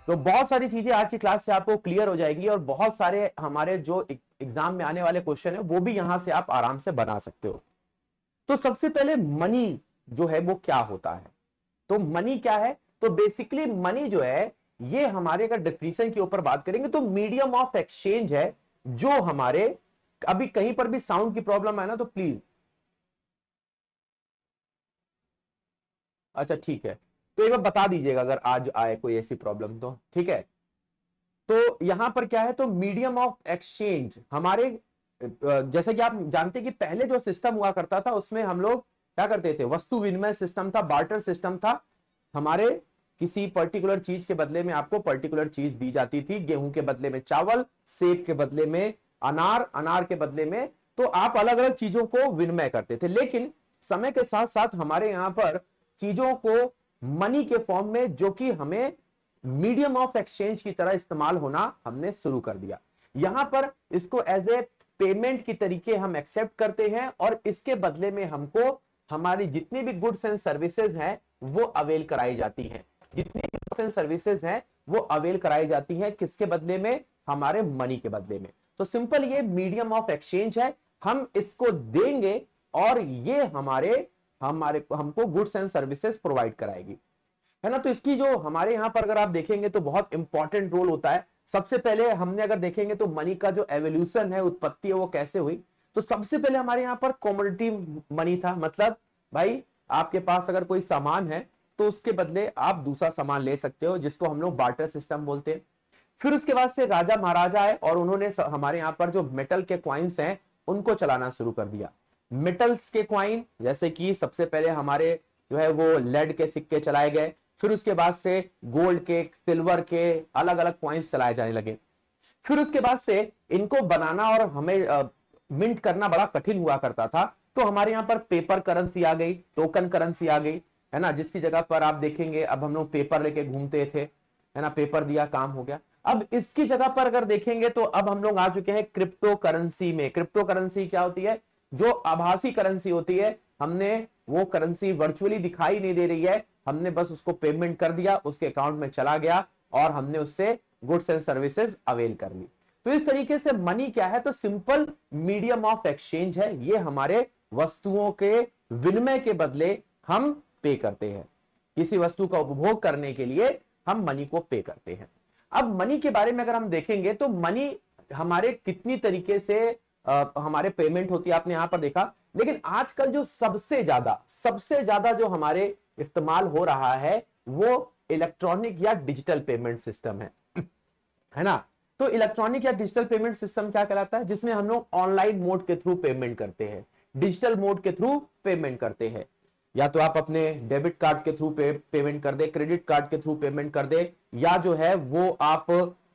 तो बहुत सारी चीजें आज की क्लास से आपको क्लियर हो जाएगी और बहुत सारे हमारे जो एग्जाम में आने वाले क्वेश्चन है वो भी यहां से आप आराम से बना सकते हो। तो सबसे पहले मनी जो है वो क्या होता है, तो मनी क्या है, तो बेसिकली मनी जो है ये हमारे अगर डेफिनेशन के ऊपर बात करेंगे तो मीडियम ऑफ एक्सचेंज है जो हमारे, अभी कहीं पर भी साउंड की प्रॉब्लम है ना तो प्लीज, अच्छा ठीक है, तो एक बार बता दीजिएगा अगर आज आए कोई ऐसी प्रॉब्लम तो ठीक है। तो यहां पर क्या है, तो मीडियम ऑफ एक्सचेंज हमारे जैसे कि आप जानते हैं कि पहले जो सिस्टम हुआ करता था उसमें हम लोग क्या करते थे, वस्तु विनिमय सिस्टम था, बार्टर सिस्टम था। हमारे किसी पर्टिकुलर चीज के बदले में आपको पर्टिकुलर चीज दी जाती थी, गेहूं के बदले में चावल, सेब के बदले में अनार, अनार के बदले में, तो आप अलग अलग चीजों को विनिमय करते थे। लेकिन समय के साथ साथ हमारे यहां पर चीजों को मनी के फॉर्म में, जो कि हमें मीडियम ऑफ एक्सचेंज की तरह इस्तेमाल होना हमने शुरू कर दिया। यहां पर इसको एज ए पेमेंट की तरीके हम एक्सेप्ट करते हैं और इसके बदले में हमको हमारी जितनी भी गुड्स एंड सर्विसेज हैं वो अवेल कराई जाती हैं, जितनी भी गुड्स एंड सर्विसेज हैं वो अवेल कराई जाती हैं, किसके बदले में, हमारे मनी के बदले में। तो सिंपल ये मीडियम ऑफ एक्सचेंज है, हम इसको देंगे और ये हमारे हमारे हमको गुड्स एंड सर्विसेज प्रोवाइड कराएगी, है ना। तो इसकी जो हमारे यहां पर अगर आप देखेंगे तो बहुत इंपॉर्टेंट रोल होता है। सबसे पहले हमने अगर देखेंगे तो मनी का जो एवोल्यूशन है, उत्पत्ति है, वो कैसे हुई, तो सबसे पहले हमारे यहां पर कॉमोडिटी मनी था। मतलब भाई आपके पास अगर कोई सामान है तो उसके बदले आप दूसरा सामान ले सकते हो, जिसको हम लोग बार्टर सिस्टम बोलते हैं। फिर उसके बाद से राजा महाराजा आए और उन्होंने हमारे यहाँ पर जो मेटल के क्वाइंस हैं उनको चलाना शुरू कर दिया। मेटल्स के क्वाइन जैसे कि सबसे पहले हमारे जो है वो लेड के सिक्के चलाए गए, फिर उसके बाद से गोल्ड के, सिल्वर के अलग अलग क्वाइंस चलाए जाने लगे। फिर उसके बाद से इनको बनाना और हमें मिंट करना बड़ा कठिन हुआ करता था, तो हमारे यहाँ पर पेपर करेंसी आ गई, टोकन करेंसी आ गई, है ना, जिसकी जगह पर आप देखेंगे अब हम लोग पेपर लेके घूमते थे, है ना, पेपर दिया काम हो गया। अब इसकी जगह पर अगर देखेंगे तो अब हम लोग आ चुके हैं क्रिप्टो करेंसी में। क्रिप्टो करेंसी क्या होती है, जो आभासी करेंसी होती है, हमने वो करेंसी वर्चुअली दिखाई नहीं दे रही है, हमने बस उसको पेमेंट कर दिया, उसके अकाउंट में चला गया और हमने उससे गुड्स एंड सर्विसेज अवेल कर ली। तो इस तरीके से मनी क्या है, तो सिंपल मीडियम ऑफ एक्सचेंज है, ये हमारे वस्तुओं के विनिमय के बदले हम पे करते हैं, किसी वस्तु का उपभोग करने के लिए हम मनी को पे करते हैं। अब मनी के बारे में अगर हम देखेंगे तो मनी हमारे कितनी तरीके से हमारे पेमेंट होती है, आपने यहां पर देखा। लेकिन आजकल जो सबसे ज्यादा जो हमारे इस्तेमाल हो रहा है वो इलेक्ट्रॉनिक या डिजिटल पेमेंट सिस्टम है ना। तो इलेक्ट्रॉनिक या डिजिटल पेमेंट सिस्टम क्या कहलाता है, जिसमें हम लोग ऑनलाइन मोड के थ्रू पेमेंट करते हैं, डिजिटल मोड के थ्रू पेमेंट करते हैं। या तो आप अपने डेबिट कार्ड के थ्रू पेमेंट कर दे, क्रेडिट कार्ड के थ्रू पेमेंट कर दे, या जो है वो आप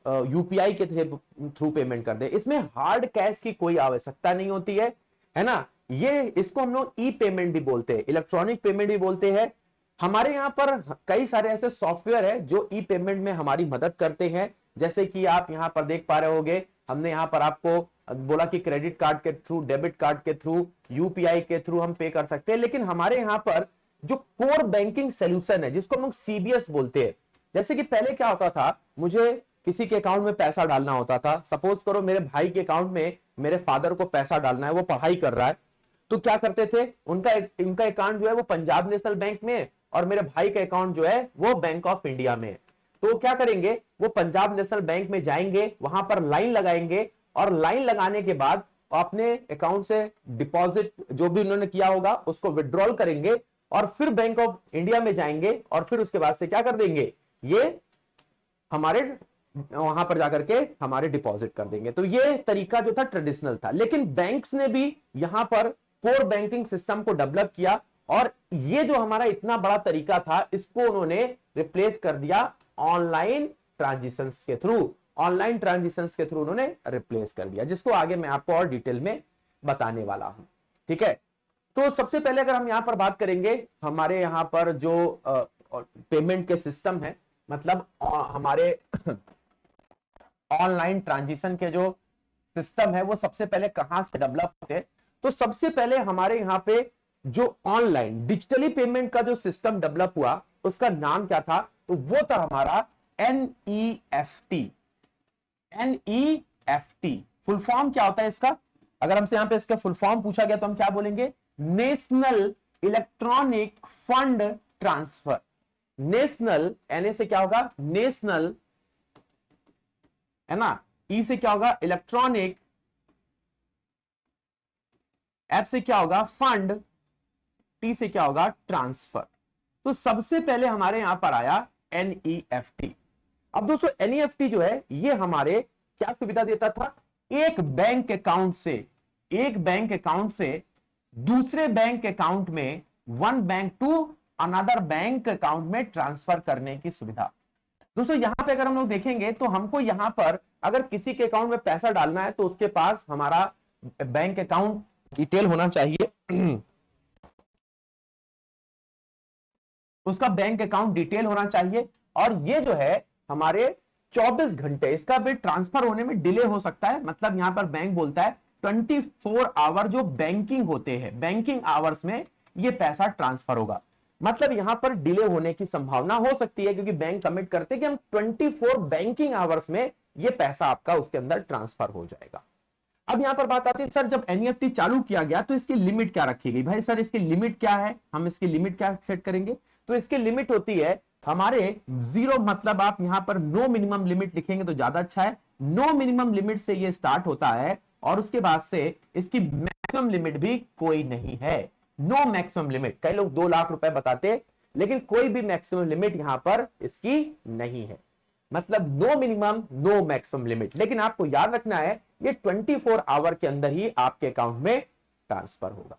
यूपीआई के थ्रू पेमेंट कर दे। इसमें हार्ड कैश की कोई आवश्यकता नहीं होती है ना। ये इसको हम लोग ई पेमेंट भी बोलते हैं, इलेक्ट्रॉनिक पेमेंट भी बोलते हैं। हमारे यहाँ पर कई सारे ऐसे सॉफ्टवेयर है जो ई पेमेंट में हमारी मदद करते हैं, जैसे कि आप यहाँ पर देख पा रहे होंगे, हमने यहाँ पर आपको बोला कि क्रेडिट कार्ड के थ्रू, डेबिट कार्ड के थ्रू, यूपीआई के थ्रू हम पे कर सकते हैं। लेकिन हमारे यहाँ पर जो कोर बैंकिंग सोल्यूशन है, जिसको हम लोग सीबीएस बोलते हैं, जैसे कि पहले क्या होता था, मुझे किसी के अकाउंट में पैसा डालना होता था। सपोज करो मेरे भाई के अकाउंट में मेरे फादर को पैसा डालना है, वो पढ़ाई कर रहा है, तो क्या करते थे, उनका अकाउंट जो है वो पंजाब नेशनल बैंक में और मेरे भाई का अकाउंट जो है वो बैंक ऑफ इंडिया में। तो क्या करेंगे, वो पंजाब नेशनल बैंक में जाएंगे, वहां पर लाइन लगाएंगे और लाइन लगाने के बाद अपने अकाउंट से डिपॉजिट जो भी उन्होंने किया होगा उसको विड्रॉल करेंगे और फिर बैंक ऑफ इंडिया में जाएंगे और फिर उसके बाद से क्या कर देंगे, ये हमारे वहां पर जाकर के हमारे डिपॉजिट कर देंगे। तो ये तरीका जो था ट्रेडिशनल था। लेकिन बैंक्स ने भी यहां पर कोर बैंकिंग सिस्टम को डेवलप किया और ये जो हमारा इतना बड़ा तरीका था, इसको उन्होंने रिप्लेस कर दिया ऑनलाइन ट्रांजिशंस के थ्रू। ऑनलाइन ट्रांजिशंस के थ्रू उन्होंने रिप्लेस कर दिया, जिसको आगे मैं आपको और डिटेल में बताने वाला हूं, ठीक है। तो सबसे पहले अगर हम यहां पर बात करेंगे, हमारे यहां पर जो पेमेंट के सिस्टम है, मतलब हमारे ऑनलाइन ट्रांजिशन के जो सिस्टम है वो सबसे पहले कहां से डेवलप होते हैं, तो सबसे पहले हमारे यहां पे जो ऑनलाइन डिजिटली पेमेंट का जो सिस्टम डेवलप हुआ उसका नाम क्या था, तो वो था हमारा NEFT। NEFT फुल फॉर्म क्या होता है इसका? अगर हमसे यहां पे इसका फुल फॉर्म पूछा गया तो हम क्या बोलेंगे? National electronic fund transfer. National, NA से क्या होगा? नेशनल, है ना, ई से क्या होगा? इलेक्ट्रॉनिक, एफ से क्या होगा? फंड, टी से क्या होगा? ट्रांसफर। तो सबसे पहले हमारे यहां पर आया एनईएफटी। अब दोस्तों एनईएफटी जो है ये हमारे क्या सुविधा देता था? एक बैंक अकाउंट से दूसरे बैंक अकाउंट में, one bank to another bank account में ट्रांसफर करने की सुविधा। दोस्तों यहां पे अगर हम लोग देखेंगे तो हमको यहां पर अगर किसी के अकाउंट में पैसा डालना है तो उसके पास हमारा बैंक अकाउंट डिटेल होना चाहिए उसका बैंक अकाउंट डिटेल होना चाहिए। और ये जो है हमारे 24 घंटे, इसका भी ट्रांसफर होने में डिले हो सकता है। मतलब यहां पर बैंक बोलता है 24 आवर जो बैंकिंग होते हैं, बैंकिंग आवर्स में ये पैसा ट्रांसफर होगा। मतलब यहां पर डिले होने की संभावना हो सकती है क्योंकि बैंक कमिट करते हैं कि हम 24 बैंकिंग आवर्स में ये पैसा आपका उसके अंदर ट्रांसफर हो जाएगा। अब यहां पर बात आती है सर जब एनईएफटी चालू किया गया तो इसकी लिमिट क्या रखी गई? भाई सर इसकी लिमिट क्या है? हम इसकी लिमिट क्या सेट करेंगे? तो इसकी लिमिट होती है हमारे जीरो, मतलब आप यहां पर नो मिनिमम लिमिट लिखेंगे तो ज्यादा अच्छा है। नो मिनिमम लिमिट से ये स्टार्ट होता है और उसके बाद से इसकी मैक्सिमम लिमिट भी कोई नहीं है। No maximum limit. कई लोग 2 लाख रुपए बताते लेकिन कोई भी मैक्सिमम लिमिट यहां पर इसकी नहीं है। मतलब no minimum no maximum limit. लेकिन आपको याद रखना है ये 24 आवर के अंदर ही आपके अकाउंट में ट्रांसफर होगा।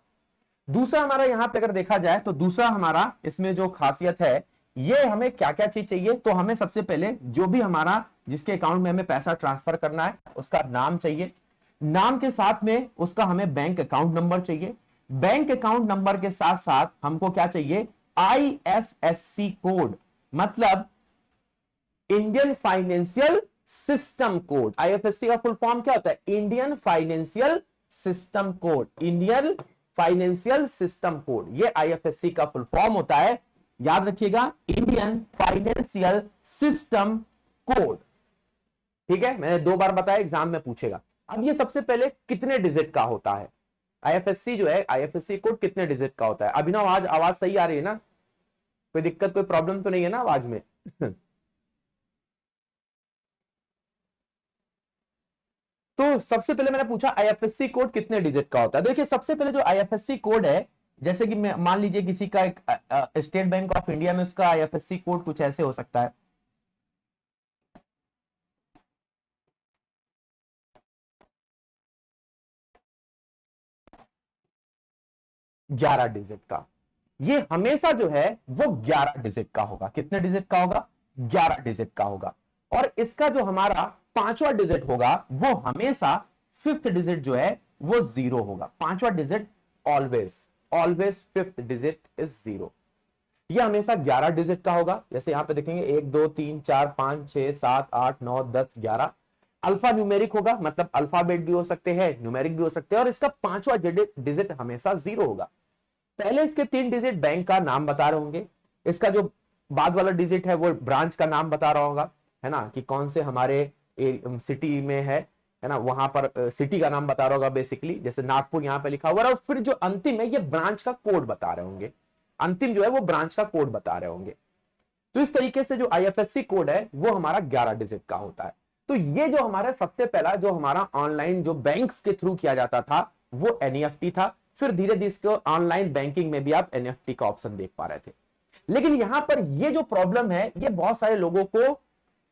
दूसरा हमारा यहां पे अगर देखा जाए तो दूसरा हमारा इसमें जो खासियत है, ये हमें क्या क्या चीज चाहिए? तो हमें सबसे पहले जो भी हमारा जिसके अकाउंट में हमें पैसा ट्रांसफर करना है उसका नाम चाहिए। नाम के साथ में उसका हमें बैंक अकाउंट नंबर चाहिए। बैंक अकाउंट नंबर के साथ साथ हमको क्या चाहिए? IFSC कोड, मतलब Indian financial system code. IFSC का फुल फॉर्म क्या होता है? Indian financial system code. Indian financial system code, ये IFSC का फुल फॉर्म होता है। याद रखिएगा, इंडियन फाइनेंशियल सिस्टम कोड। ठीक है, मैंने 2 बार बताया, एग्जाम में पूछेगा। अब ये सबसे पहले कितने डिजिट का होता है? IFSC जो है, IFSC कोड कितने डिजिट का होता है? अभिनव आवाज सही आ रही है ना? कोई दिक्कत, कोई प्रॉब्लम तो नहीं है ना आवाज में? तो सबसे पहले मैंने पूछा IFSC कोड कितने डिजिट का होता है। देखिए सबसे पहले जो IFSC कोड है, जैसे कि मान लीजिए किसी का एक स्टेट बैंक ऑफ इंडिया में उसका IFSC कोड कुछ ऐसे हो सकता है। ग्यारह डिजिट का। ये हमेशा जो है वो 11 डिजिट का होगा। कितने डिजिट का होगा? 11 डिजिट का होगा। और इसका जो हमारा 5वां डिजिट होगा वो हमेशा 5th डिजिट जो है वो 0 होगा। 5वां digit always 5th digit is 0। ये हमेशा 11 डिजिट का होगा। जैसे यहां पे देखेंगे 1 2 3 4 5 6 7 8 9 10 11। अल्फा न्यूमेरिक होगा, मतलब अल्फाबेट भी हो सकते हैं, न्यूमेरिक भी हो सकते हैं। और इसका 5वां डिजिट हमेशा 0 होगा। पहले इसके 3 डिजिट बैंक का नाम बता रहे होंगे, इसका जो बाद वाला डिजिट है वो ब्रांच का नाम बता रहा होगा, है ना, कि कौन से हमारे सिटी में है ना, वहां पर सिटी का नाम बता रहा होगा बेसिकली। जैसे नागपुर यहां पे लिखा हुआ है। और फिर जो अंतिम है ये ब्रांच का कोड बता रहे होंगे। अंतिम जो है वो ब्रांच का कोड बता रहे होंगे। तो इस तरीके से जो IFSC कोड है वो हमारा 11 डिजिट का होता है। तो ये जो हमारा सबसे पहला जो हमारा ऑनलाइन जो बैंक्स के थ्रू किया जाता था वो NEFT था। फिर धीरे धीरे इसको ऑनलाइन बैंकिंग में भी आप NEFT का ऑप्शन देख पा रहे थे। लेकिन यहां पर ये जो प्रॉब्लम है ये बहुत सारे लोगों को,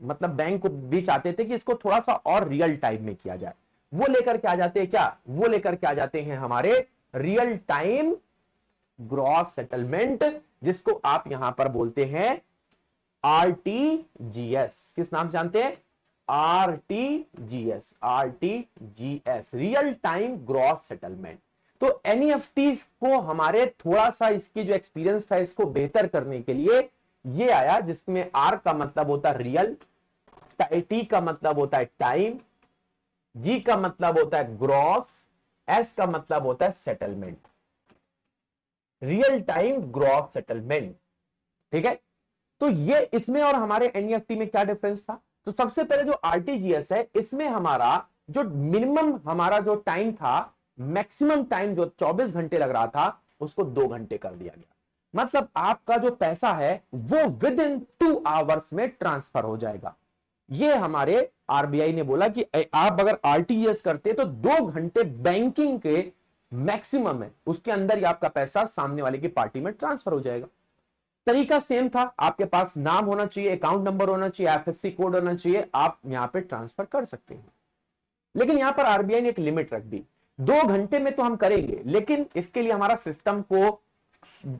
मतलब बैंक को भी चाहते थे कि इसको थोड़ा सा और रियल टाइम में किया जाए। वो लेकर के आ जाते हैं क्या? वो लेकर के आ जाते हैं हमारे रियल टाइम ग्रॉस सेटलमेंट, जिसको आप यहां पर बोलते हैं RTGS। किस नाम जानते हैं? RTGS। Real time gross settlement. तो NEFT को हमारे थोड़ा सा इसकी जो एक्सपीरियंस था इसको बेहतर करने के लिए ये आया, जिसमें R का मतलब होता है रियल, T का मतलब होता है टाइम, G का मतलब होता है ग्रॉस, S का मतलब होता है settlement. Real time gross settlement. ठीक है, तो ये इसमें और हमारे एनईएफटी में क्या डिफरेंस था? तो सबसे पहले जो आरटीजीएस है, इसमें हमारा जो मिनिमम हमारा जो टाइम था, मैक्सिमम टाइम जो 24 घंटे लग रहा था, उसको 2 घंटे कर दिया गया। मतलब आपका जो पैसा है वो विद इन 2 आवर्स में ट्रांसफर हो जाएगा। ये हमारे आरबीआई ने बोला कि आप अगर आरटीजीएस करते तो 2 घंटे बैंकिंग के मैक्सिमम है, उसके अंदर ही आपका पैसा सामने वाले की पार्टी में ट्रांसफर हो जाएगा। तरीका सेम था, आपके पास नाम होना चाहिए, अकाउंट नंबर होना चाहिए, एफएससी कोड होना चाहिए, आप यहां पे ट्रांसफर कर सकते हैं। लेकिन यहां पर आरबीआई ने एक लिमिट रख दी, 2 घंटे में तो हम करेंगे, लेकिन इसके लिए हमारा सिस्टम को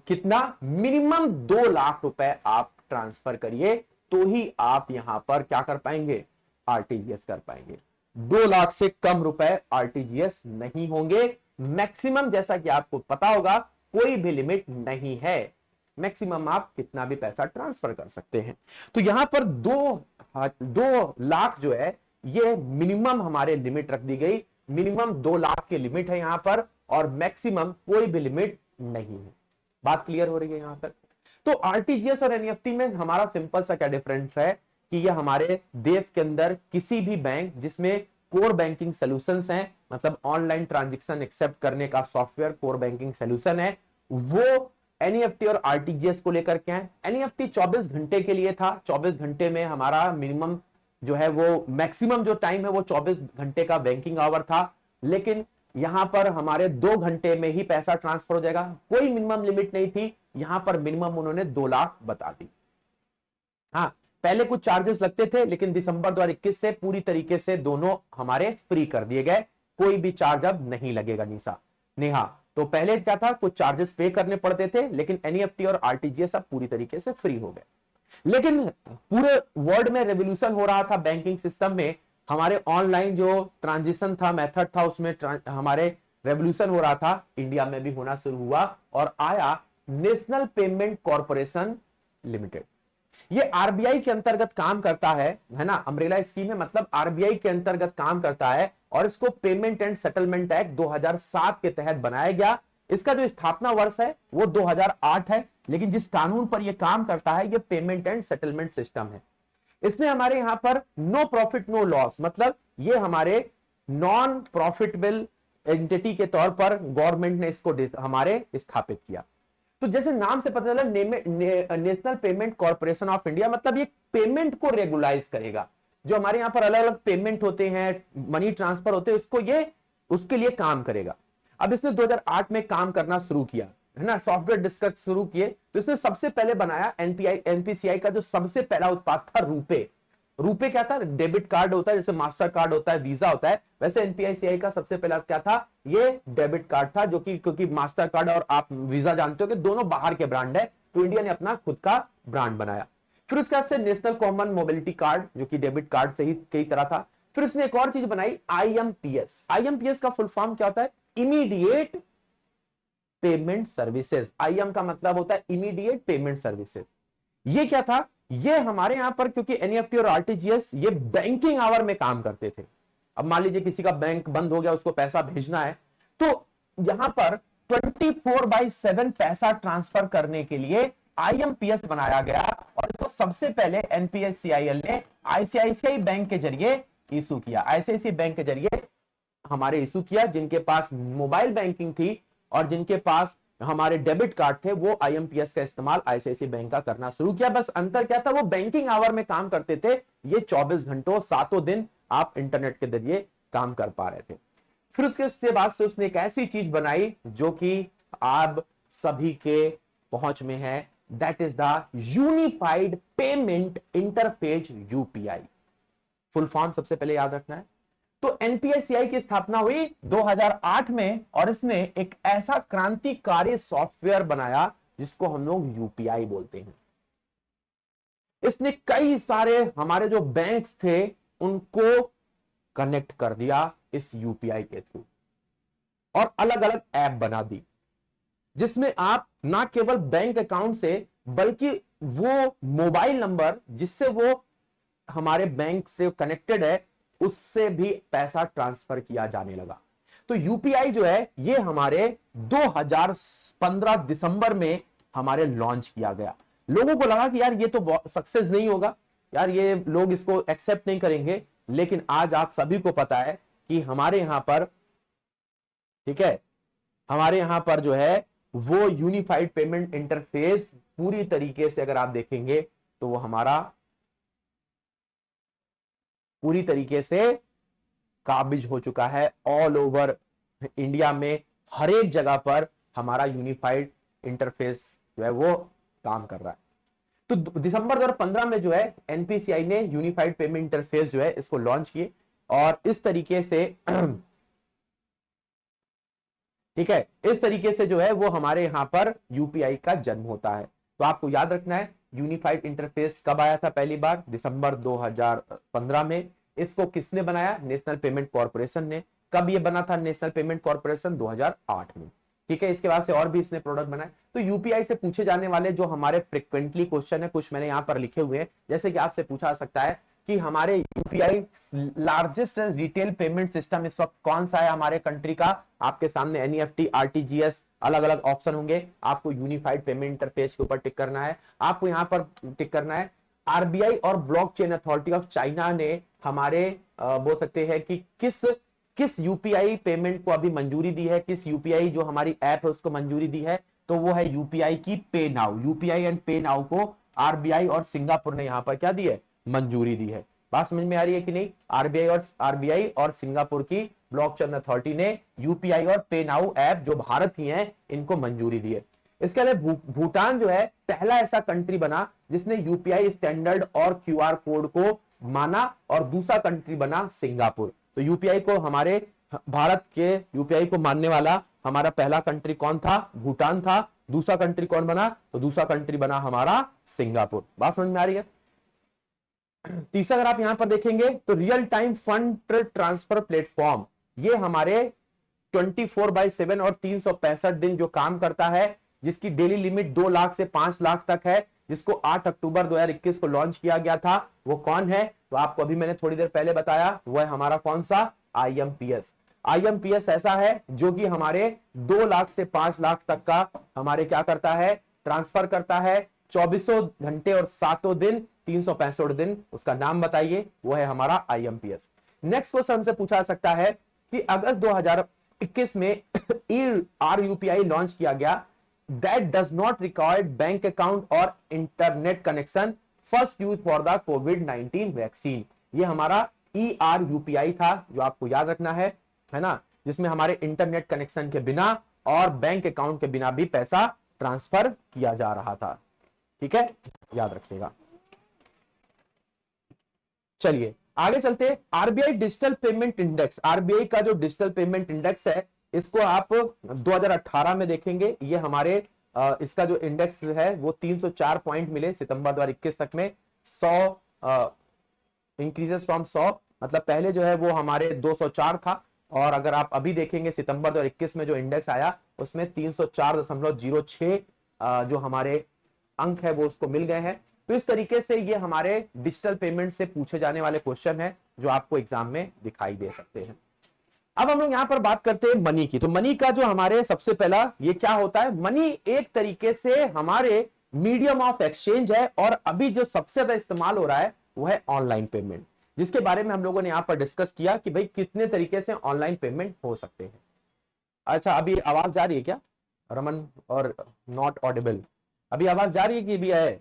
कितना, मिनिमम 2 लाख रुपए आप ट्रांसफर करिए, तो ही आप यहां पर क्या कर पाएंगे, आरटीजीएस कर पाएंगे। 2 लाख से कम रुपए आरटीजीएस नहीं होंगे। मैक्सिमम, जैसा कि आपको पता होगा, कोई भी लिमिट नहीं है, मैक्सिमम आप कितना भी पैसा ट्रांसफर कर सकते हैं। तो यहां पर 2 लाख जो है ये मिनिमम हमारे लिमिट रख दी गई, मिनिमम 2 लाख की लिमिट है यहां पर, और मैक्सिमम कोई भी लिमिट नहीं है। बात क्लियर हो रही है यहां तक? तो आरटीजीएस और एनईएफटी में हमारा सिंपल सा क्या डिफरेंस है कि ये हमारे देश के अंदर किसी भी बैंक जिसमें कोर बैंकिंग सॉल्यूशंस हैं, मतलब ऑनलाइन ट्रांजैक्शन एक्सेप्ट करने का सॉफ्टवेयर कोर बैंकिंग सॉल्यूशन है, वो एनईएफटी और आरटीजीएस को लेकर के हैं। एनईएफटी 24 घंटे के लिए था, 24 घंटे में हमारा मिनिमम जो है वो, मैक्सिमम जो टाइम है वो 24 घंटे का बैंकिंग आवर था, लेकिन यहां पर हमारे 2 घंटे में ही पैसा ट्रांसफर हो जाएगा, कोई मिनिमम लिमिट नहीं थी। यहां पर मिनिमम उन्होंने 2 लाख बता दी। हाँ, पहले कुछ चार्जेस लगते थे, लेकिन दिसंबर 2021 से पूरी तरीके से दोनों हमारे फ्री कर दिए गए, कोई भी चार्ज अब नहीं लगेगा। नेहा, तो पहले क्या था, कुछ चार्जेस पे करने पड़ते थे, लेकिन एनईएफटी और आरटीजीएस अब पूरी तरीके से फ्री हो गए। लेकिन पूरे वर्ल्ड में रेवोल्यूशन हो रहा था बैंकिंग सिस्टम में, हमारे ऑनलाइन जो ट्रांजिशन था, मेथड था, उसमें हमारे रेवोल्यूशन हो रहा था, इंडिया में भी होना शुरू हुआ और आया नेशनल पेमेंट कॉर्पोरेशन लिमिटेड। ये आरबीआई के अंतर्गत काम करता है ना, अम्ब्रेला स्कीम है, मतलब आरबीआई के अंतर्गत काम करता है, और इसको पेमेंट एंड सेटलमेंट एक्ट 2007 के तहत बनाया गया। इसका जो स्थापना वर्ष है वो 2008 है, लेकिन जिस कानून पर यह काम करता है ये पेमेंट एंड सेटलमेंट सिस्टम है। इसने हमारे यहां पर नो प्रॉफिट नो लॉस, मतलब ये हमारे नॉन प्रॉफिटेबल एंटिटी के तौर पर गवर्नमेंट ने इसको हमारे स्थापित किया। तो जैसे नाम से पता चला, national payment corporation of India, मतलब ये पेमेंट को रेगुलाइज करेगा। जो हमारे यहाँ पर अलग अलग पेमेंट होते हैं, मनी ट्रांसफर होते हैं, उसको ये उसके लिए काम करेगा। अब इसने 2008 में काम करना शुरू किया, है ना, सॉफ्टवेयर डिस्कस शुरू किए, तो इसने सबसे पहले बनाया एनपीसीआई का जो सबसे पहला उत्पाद था रूपे। रूपे क्या था, डेबिट कार्ड होता है, जैसे मास्टर कार्ड होता है, वीजा होता है, वैसे एनपीसीआई का सबसे पहला क्या था, ये डेबिट कार्ड था, जो कि क्योंकि मास्टर कार्ड और आप वीजा जानते हो कि दोनों बाहर के ब्रांड है, तो इंडिया ने अपना खुद का ब्रांड बनाया। फिर उसके बाद से नेशनल कॉमन मोबिलिटी कार्ड, जो कि डेबिट कार्ड से ही कई तरह था। फिर उसने एक और चीज बनाई, आईएमपीएस। आईएमपीएस का फुल फॉर्म क्या होता है, इमीडिएट पेमेंट सर्विसेज। आईएम का मतलब होता है इमीडिएट पेमेंट सर्विसेज। ये क्या था, ये हमारे यहां पर, क्योंकि एनईएफटी और आरटीजीएस ये बैंकिंग आवर में काम करते थे। अब मान लीजिए किसी का बैंक बंद हो गया, उसको पैसा भेजना है, तो यहां पर 24/7 पैसा ट्रांसफर करने के लिए आईएमपीएस बनाया गया, और इसको सबसे पहले एनपीसीआईएल ने आईसीआईसीआई बैंक के जरिए इशू किया। आईसीआईसीआई बैंक के जरिए हमारे इशू किया, जिनके पास मोबाइल बैंकिंग थी और जिनके पास हमारे डेबिट कार्ड थे, वो आईएमपीएस का इस्तेमाल आईसीआईसीआई बैंक का करना शुरू किया। बस अंतर क्या था, वो बैंकिंग आवर में काम करते थे, ये 24 घंटों 7 दिन आप इंटरनेट के जरिए काम कर पा रहे थे। फिर उसके बाद से उसने एक ऐसी चीज बनाई जो कि आप सभी के पहुंच में है, that is the unified payment interface, UPI. Full form सबसे पहले याद रखना है। तो एनपीसीआई की स्थापना हुई 2008 में, और इसने एक ऐसा क्रांतिकारी सॉफ्टवेयर बनाया जिसको हम लोग यूपीआई बोलते हैं। इसने कई सारे हमारे जो बैंक्स थे उनको कनेक्ट कर दिया इस यूपीआई के थ्रू, और अलग अलग ऐप बना दी, जिसमें आप ना केवल बैंक अकाउंट से, बल्कि वो मोबाइल नंबर जिससे वो हमारे बैंक से कनेक्टेड है, उससे भी पैसा ट्रांसफर किया जाने लगा। तो यूपीआई जो है ये हमारे 2015 दिसंबर में हमारे लॉन्च किया गया। लोगों को लगा कि यार ये तो सक्सेस नहीं होगा, यार ये लोग इसको एक्सेप्ट नहीं करेंगे, लेकिन आज आप सभी को पता है कि हमारे यहां पर, ठीक है, हमारे यहां पर जो है वो यूनिफाइड पेमेंट इंटरफेस पूरी तरीके से अगर आप देखेंगे तो वो हमारा पूरी तरीके से काबिज हो चुका है। ऑल ओवर इंडिया में हर एक जगह पर हमारा यूनिफाइड इंटरफेस जो है वो काम कर रहा है। तो दिसंबर 2015 में जो है एनपीसीआई ने यूनिफाइड पेमेंट इंटरफेस जो है इसको लॉन्च किए, और इस तरीके से ठीक है, इस तरीके से जो है वो हमारे यहां पर यूपीआई का जन्म होता है। तो आपको याद रखना है यूनिफाइड इंटरफेस कब आया था, पहली बार दिसंबर 2015 में। इसको किसने बनाया, नेशनल पेमेंट कॉर्पोरेशन ने। कब ये बना था नेशनल पेमेंट कॉर्पोरेशन, 2008 में। ठीक है, इसके बाद से और भी इसने प्रोडक्ट बनाए। तो यूपीआई से पूछे जाने वाले जो हमारे फ्रिक्वेंटली क्वेश्चन है, कुछ मैंने यहां पर लिखे हुए हैं, जैसे कि आपसे पूछा सकता है कि हमारे UPI largest retail payment system इस वक्त कौन सा है हमारे कंट्री का। आपके सामने एनईएफटी, आरटीजीएस, अलग अलग ऑप्शन होंगे, आपको यूनिफाइड पेमेंट इंटरफेस के ऊपर टिक करना है। आपको यहां पर टिक करना है आरबीआई और ब्लॉकचेन अथॉरिटी ऑफ चाइना ने हमारे बोल सकते हैं कि किस यूपीआई पेमेंट को अभी मंजूरी दी है, किस यूपीआई जो हमारी ऐप है उसको मंजूरी दी है, तो वो है यूपीआई की पे नाउ। यूपीआई एंड पे नाउ को आरबीआई और सिंगापुर ने यहां पर क्या दी है, मंजूरी दी है। बात समझ में आ रही है कि नहीं। आरबीआई और सिंगापुर की ब्लॉकचेन अथॉरिटी ने यूपीआई और पे नाउ ऐप जो भारत ही है इनको मंजूरी दी है। इसके अलावा भूटान जो है पहला ऐसा कंट्री बना जिसने यूपीआई स्टैंडर्ड और क्यूआर कोड को माना, और दूसरा कंट्री बना सिंगापुर। तो यूपीआई को हमारे भारत के यूपीआई को मानने वाला हमारा पहला कंट्री कौन था, भूटान था। दूसरा कंट्री कौन बना, तो दूसरा कंट्री बना हमारा सिंगापुर। बात समझ में आ रही है। तीसरा अगर आप यहां पर देखेंगे तो real time fund transfer platform, ये हमारे 24/7 और 365 दिन जो काम करता है, जिसकी डेली लिमिट 2 लाख से 5 लाख तक है, जिसको 8 अक्टूबर 2021 को लॉन्च किया गया था, वो कौन है, तो आपको अभी मैंने थोड़ी देर पहले बताया, वो है हमारा कौन सा, आईएमपीएस। आईएमपीएस ऐसा है जो कि हमारे 2 लाख से 5 लाख तक का हमारे क्या करता है, ट्रांसफर करता है 24 घंटे और 7 दिन 365 दिन। उसका नाम बताइए, वो है हमारा आईएमपीएस। नेक्स्ट क्वेश्चन हमसे पूछा सकता है कि अगस्त 2021 में आरयूपीआई लॉन्च किया गया, that does not require bank account और internet connection, first use for the कोविड-19 वैक्सीन। ये हमारा ERUPI था, जो आपको याद रखना है ना, जिसमें हमारे इंटरनेट कनेक्शन के बिना और बैंक अकाउंट के बिना भी पैसा ट्रांसफर किया जा रहा था। ठीक है, याद रखिएगा। चलिए आगे चलते। RBI digital payment index, RBI का जो डिजिटल पेमेंट इंडेक्स है, इसको आप 2018 में देखेंगे। ये हमारे इसका जो इंडेक्स है वो 304 पॉइंट मिले सितंबर 2021 तक में। 100 इंक्रीजेस फ्रॉम 100, मतलब पहले जो है वो हमारे 204 था, और अगर आप अभी देखेंगे सितंबर 2021 में जो इंडेक्स आया उसमें 304.06 जो हमारे अंक है वो उसको मिल गए हैं। तो इस तरीके से ये हमारे डिजिटल पेमेंट से पूछे जाने वाले क्वेश्चन है जो आपको एग्जाम में दिखाई दे सकते हैं। अब हम लोग यहां पर बात करते हैं मनी की। तो मनी का जो हमारे सबसे पहला ये क्या होता है, मनी एक तरीके से हमारे मीडियम ऑफ एक्सचेंज है, और अभी जो सबसे ज्यादा इस्तेमाल हो रहा है वो है ऑनलाइन पेमेंट, जिसके बारे में हम लोगों ने यहां पर डिस्कस किया कि भाई कितने तरीके से ऑनलाइन पेमेंट हो सकते हैं। अच्छा, अभी आवाज जा रही है क्या रमन, और नॉट ऑडिबल, अभी आवाज जा रही है कि भी है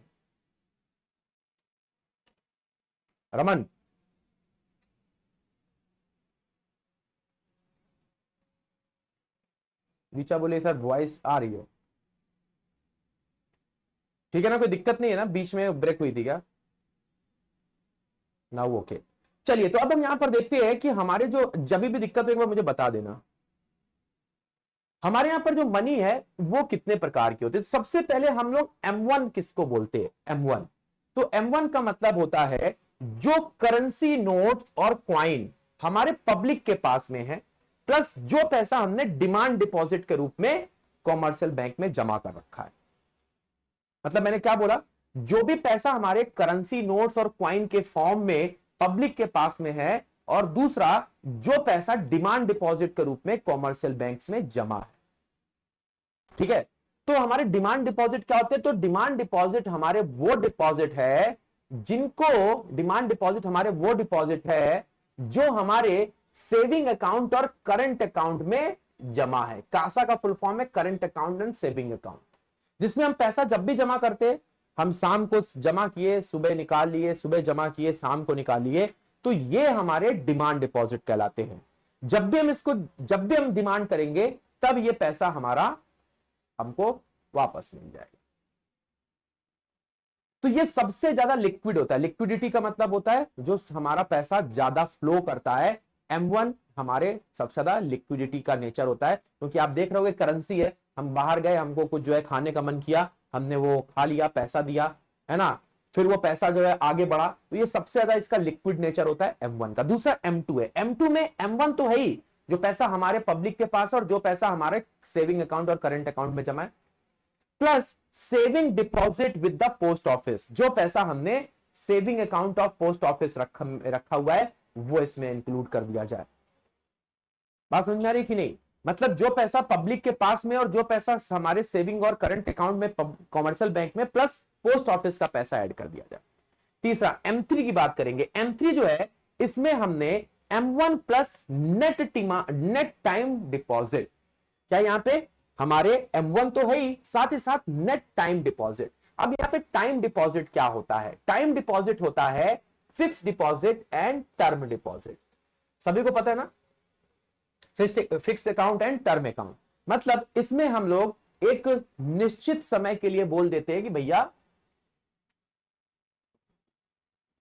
रमन? रीचा बोले सर वॉइस आ रही है, ठीक है ना, कोई दिक्कत नहीं है ना, बीच में ब्रेक हुई थी क्या? ना वो ओके। चलिए, तो अब हम यहां पर देखते हैं कि हमारे जो जब भी दिक्कत हो एक बार मुझे बता देना। हमारे यहां पर जो मनी है वो कितने प्रकार की होती है। सबसे पहले हम लोग M1 किसको बोलते हैं, M1। तो M1 का मतलब होता है जो करेंसी नोट्स और क्वाइन हमारे पब्लिक के पास में है, प्लस जो पैसा हमने डिमांड डिपॉजिट के रूप में कॉमर्शियल बैंक में जमा कर रखा है। मतलब मैंने क्या बोला, जो भी पैसा हमारे करेंसी नोट्स और क्वाइन के फॉर्म में पब्लिक के पास में है, और दूसरा जो पैसा डिमांड डिपॉजिट के रूप में कॉमर्शियल बैंक्स में जमा है। ठीक है, तो हमारे डिमांड डिपॉजिट क्या होते हैं? तो डिमांड डिपॉजिट हमारे वो डिपॉजिट है डिमांड डिपॉजिट हमारे वो डिपॉजिट है जो हमारे सेविंग अकाउंट और करंट अकाउंट में जमा है। कासा का फुल फॉर्म है current account and saving account, जिसमें हम पैसा जब भी जमा करते, हम शाम को जमा किए, सुबह निकाल लिए, सुबह जमा किए, शाम को निकाल लिए, तो ये हमारे डिमांड डिपॉजिट कहलाते हैं। जब भी हम डिमांड करेंगे तब ये पैसा हमारा हमको वापस मिल जाएगा। तो ये सबसे ज्यादा लिक्विड होता है। लिक्विडिटी का मतलब होता है जो हमारा पैसा ज्यादा फ्लो करता है। M1 हमारे सबसे ज्यादा लिक्विडिटी का नेचर होता है, क्योंकि आप देख रहे हो करेंसी है, हम बाहर गए, हमको कुछ जो है खाने का मन किया, हमने वो खा लिया, पैसा दिया, है ना, फिर वो पैसा जो है आगे बढ़ा, तो ये सबसे ज्यादा इसका लिक्विड नेचर होता है M1 का। दूसरा M2 है। M2 में M1 तो है ही, जो पैसा हमारे पब्लिक के पास है और जो पैसा हमारे सेविंग अकाउंट और करंट अकाउंट में जमा है, plus saving deposit with the post office, जो पैसा हमने saving account of post office रखा हुआ है वो इसमें इंक्लूड कर दिया जाए। बात समझ में आ रही कि नहीं? मतलब जो पैसा पब्लिक के पास में और जो पैसा हमारे सेविंग और करंट अकाउंट में कॉमर्शियल बैंक में प्लस पोस्ट ऑफिस का पैसा ऐड कर दिया जाए। तीसरा M3 की बात करेंगे। M3 जो है इसमें हमने M1 plus net time deposit, क्या यहां पे हमारे M1 तो है ही, साथ नेट टाइम डिपॉजिट। अब यहां पे टाइम डिपॉजिट क्या होता है? टाइम डिपॉजिट होता है fixed deposit and term deposit. सभी को पता है ना, fixed account and term account. मतलब इसमें हम लोग एक निश्चित समय के लिए बोल देते हैं कि भैया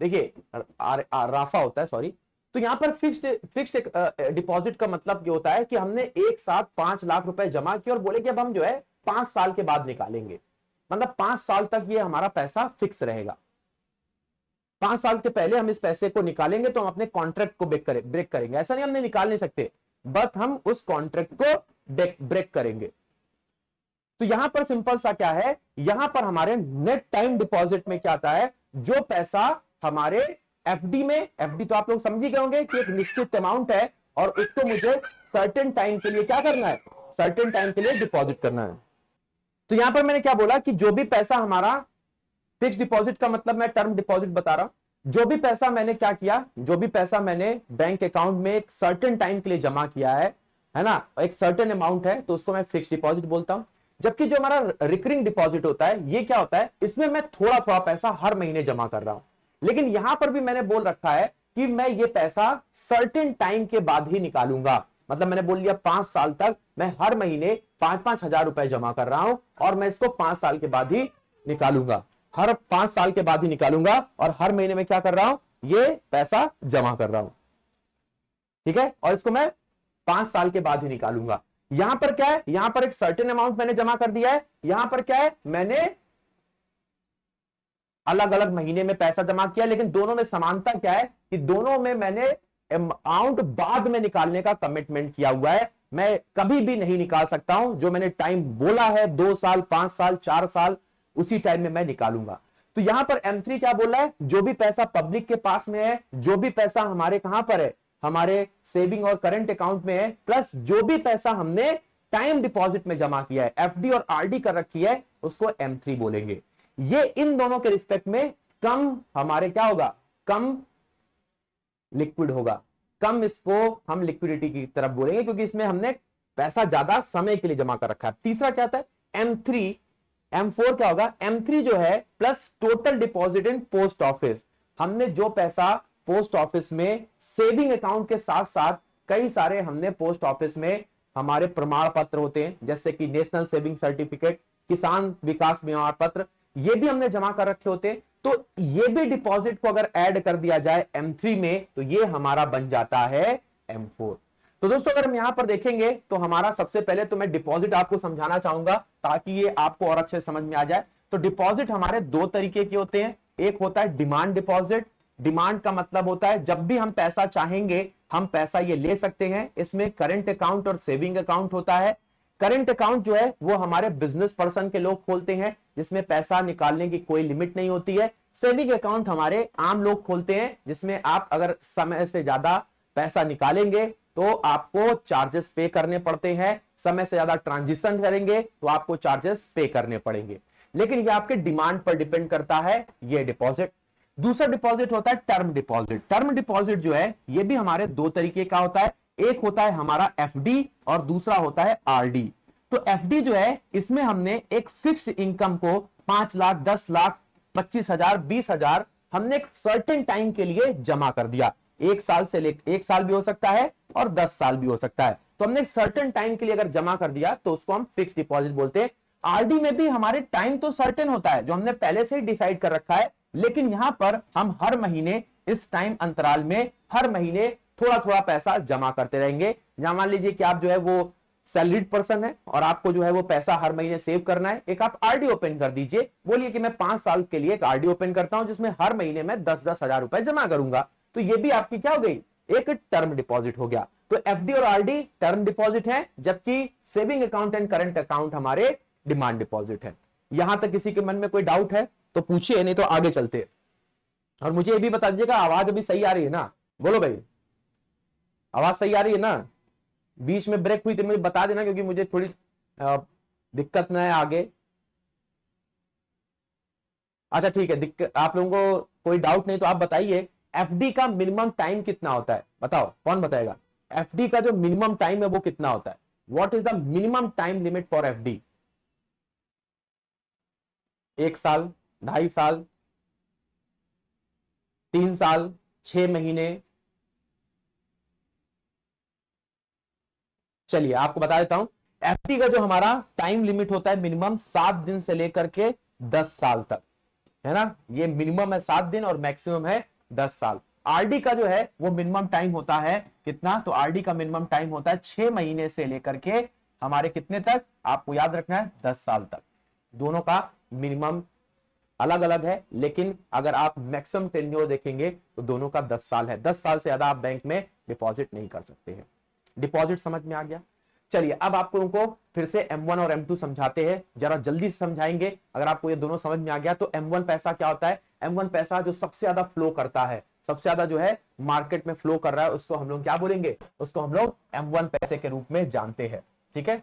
देखिए राफा होता है, सॉरी। तो यहां पर फिक्स्ड डिपॉजिट का मतलब ये होता है कि हमने एक साथ 5 लाख रुपए जमा किए और बोले कि अब हम जो है 5 साल के बाद निकालेंगे, मतलब 5 साल तक ये हमारा पैसा फिक्स रहेगा। 5 साल के पहले हम इस पैसे को निकालेंगे तो हम अपने कॉन्ट्रैक्ट को ब्रेक करेंगे। ऐसा नहीं हमने निकाल नहीं सकते, बट हम उस कॉन्ट्रैक्ट को ब्रेक करेंगे। तो यहां पर सिंपल सा क्या है, यहां पर हमारे नेट टाइम डिपॉजिट में क्या आता है, जो पैसा हमारे एफडी में, एफडी तो आप लोग समझ ही गए होंगे कि एक निश्चित अमाउंट है और उसको मुझे सर्टेन टाइम के लिए क्या करना है, सर्टेन टाइम के लिए डिपॉजिट करना है। तो यहां पर मैंने क्या बोला कि जो भी पैसा हमारा फिक्स डिपॉजिट का मतलब मैं टर्म डिपॉजिट बता रहा हूं, जो भी पैसा मैंने क्या किया, जो भी पैसा मैंने बैंक अकाउंट में एक सर्टेन टाइम के लिए जमा किया है ना, एक सर्टेन अमाउंट है, तो उसको मैं फिक्स डिपॉजिट बोलता हूं। जबकि जो हमारा रिकरिंग डिपॉजिट होता है, ये क्या होता है, इसमें मैं थोड़ा थोड़ा पैसा हर महीने जमा कर रहा हूं, लेकिन यहां पर भी मैंने बोल रखा है कि मैं ये पैसा सर्टेन टाइम के बाद ही निकालूंगा। मतलब मैंने बोल दिया 5 साल तक मैं हर महीने 5-5 हजार रुपए जमा कर रहा हूं और मैं इसको 5 साल के बाद ही निकालूंगा, हर 5 साल के बाद ही निकालूंगा और हर महीने में क्या कर रहा हूं, ये पैसा जमा कर रहा हूं, ठीक है, और इसको मैं 5 साल के बाद ही निकालूंगा। यहां पर क्या है, यहां पर एक सर्टेन अमाउंट मैंने जमा कर दिया है, यहां पर क्या है, मैंने अलग अलग महीने में पैसा जमा किया, लेकिन दोनों में समानता क्या है कि दोनों में मैंने अमाउंट बाद में निकालने का कमिटमेंट किया हुआ है। मैं कभी भी नहीं निकाल सकता हूं, जो मैंने टाइम बोला है 2 साल, 5 साल, 4 साल, उसी टाइम में मैं निकालूंगा। तो यहां पर M3 क्या बोला है, जो भी पैसा पब्लिक के पास में है, जो भी पैसा हमारे कहां पर है, हमारे सेविंग और करंट अकाउंट में है, प्लस जो भी पैसा हमने टाइम डिपॉजिट में जमा किया है, एफडी और आरडी कर रखी है, उसको M3 बोलेंगे। ये इन दोनों के रिस्पेक्ट में कम हमारे क्या होगा, कम लिक्विड होगा, कम इसको हम लिक्विडिटी की तरफ बोलेंगे, क्योंकि इसमें हमने पैसा ज्यादा समय के लिए जमा कर रखा है। तीसरा क्या आता है M3, M4 क्या होगा, M3 जो है plus total deposit in post office. हमने जो पैसा पोस्ट ऑफिस में सेविंग अकाउंट के साथ साथ कई सारे हमने पोस्ट ऑफिस में हमारे प्रमाण पत्र होते हैं, जैसे कि नेशनल सेविंग सर्टिफिकेट, किसान विकास प्रमाण पत्र, ये भी हमने जमा कर रखे होते हैं। तो ये भी डिपॉजिट को अगर ऐड कर दिया जाए M3 में, तो ये हमारा बन जाता है M4। तो दोस्तों अगर हम यहां पर देखेंगे तो हमारा सबसे पहले तो मैं डिपॉजिट आपको समझाना चाहूंगा ताकि ये आपको और अच्छे समझ में आ जाए। तो डिपॉजिट हमारे 2 तरीके के होते हैं, एक होता है डिमांड डिपॉजिट। डिमांड का मतलब होता है जब भी हम पैसा चाहेंगे हम पैसा ये ले सकते हैं। इसमें करंट अकाउंट और सेविंग अकाउंट होता है। करंट अकाउंट जो है वो हमारे बिजनेस पर्सन के लोग खोलते हैं, जिसमें पैसा निकालने की कोई लिमिट नहीं होती है। सेविंग अकाउंट हमारे आम लोग खोलते हैं, जिसमें आप अगर समय से ज्यादा पैसा निकालेंगे तो आपको चार्जेस पे करने पड़ते हैं। समय से ज्यादा ट्रांजिशन करेंगे तो आपको चार्जेस पे करने पड़ेंगे। लेकिन ये आपके डिमांड पर डिपेंड करता है ये डिपॉजिट। दूसरा डिपॉजिट होता है टर्म डिपॉजिट। टर्म डिपॉजिट जो है ये भी हमारे दो तरीके का होता है, एक होता है हमारा एफडी और दूसरा होता है आरडी। तो एफडी जो है इसमें हमने एक फिक्स्ड इनकम को 5 लाख, 10 लाख, 25,000, 20,000 हमने एक सर्टेन टाइम के लिए जमा कर दिया। एक साल से लेकर, एक साल भी हो सकता है और 10 साल भी हो सकता है। तो हमने सर्टेन टाइम के लिए अगर जमा कर दिया तो उसको हम फिक्स्ड डिपॉजिट बोलते हैं। आरडी में भी हमारे टाइम तो सर्टेन होता है जो हमने पहले से ही डिसाइड कर रखा है, लेकिन यहां पर हम हर महीने इस टाइम अंतराल में हर महीने थोड़ा थोड़ा पैसा जमा करते रहेंगे। या मान लीजिए कि आप जो है वो सैलरीड पर्सन है और आपको जो है वो पैसा हर महीने सेव करना है, एक आप आरडी ओपन कर दीजिए। बोलिए कि मैं 5 साल के लिए एक आरडी ओपन करता हूं जिसमें हर महीने में 10-10 हजार रुपए जमा करूंगा। तो ये भी आपकी क्या हो गई, एक टर्म डिपॉजिट हो गया। तो एफडी और आरडी टर्म डिपॉजिट है, जबकि saving account and current account हमारे डिमांड डिपॉजिट है। यहां तक किसी के मन में कोई डाउट है तो पूछिए, नहीं तो आगे चलते। और मुझे ये भी बता दीजिएगा आवाज अभी सही आ रही है ना, बोलो भाई आवाज सही आ रही है ना? बीच में ब्रेक हुई तो मुझे बता देना, क्योंकि मुझे थोड़ी दिक्कत न है आगे। अच्छा ठीक है, दिक्कत आप लोगों को कोई डाउट नहीं तो आप बताइए एफडी का मिनिमम टाइम कितना होता है? बताओ कौन बताएगा? एफडी का जो मिनिमम टाइम है वो कितना होता है? What is the minimum time limit for FD? 1 साल, 2.5 साल, 3 साल, 6 महीने? चलिए आपको बता देता हूं, एफडी का जो हमारा टाइम लिमिट होता है मिनिमम 7 दिन से लेकर के 10 साल तक, है ना। ये मिनिमम है 7 दिन और मैक्सिमम है 10 साल। आरडी का जो है वो मिनिमम टाइम होता है कितना? तो आरडी का मिनिमम टाइम होता है 6 महीने से लेकर के हमारे कितने तक, आपको याद रखना है 10 साल तक। दोनों का मिनिमम अलग अलग है, लेकिन अगर आप मैक्सिमम टेन्योर देखेंगे तो दोनों का 10 साल है। 10 साल से ज्यादा आप बैंक में डिपॉजिट नहीं कर सकते हैं। डिपॉजिट समझ में आ गया? चलिए अब आपको उनको फिर से M1 और M2 समझाते हैं, जरा जल्दी से समझाएंगे। अगर आपको ये दोनों समझ में आ गया तो M1 पैसा क्या होता है? M1 पैसा जो सबसे ज्यादा फ्लो करता है, सबसे ज्यादा जो है मार्केट में फ्लो कर रहा है, उसको हम लोग क्या बोलेंगे? उसको हम लोग M1 पैसे के रूप में जानते हैं। ठीक है,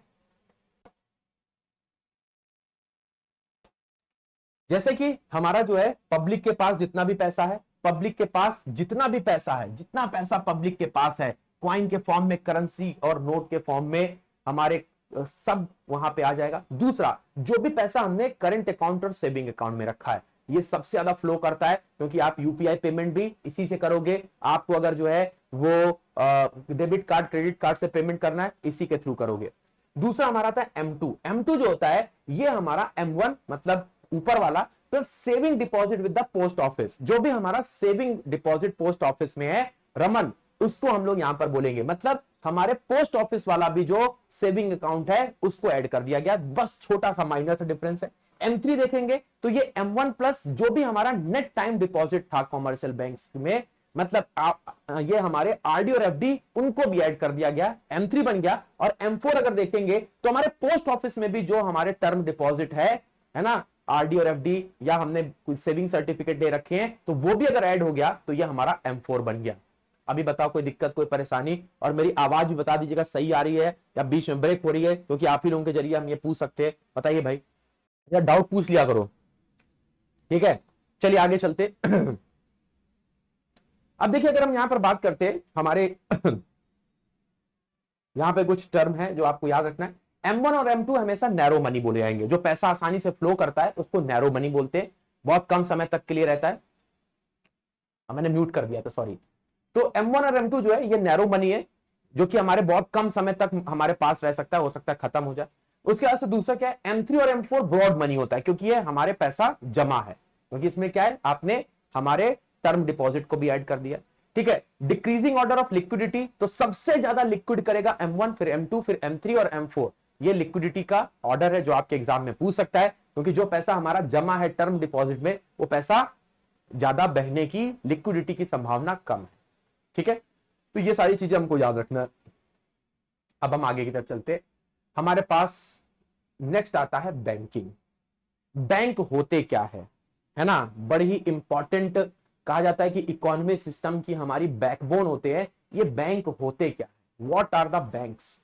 जैसे कि हमारा जो है पब्लिक के पास जितना भी पैसा है, पब्लिक के पास जितना भी पैसा है, जितना पैसा पब्लिक के पास है, क्वाइन के फॉर्म में, करेंसी और नोट के फॉर्म में, हमारे सब वहां पे आ जाएगा। दूसरा, जो भी पैसा हमने करंट अकाउंट और सेविंग अकाउंट में रखा है, ये सबसे ज्यादा फ्लो करता है, क्योंकि आप यूपीआई पेमेंट भी इसी से करोगे। आपको अगर जो है वो डेबिट कार्ड, क्रेडिट कार्ड से पेमेंट करना है, इसी के थ्रू करोगे। दूसरा हमारा था M2। M2 जो होता है ये हमारा M1 मतलब ऊपर वाला, तो saving deposit with the post office. जो भी हमारा सेविंग डिपॉजिट पोस्ट ऑफिस में है रमन, उसको हम लोग यहां पर बोलेंगे। मतलब हमारे पोस्ट ऑफिस वाला भी जो सेविंग अकाउंट है उसको ऐड कर दिया गया, बस छोटा सा माइनर सा डिफरेंस है। M3 देखेंगे तो ये M1 प्लस जो भी हमारा नेट टाइम डिपॉजिट था कॉमर्शियल बैंक्स में, मतलब ये हमारे आरडी और एफडी, उनको भी ऐड कर दिया गया, M3 बन गया। और M4 अगर देखेंगे तो हमारे पोस्ट ऑफिस में भी जो हमारे टर्म डिपॉजिट है ना, आरडी और एफडी, या हमने कुछ सेविंग सर्टिफिकेट दे रखे हैं, तो वो भी अगर ऐड हो गया तो ये हमारा M4 बन गया। अभी बताओ कोई दिक्कत, कोई परेशानी? और मेरी आवाज भी बता दीजिएगा सही आ रही है या बीच में ब्रेक हो रही है, क्योंकि आप ही लोगों के जरिए हम ये पूछ सकते हैं। बताइए भाई, या डाउट पूछ लिया करो। ठीक है, चलिए आगे चलते। अब देखिए, अगर हम यहां पर बात करते हैं, हमारे यहां पे कुछ टर्म है जो आपको याद रखना है। M1 और M2 हमेशा नैरो मनी बोले जाएंगे। जो पैसा आसानी से फ्लो करता है उसको नैरो मनी बोलते हैं, बहुत कम समय तक के लिए रहता है। मैंने म्यूट कर दिया तो सॉरी। तो M1 और M2 जो है ये नैरो मनी है, जो कि हमारे बहुत कम समय तक हमारे पास रह सकता है, हो सकता है खत्म हो जाए। उसके बाद से दूसरा क्या है, M3 और M4 ब्रॉड मनी होता है, क्योंकि ये हमारे पैसा जमा है, क्योंकि इसमें क्या है, आपने हमारे टर्म डिपॉजिट को भी ऐड कर दिया। ठीक है, डिक्रीजिंग ऑर्डर ऑफ लिक्विडिटी, तो सबसे ज्यादा लिक्विड करेगा M1, फिर M2, फिर M3 और M4। ये लिक्विडिटी का ऑर्डर है जो आपके एग्जाम में पूछ सकता है, क्योंकि जो पैसा हमारा जमा है टर्म डिपॉजिट में, वो पैसा ज्यादा बहने की, लिक्विडिटी की संभावना कम है। ठीक है, तो ये सारी चीजें हमको याद रखना है। अब हम आगे की तरफ चलते, हमारे पास नेक्स्ट आता है बैंकिंग। बैंक होते क्या है ना, बड़ी ही इंपॉर्टेंट कहा जाता है कि इकोनॉमी सिस्टम की हमारी बैकबोन होते हैं। ये बैंक होते क्या है, व्हाट आर द बैंक्स?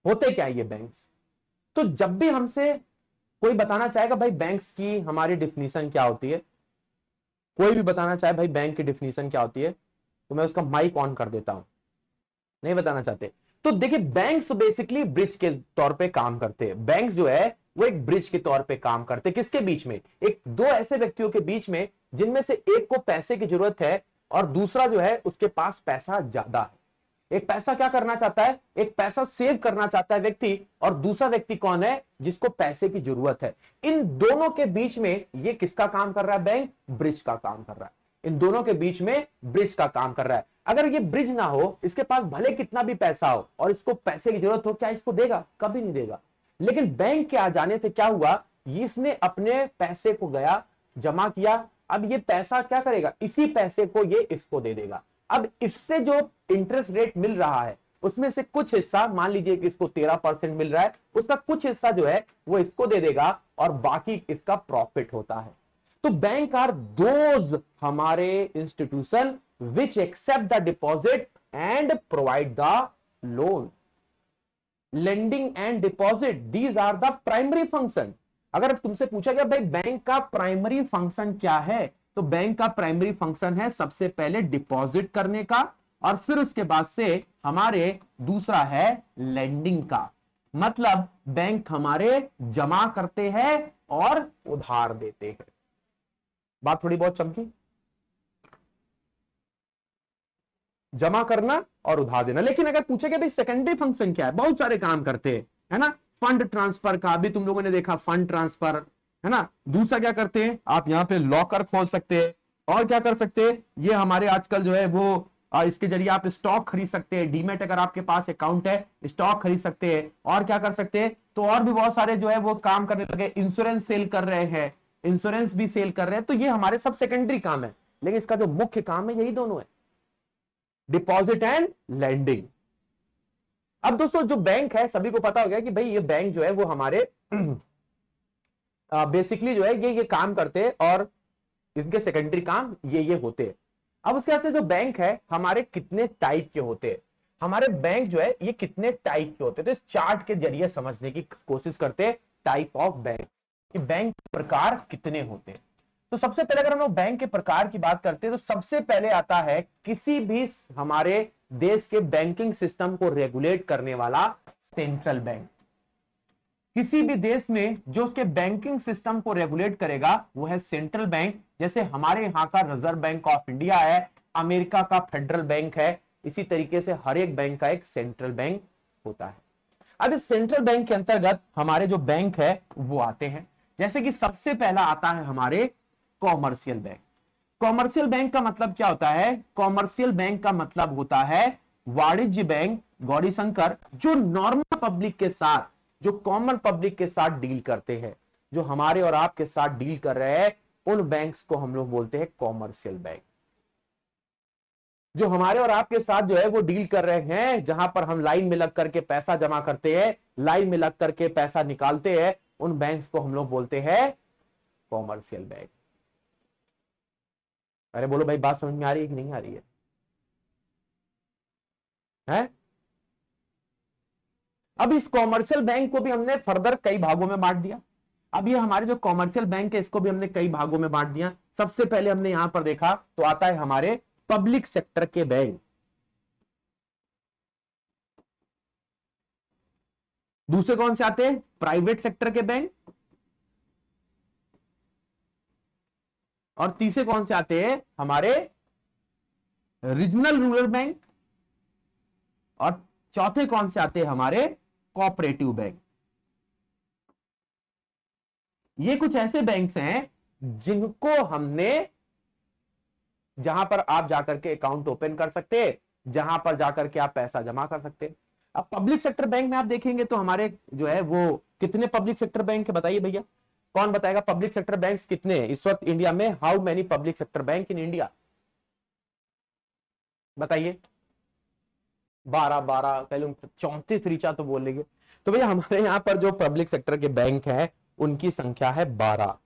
होते क्या है ये बैंक्स? तो जब भी हमसे कोई बताना चाहेगा भाई बैंक्स की हमारी डिफिनीशन क्या होती है, कोई भी बताना चाहे भाई बैंक की डिफिनीशन क्या होती है, तो मैं उसका माइक ऑन कर देता हूं, नहीं बताना चाहते। तो देखिए बैंक्स बेसिकली ब्रिज के तौर पे काम करते हैं। बैंक्स जो है वो एक ब्रिज के तौर पे काम करते हैं। किसके बीच में? एक दो ऐसे व्यक्तियों के बीच में जिनमें से एक को पैसे की जरूरत है और दूसरा जो है उसके पास पैसा ज्यादा है। एक पैसा क्या करना चाहता है, एक पैसा सेव करना चाहता है व्यक्ति, और दूसरा व्यक्ति कौन है? जिसको पैसे की जरूरत है। इन दोनों के बीच में ये किसका काम कर रहा है? बैंक ब्रिज का काम कर रहा है। इन दोनों के बीच में ब्रिज का काम कर रहा है। अगर ये ब्रिज ना हो, इसके पास भले कितना भी पैसा हो और इसको पैसे की जरूरत हो, क्या इसको देगा? कभी नहीं देगा। लेकिन बैंक के आ जाने से क्या हुआ, इसने अपने पैसे को गया जमा किया, अब ये पैसा क्या करेगा? इसी पैसे को ये इसको दे देगा। अब इससे जो इंटरेस्ट रेट मिल रहा है उसमें से कुछ हिस्सा, मान लीजिए कि इसको 13% मिल रहा है, उसका कुछ हिस्सा जो है वो इसको दे देगा और बाकी इसका प्रॉफिट होता है। तो बैंक आर दोज हमारे institution which accept the deposit and provide the loan. Lending and deposit, these are the primary function. अगर तुमसे पूछा गया भाई बैंक का प्राइमरी फंक्शन क्या है, तो बैंक का प्राइमरी फंक्शन है सबसे पहले डिपॉजिट करने का, और फिर उसके बाद से हमारे दूसरा है लेंडिंग का। मतलब बैंक हमारे जमा करते हैं और उधार देते हैं। बात थोड़ी बहुत चमकी? जमा करना और उधार देना। लेकिन अगर पूछे भाई सेकेंडरी फंक्शन क्या है, बहुत सारे काम करते हैं, है ना। फंड ट्रांसफर का भी तुम लोगों ने देखा, फंड ट्रांसफर, है ना। दूसरा क्या करते हैं, आप यहां पे लॉकर खोल सकते हैं, और क्या कर सकते हैं, ये हमारे आजकल जो है वो इसके जरिए आप स्टॉक खरीद सकते हैं। डीमेट अगर आपके पास अकाउंट है, स्टॉक खरीद सकते हैं। और क्या कर सकते हैं, तो और भी बहुत सारे जो है वो काम करने लगे। इंश्योरेंस सेल कर रहे हैं, इंश्योरेंस भी सेल कर रहे हैं। तो ये हमारे सब सेकेंडरी काम है, लेकिन इसका जो मुख्य काम है यही दोनों है, डिपॉजिट एंड लेंडिंग। अब दोस्तों जो बैंक है, सभी को पता हो गया कि भाई ये बैंक जो है वो हमारे बेसिकली जो है ये काम करते हैं और इनके सेकेंडरी काम ये होते हैं। अब उसके बाद से जो बैंक है हमारे कितने टाइप के होते हैं, हमारे बैंक जो है ये कितने टाइप के होते हैं, तो इस चार्ट के जरिए समझने की कोशिश करते हैं टाइप ऑफ बैंक, कि बैंक के प्रकार कितने होते हैं। तो सबसे पहले अगर हम लोग बैंक के प्रकार की बात करते हैं, तो सबसे पहले आता है किसी भी हमारे देश के बैंकिंग सिस्टम को रेगुलेट करने वाला सेंट्रल बैंक। किसी भी देश में जो उसके बैंकिंग सिस्टम को रेगुलेट करेगा वो है सेंट्रल बैंक। जैसे हमारे यहाँ का रिजर्व बैंक ऑफ इंडिया है, अमेरिका का फेडरल बैंक है, इसी तरीके से हर एक बैंक का एक सेंट्रल बैंक होता है। अब इस सेंट्रल बैंक के अंतर्गत हमारे जो बैंक है वो आते हैं। जैसे कि सबसे पहला आता है हमारे कॉमर्शियल बैंक। कॉमर्शियल बैंक का मतलब क्या होता है? कॉमर्शियल बैंक का मतलब होता है वाणिज्य बैंक, गौरी शंकर, जो नॉर्मल पब्लिक के साथ, जो कॉमन पब्लिक के साथ डील करते हैं, जो हमारे और आपके साथ डील कर रहे हैं, उन बैंक्स को हम लोग बोलते हैं कॉमर्शियल बैंक। जो हमारे और आपके साथ जो है वो डील कर रहे हैं, जहां पर हम लाइन में लग करके पैसा जमा करते हैं, लाइन में लग करके पैसा निकालते हैं, उन बैंक्स को हम लोग बोलते हैं कॉमर्शियल बैंक। अरे बोलो भाई, बात समझ में आ रही है कि नहीं आ रही है? है? अब इस कॉमर्शियल बैंक को भी हमने फर्दर कई भागों में बांट दिया। अब ये हमारे जो कॉमर्शियल बैंक है इसको भी हमने कई भागों में बांट दिया। सबसे पहले हमने यहां पर देखा तो आता है हमारे पब्लिक सेक्टर के बैंक, दूसरे कौन से आते हैं? प्राइवेट सेक्टर के बैंक, और तीसरे कौन से आते हैं? हमारे रीजनल रूरल बैंक, और चौथे कौन से आते हैं? हमारे कोऑपरेटिव बैंक। ये कुछ ऐसे बैंक्स हैं जिनको हमने, जहां पर आप जाकर के अकाउंट ओपन कर सकते हैं, जहां पर जाकर के आप पैसा जमा कर सकते हैं। अब पब्लिक सेक्टर बैंक में आप देखेंगे तो हमारे जो है वो कितने पब्लिक सेक्टर बैंक है, बताइए भैया, कौन बताएगा पब्लिक सेक्टर बैंक्स कितने हैं इस वक्त इंडिया में? How many public sector bank in India? बताइए। 12 12 पहले 34 रीचा तो बोल लेंगे। तो भैया हमारे यहाँ पर जो पब्लिक सेक्टर के बैंक हैं उनकी संख्या है 12।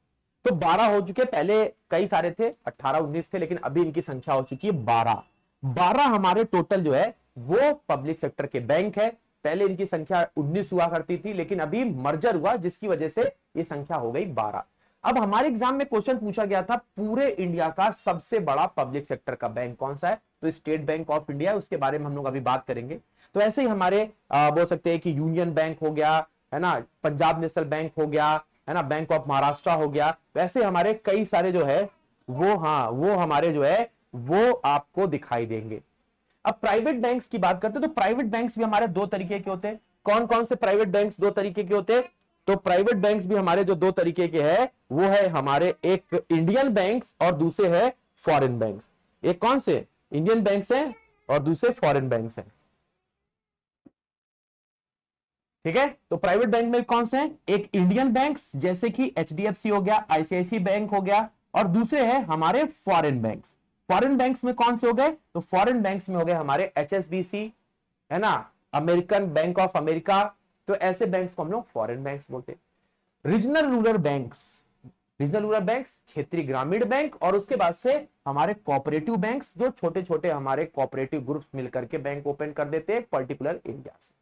तो 12 हो चुके, पहले कई सारे थे, 18 19 थे, लेकिन अभी इनकी संख्या हो चुकी है 12। 12 हमारे टोटल जो है वो पब्लिक सेक्टर के बैंक है। पहले इनकी संख्या 19 हुआ करती थी, लेकिन अभी मर्जर हुआ जिसकी वजह से ये संख्या हो गई 12। अब हमारे एग्जाम में क्वेश्चन पूछा गया था पूरे इंडिया का सबसे बड़ा पब्लिक सेक्टर का बैंक कौन सा है, तो स्टेट बैंक ऑफ इंडिया, उसके बारे में हम लोग अभी बात करेंगे। तो ऐसे ही हमारे बोल सकते हैं कि यूनियन बैंक हो गया, है ना, पंजाब नेशनल बैंक हो गया, है ना, बैंक ऑफ महाराष्ट्र हो गया, वैसे हमारे कई सारे जो है वो हमारे जो है वो आपको दिखाई देंगे। अब प्राइवेट बैंक्स की बात करते हैं, तो प्राइवेट बैंक्स भी हमारे दो तरीके के होते हैं। कौन कौन से प्राइवेट बैंक्स दो तरीके के होते हैं? तो प्राइवेट बैंक्स भी हमारे जो दो तरीके के हैं वो है हमारे एक इंडियन बैंक्स और दूसरे है फॉरेन बैंक्स। एक कौन से? इंडियन बैंक्स हैं और दूसरे फॉरेन बैंक्स हैं। ठीक है, तो प्राइवेट बैंक में कौन से हैं? एक इंडियन बैंक्स जैसे कि एचडीएफसी हो गया, आईसीआईसी बैंक हो गया, और दूसरे हैं हमारे फॉरेन बैंक्स। फॉरेन बैंक्स में कौन से हो गए? तो फॉरेन बैंक्स में हो गए हमारे एचएसबीसी, है ना, अमेरिकन बैंक ऑफ अमेरिका, तो ऐसे बैंक्स को हम लोग फॉरेन बैंक्स बोलते हैं। Regional rural banks, regional rural banks क्षेत्रीय ग्रामीण बैंक, और उसके बाद से हमारे कोऑपरेटिव बैंक्स जो छोटे छोटे हमारे कोऑपरेटिव ग्रुप्स मिलकर के बैंक ओपन कर देते हैं पर्टिकुलर एरिया से।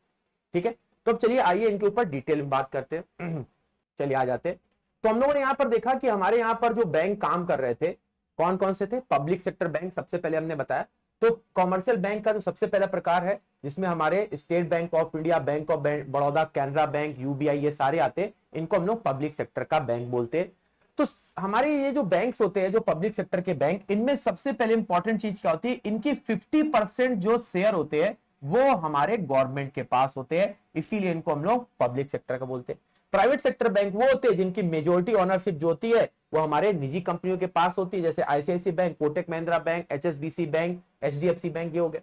ठीक है, तो अब चलिए आइए इनके ऊपर डिटेल में बात करते हैं। चलिए आ जाते हैं। तो हम लोगों ने यहां पर देखा कि हमारे यहां पर जो बैंक काम कर रहे थे कौन कौन से थे? पब्लिक सेक्टर बैंक सबसे पहले हमने बताया। तो कॉमर्शियल बैंक का जो सबसे पहला प्रकार है जिसमें हमारे state bank of India, bank of Baroda, Canara bank, UBI, ये सारे आते हैं, इनको हम लोग पब्लिक सेक्टर का बैंक बोलते हैं। तो हमारे ये जो बैंक्स होते हैं, जो पब्लिक सेक्टर के बैंक, इनमें सबसे पहले इंपॉर्टेंट चीज क्या होती है? इनकी 50% जो शेयर होते हैं वो हमारे गवर्नमेंट के पास होते हैं, इसीलिए इनको हम लोग पब्लिक सेक्टर का बोलते हैं। प्राइवेट सेक्टर बैंक वो होते हैं जिनकी मेजोरिटी ओनरशिप जो होती है वो हमारे निजी कंपनियों के पास होती है, जैसे ICICI bank, Kotak Mahindra bank, HSBC bank, HDFC bank, ये हो गए।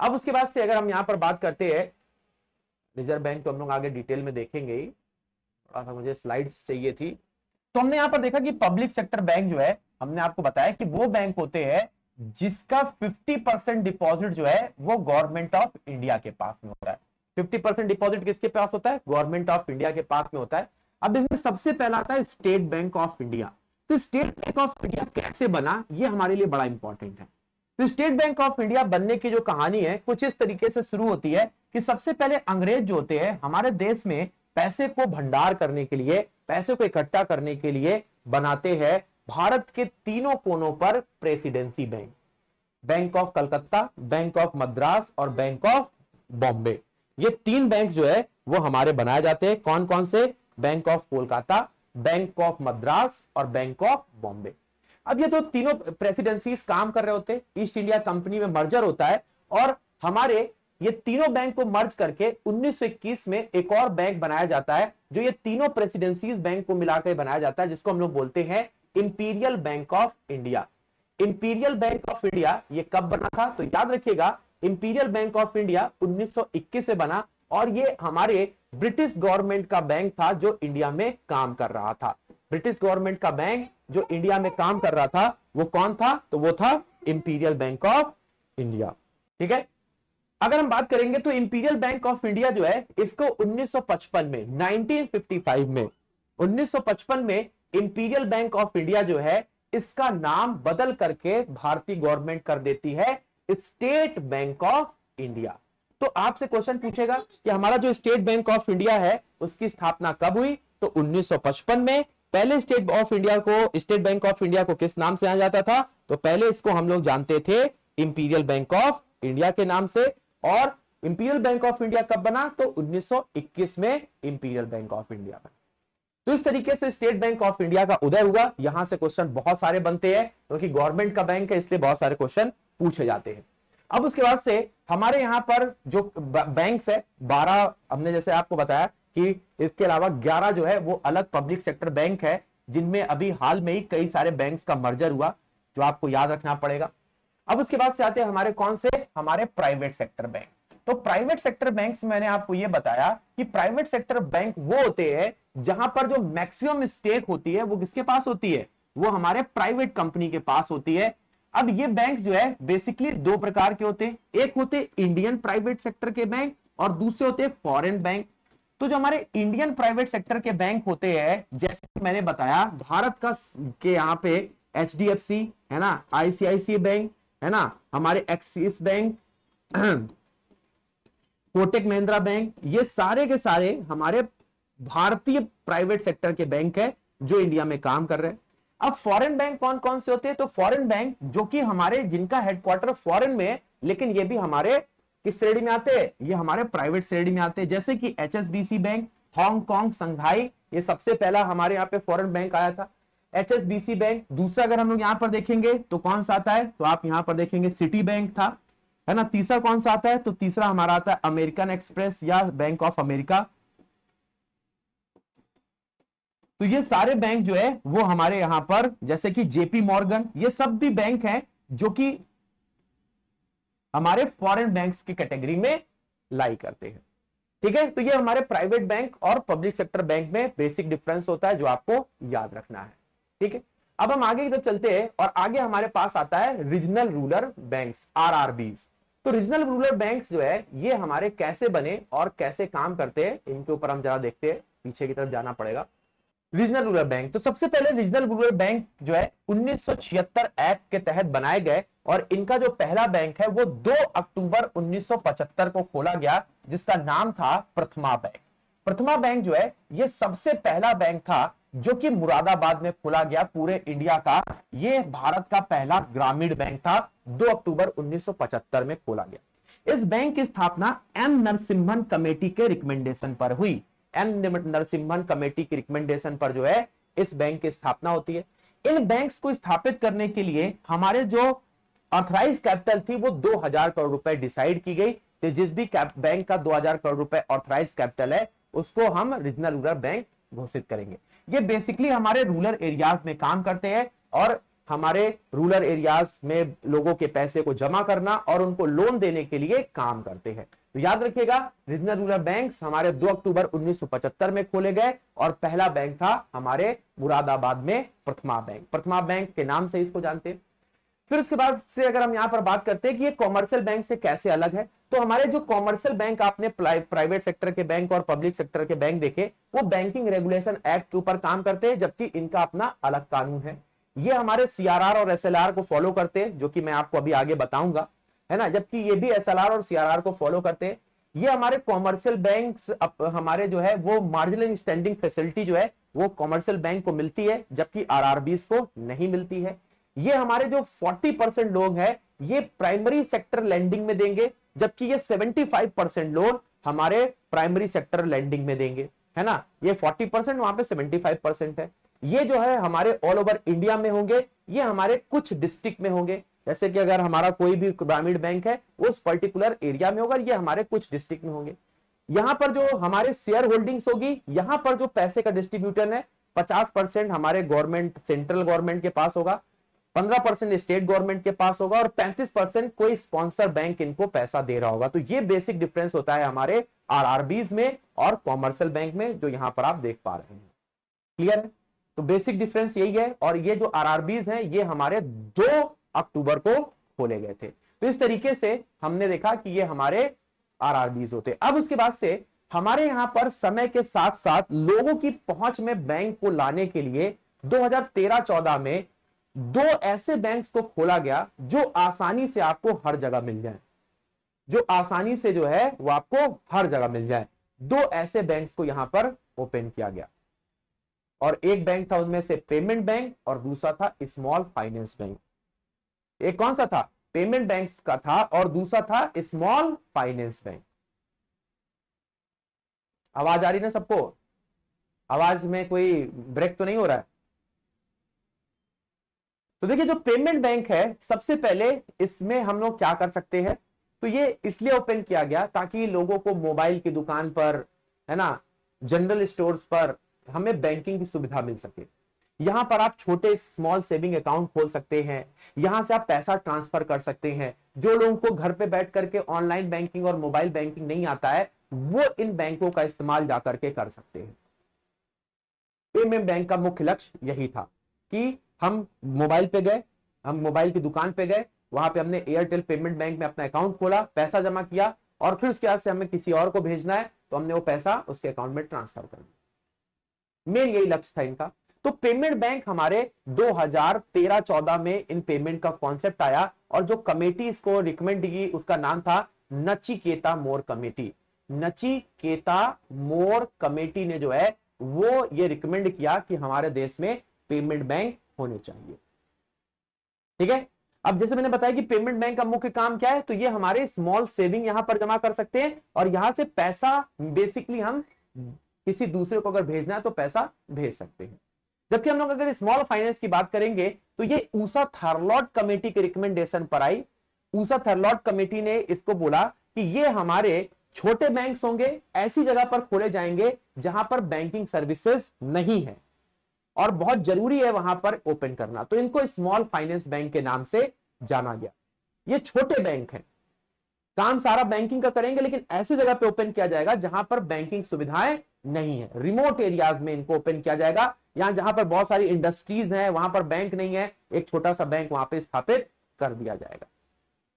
अब उसके बाद से अगर हम यहां पर बात करते हैं रिजर्व बैंक, तो हम लोग आगे डिटेल में देखेंगे ही, थोड़ा सा मुझे स्लाइड्स चाहिए थी। तो हमने यहां पर देखा कि पब्लिक सेक्टर बैंक जो है, हमने आपको बताया कि वो बैंक होते हैं जिसका 50% डिपॉजिट जो है वो गवर्नमेंट ऑफ इंडिया के पास में होता है। 50% डिपॉजिट किसके पास होता है? गवर्नमेंट ऑफ इंडिया के पास में होता है। अब इसमें सबसे पहला आता है स्टेट बैंक ऑफ इंडिया। तो स्टेट बैंक ऑफ इंडिया कैसे बना, ये हमारे लिए बड़ा इंपॉर्टेंट है। तो स्टेट बैंक ऑफ इंडिया बनने की जो कहानी है कुछ इस तरीके से शुरू होती है कि सबसे पहले अंग्रेज जो होते हैं हमारे देश में पैसे को भंडार करने के लिए, पैसे को इकट्ठा करने के लिए बनाते हैं भारत के तीनों कोनों पर presidency bank, bank of Calcutta, bank of Madras और बैंक ऑफ बॉम्बे। ये तीन बैंक जो है वो हमारे बनाए जाते हैं। कौन कौन से? Bank of Kolkata, bank of Madras और बैंक ऑफ बॉम्बे। अब ये तो तीनों प्रेसिडेंसीज काम कर रहे होते हैं, ईस्ट इंडिया कंपनी में मर्जर होता है, और हमारे ये तीनों बैंक को मर्ज करके 1921 में एक और बैंक बनाया जाता है जो ये तीनों प्रेसिडेंसीज बैंक को मिलाकर बनाया जाता है, जिसको हम लोग बोलते हैं imperial bank of India. Imperial bank of India ये कब बना था? तो याद रखिएगा, इंपीरियल बैंक ऑफ इंडिया 1921 से बना, और ये हमारे ब्रिटिश गवर्नमेंट का बैंक था जो इंडिया में काम कर रहा था। ब्रिटिश गवर्नमेंट का बैंक जो इंडिया में काम कर रहा था वो कौन था? तो वो था इंपीरियल बैंक ऑफ इंडिया। ठीक है, अगर हम बात करेंगे तो इंपीरियल बैंक ऑफ इंडिया जो है इसको 1955 में 1955 में इंपीरियल बैंक ऑफ इंडिया जो है इसका नाम बदल करके भारतीय गवर्नमेंट कर देती है स्टेट बैंक ऑफ इंडिया। तो आपसे क्वेश्चन पूछेगा कि हमारा जो स्टेट बैंक ऑफ इंडिया है उसकी स्थापना कब हुई? तो 1955 में। पहले स्टेट बैंक ऑफ इंडिया को किस नाम से जाना जाता था? तो पहले इसको हम लोग जानते थे इंपीरियल बैंक ऑफ इंडिया के नाम से। और इंपीरियल बैंक ऑफ इंडिया कब बना? तो 1921 में इंपीरियल बैंक ऑफ इंडिया बना। तो इस तरीके से स्टेट बैंक ऑफ इंडिया का उदय हुआ। यहां से क्वेश्चन बहुत सारे बनते हैं क्योंकि गवर्नमेंट का बैंक है, इसलिए बहुत सारे क्वेश्चन पूछे जाते हैं। अब उसके बाद से हमारे यहां पर जो बैंक्स है 12, हमने जैसे आपको बताया कि इसके अलावा 11 जो है वो अलग पब्लिक सेक्टर बैंक है, जिनमें अभी हाल में ही कई सारे बैंक्स का मर्जर हुआ, जो आपको याद रखना पड़ेगा। अब उसके बाद से आते हैं हमारे कौन से? हमारे प्राइवेट सेक्टर बैंक। तो प्राइवेट सेक्टर बैंक्स मैंने आपको यह बताया कि प्राइवेट सेक्टर बैंक वो होते हैं जहां पर जो मैक्सिमम स्टेक होती है वो किसके पास होती है? वो हमारे प्राइवेट कंपनी के पास होती है। अब ये बैंक जो है बेसिकली दो प्रकार के होते हैं, एक होते इंडियन प्राइवेट सेक्टर के बैंक और दूसरे होते हैं फॉरेन बैंक। तो जो हमारे इंडियन प्राइवेट सेक्टर के बैंक होते हैं, जैसे मैंने बताया भारत का के यहाँ पे एचडीएफसी है ना, आईसीआईसीआई बैंक है ना, हमारे axis bank, Kotak Mahindra bank, ये सारे के सारे हमारे भारतीय प्राइवेट सेक्टर के बैंक है जो इंडिया में काम कर रहे हैं। अब फॉरेन बैंक कौन कौन से होते हैं? तो फॉरेन बैंक जो कि हमारे जिनका हेडक्वार्टर फॉरेन में है, लेकिन ये भी हमारे किस श्रेणी में आते हैं? ये हमारे प्राइवेट श्रेणी में आते हैं। जैसे कि एचएसबीसी बैंक, हांगकांग, संघाई, ये सबसे पहला हमारे यहाँ पे फॉरेन बैंक आया था, एचएसबीसी बैंक। दूसरा अगर हम लोग यहाँ पर देखेंगे तो कौन सा आता है? तो आप यहाँ पर देखेंगे सिटी बैंक था, है ना। तीसरा कौन सा आता है? तो तीसरा हमारा आता है अमेरिकन एक्सप्रेस या बैंक ऑफ अमेरिका। तो ये सारे बैंक जो है वो हमारे यहां पर, जैसे कि जेपी मॉर्गन, ये सब भी बैंक हैं जो कि हमारे फॉरेन बैंक्स की कैटेगरी में लाई करते हैं। ठीक है, तो ये हमारे प्राइवेट बैंक और पब्लिक सेक्टर बैंक में बेसिक डिफरेंस होता है जो आपको याद रखना है। ठीक है, अब हम आगे इधर चलते हैं और आगे हमारे पास आता है रीजनल रूरल बैंक्स, आरआरबीज। तो रीजनल रूरल बैंक्स जो है ये हमारे कैसे बने और कैसे काम करते हैं, इनके ऊपर हम जरा देखते हैं, पीछे की तरफ जाना पड़ेगा। रीजनल रूरल बैंक, तो सबसे पहले रीजनल रूरल बैंक जो है 1976 एक्ट के तहत बनाए गए और इनका जो पहला बैंक है वो 2 अक्टूबर 1975 को खोला गया, जिसका नाम था प्रथमा बैंक। प्रथमा बैंक जो है ये सबसे पहला बैंक था जो कि मुरादाबाद में खोला गया, पूरे इंडिया का ये भारत का पहला ग्रामीण बैंक था, 2 अक्टूबर 1975 में खोला गया। इस बैंक की स्थापना एम नरसिम्हन कमेटी के रिकमेंडेशन पर हुई। एम नरसिम्हन कमेटी की रिकमेंडेशन पर जो है इस बैंक की स्थापना होती है। इन बैंक्स को स्थापित करने के लिए हमारे जो ऑथराइज कैपिटल थी वो 2000 करोड़ रुपए डिसाइड की गई। तो जिस भी बैंक का 2000 करोड़ रुपए ऑथराइज कैपिटल है उसको हम रीजनल रूरल बैंक घोषित करेंगे। ये बेसिकली हमारे रूरल एरियाज में काम करते हैं और हमारे रूरल एरियाज में लोगों के पैसे को जमा करना और उनको लोन देने के लिए काम करते हैं। तो याद रखिएगा रीजनल रूरल बैंक्स हमारे 2 अक्टूबर 1975 में खोले गए और पहला बैंक था हमारे मुरादाबाद में प्रथमा बैंक। प्रथमा बैंक के नाम से इसको जानते हैं। फिर उसके बाद से अगर हम यहां पर बात करते हैं कि ये कॉमर्शियल बैंक से कैसे अलग है, तो हमारे जो कॉमर्शियल बैंक आपने प्राइवेट सेक्टर के बैंक और पब्लिक सेक्टर के बैंक देखे वो बैंकिंग रेगुलेशन एक्ट के ऊपर काम करते हैं, जबकि इनका अपना अलग कानून है। ये हमारे सीआरआर और एसएलआर को फॉलो करते हैं, जो कि मैं आपको अभी आगे बताऊंगा, है ना। जबकि ये भी एसएलआर और सीआरआर को फॉलो करते हैं। ये हमारे कॉमर्शियल बैंक्स हमारे जो है वो मार्जिनल स्टैंडिंग फैसिलिटी जो है वो कॉमर्शियल बैंक को मिलती है, जबकि आरआरबीज को नहीं मिलती है। ये हमारे जो 40% लोग हैं ये प्राइमरी सेक्टर लैंडिंग में देंगे, जबकि ये 75% लोन हमारे प्राइमरी सेक्टर लैंडिंग में देंगे, है ना। ये 40% वहां पे 75% है। ये जो है हमारे ऑल ओवर इंडिया में होंगे, ये हमारे कुछ डिस्ट्रिक्ट में होंगे। जैसे कि अगर हमारा कोई भी ग्रामीण बैंक है उस पर्टिकुलर एरिया में होगा, ये हमारे कुछ डिस्ट्रिक्ट में होंगे। यहां पर जो हमारे शेयर होल्डिंग्स होगी, यहां पर जो पैसे का डिस्ट्रीब्यूशन है 50% हमारे गवर्नमेंट सेंट्रल गवर्नमेंट के पास होगा, 15% स्टेट गवर्नमेंट के पास होगा और 35% कोई स्पॉन्सर बैंक इनको पैसा दे रहा होगा। तो ये बेसिक डिफरेंस होता है हमारे आरआरबीज में और कॉमर्शियल बैंक में, जो यहां पर आप देख पा रहे हैं। क्लियर है? तो बेसिक डिफरेंस यही है। और ये जो आरआरबीज हैं ये हमारे 2 अक्टूबर को खोले गए थे। तो इस तरीके से हमने देखा कि ये हमारे आरआरबीज होते। अब उसके बाद से हमारे यहां पर समय के साथ साथ लोगों की पहुंच में बैंक को लाने के लिए 2013-14 में 2 ऐसे बैंक्स को खोला गया जो आसानी से आपको हर जगह मिल जाए, जो आसानी से जो है वो आपको हर जगह मिल जाए। 2 ऐसे बैंक्स को यहां पर ओपन किया गया और एक बैंक था उनमें से पेमेंट बैंक और दूसरा था स्मॉल फाइनेंस बैंक। एक कौन सा था? पेमेंट बैंक का था और दूसरा था स्मॉल फाइनेंस बैंक। आवाज आ रही ना सबको? आवाज में कोई ब्रेक तो नहीं हो रहा है? तो देखिए जो पेमेंट बैंक है सबसे पहले इसमें हम लोग क्या कर सकते हैं, तो ये इसलिए ओपन किया गया ताकि लोगों को मोबाइल की दुकान पर, है ना, जनरल स्टोर्स पर हमें बैंकिंग की सुविधा मिल सके। यहां पर आप छोटे स्मॉल सेविंग अकाउंट खोल सकते हैं, यहां से आप पैसा ट्रांसफर कर सकते हैं। जो लोगों को घर पे बैठ करके ऑनलाइन बैंकिंग और मोबाइल बैंकिंग नहीं आता है वो इन बैंकों का इस्तेमाल जाकर के कर सकते हैं। पेमेंट बैंक का मुख्य लक्ष्य यही था कि हम मोबाइल पे गए, हम मोबाइल की दुकान पे गए, वहां पे हमने एयरटेल पेमेंट बैंक में अपना अकाउंट खोला, पैसा जमा किया और फिर उसके बाद से हमें किसी और को भेजना है तो हमने वो पैसा उसके अकाउंट में ट्रांसफर कर दिया। मेन यही लक्ष्य था इनका। तो पेमेंट बैंक हमारे 2013-14 में इन पेमेंट का कॉन्सेप्ट आया और जो कमेटी इसको रिकमेंड की उसका नाम था नचिकेता मोर कमेटी। नचिकेता मोर कमेटी ने जो है वो ये रिकमेंड किया कि हमारे देश में पेमेंट बैंक होने चाहिए। ठीक है, अब जैसे मैंने बताया कि पेमेंट बैंक का मुख्य काम क्या है, तो ये हमारे स्मॉल सेविंग यहां पर जमा कर सकते हैं और यहां से पैसा बेसिकली हम किसी दूसरे को अगर भेजना है तो पैसा भेज सकते हैं। जबकि हम लोग अगर स्मॉल फाइनेंस की बात करेंगे तो ये ऊषा थर्लॉट कमेटी के रिकमेंडेशन पर आई। ऊषा थर्लॉट कमेटी ने इसको बोला कि ये हमारे छोटे बैंक्स होंगे, ऐसी जगह पर खोले जाएंगे जहां पर बैंकिंग सर्विसेज नहीं है और बहुत जरूरी है वहां पर ओपन करना, तो इनको स्मॉल फाइनेंस बैंक के नाम से जाना गया। ये छोटे बैंक हैं, काम सारा बैंकिंग का करेंगे लेकिन ऐसी जगह पे ओपन किया जाएगा जहां पर बैंकिंग सुविधाएं नहीं है। रिमोट एरियाज में इनको ओपन किया जाएगा, यहां जहां पर बहुत सारी इंडस्ट्रीज हैं वहां पर बैंक नहीं है, एक छोटा सा बैंक वहां पे स्थापित कर दिया जाएगा।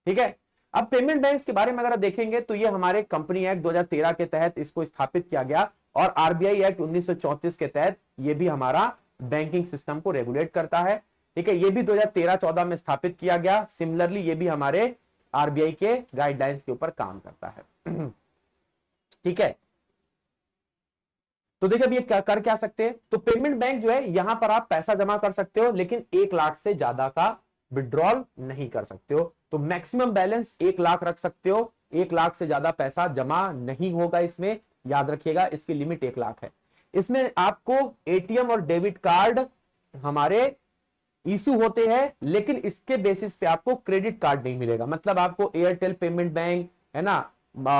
ठीक है, अब पेमेंट बैंक्स के बारे में अगर आप देखेंगे तो ये हमारे कंपनी एक्ट 2013 के तहत इसको स्थापित किया गया और आरबीआई एक्ट 1934 के तहत ये भी हमारा बैंकिंग सिस्टम को रेगुलेट करता है। ठीक है, ये भी 2013-14 में स्थापित किया गया। सिमिलरली ये भी हमारे आरबीआई के गाइडलाइंस के ऊपर काम करता है। ठीक है, तो देखिए अब ये कर क्या सकते हैं, तो पेमेंट बैंक जो है यहां पर आप पैसा जमा कर सकते हो लेकिन 1 लाख से ज्यादा का विड्रॉल नहीं कर सकते हो। तो मैक्सिमम बैलेंस 1 लाख रख सकते हो, 1 लाख से ज्यादा पैसा जमा नहीं होगा इसमें, याद रखिएगा इसकी लिमिट 1 लाख है। इसमें आपको एटीएम और डेबिट कार्ड हमारे इशू होते हैं लेकिन इसके बेसिस पे आपको क्रेडिट कार्ड नहीं मिलेगा। मतलब आपको एयरटेल पेमेंट बैंक है ना,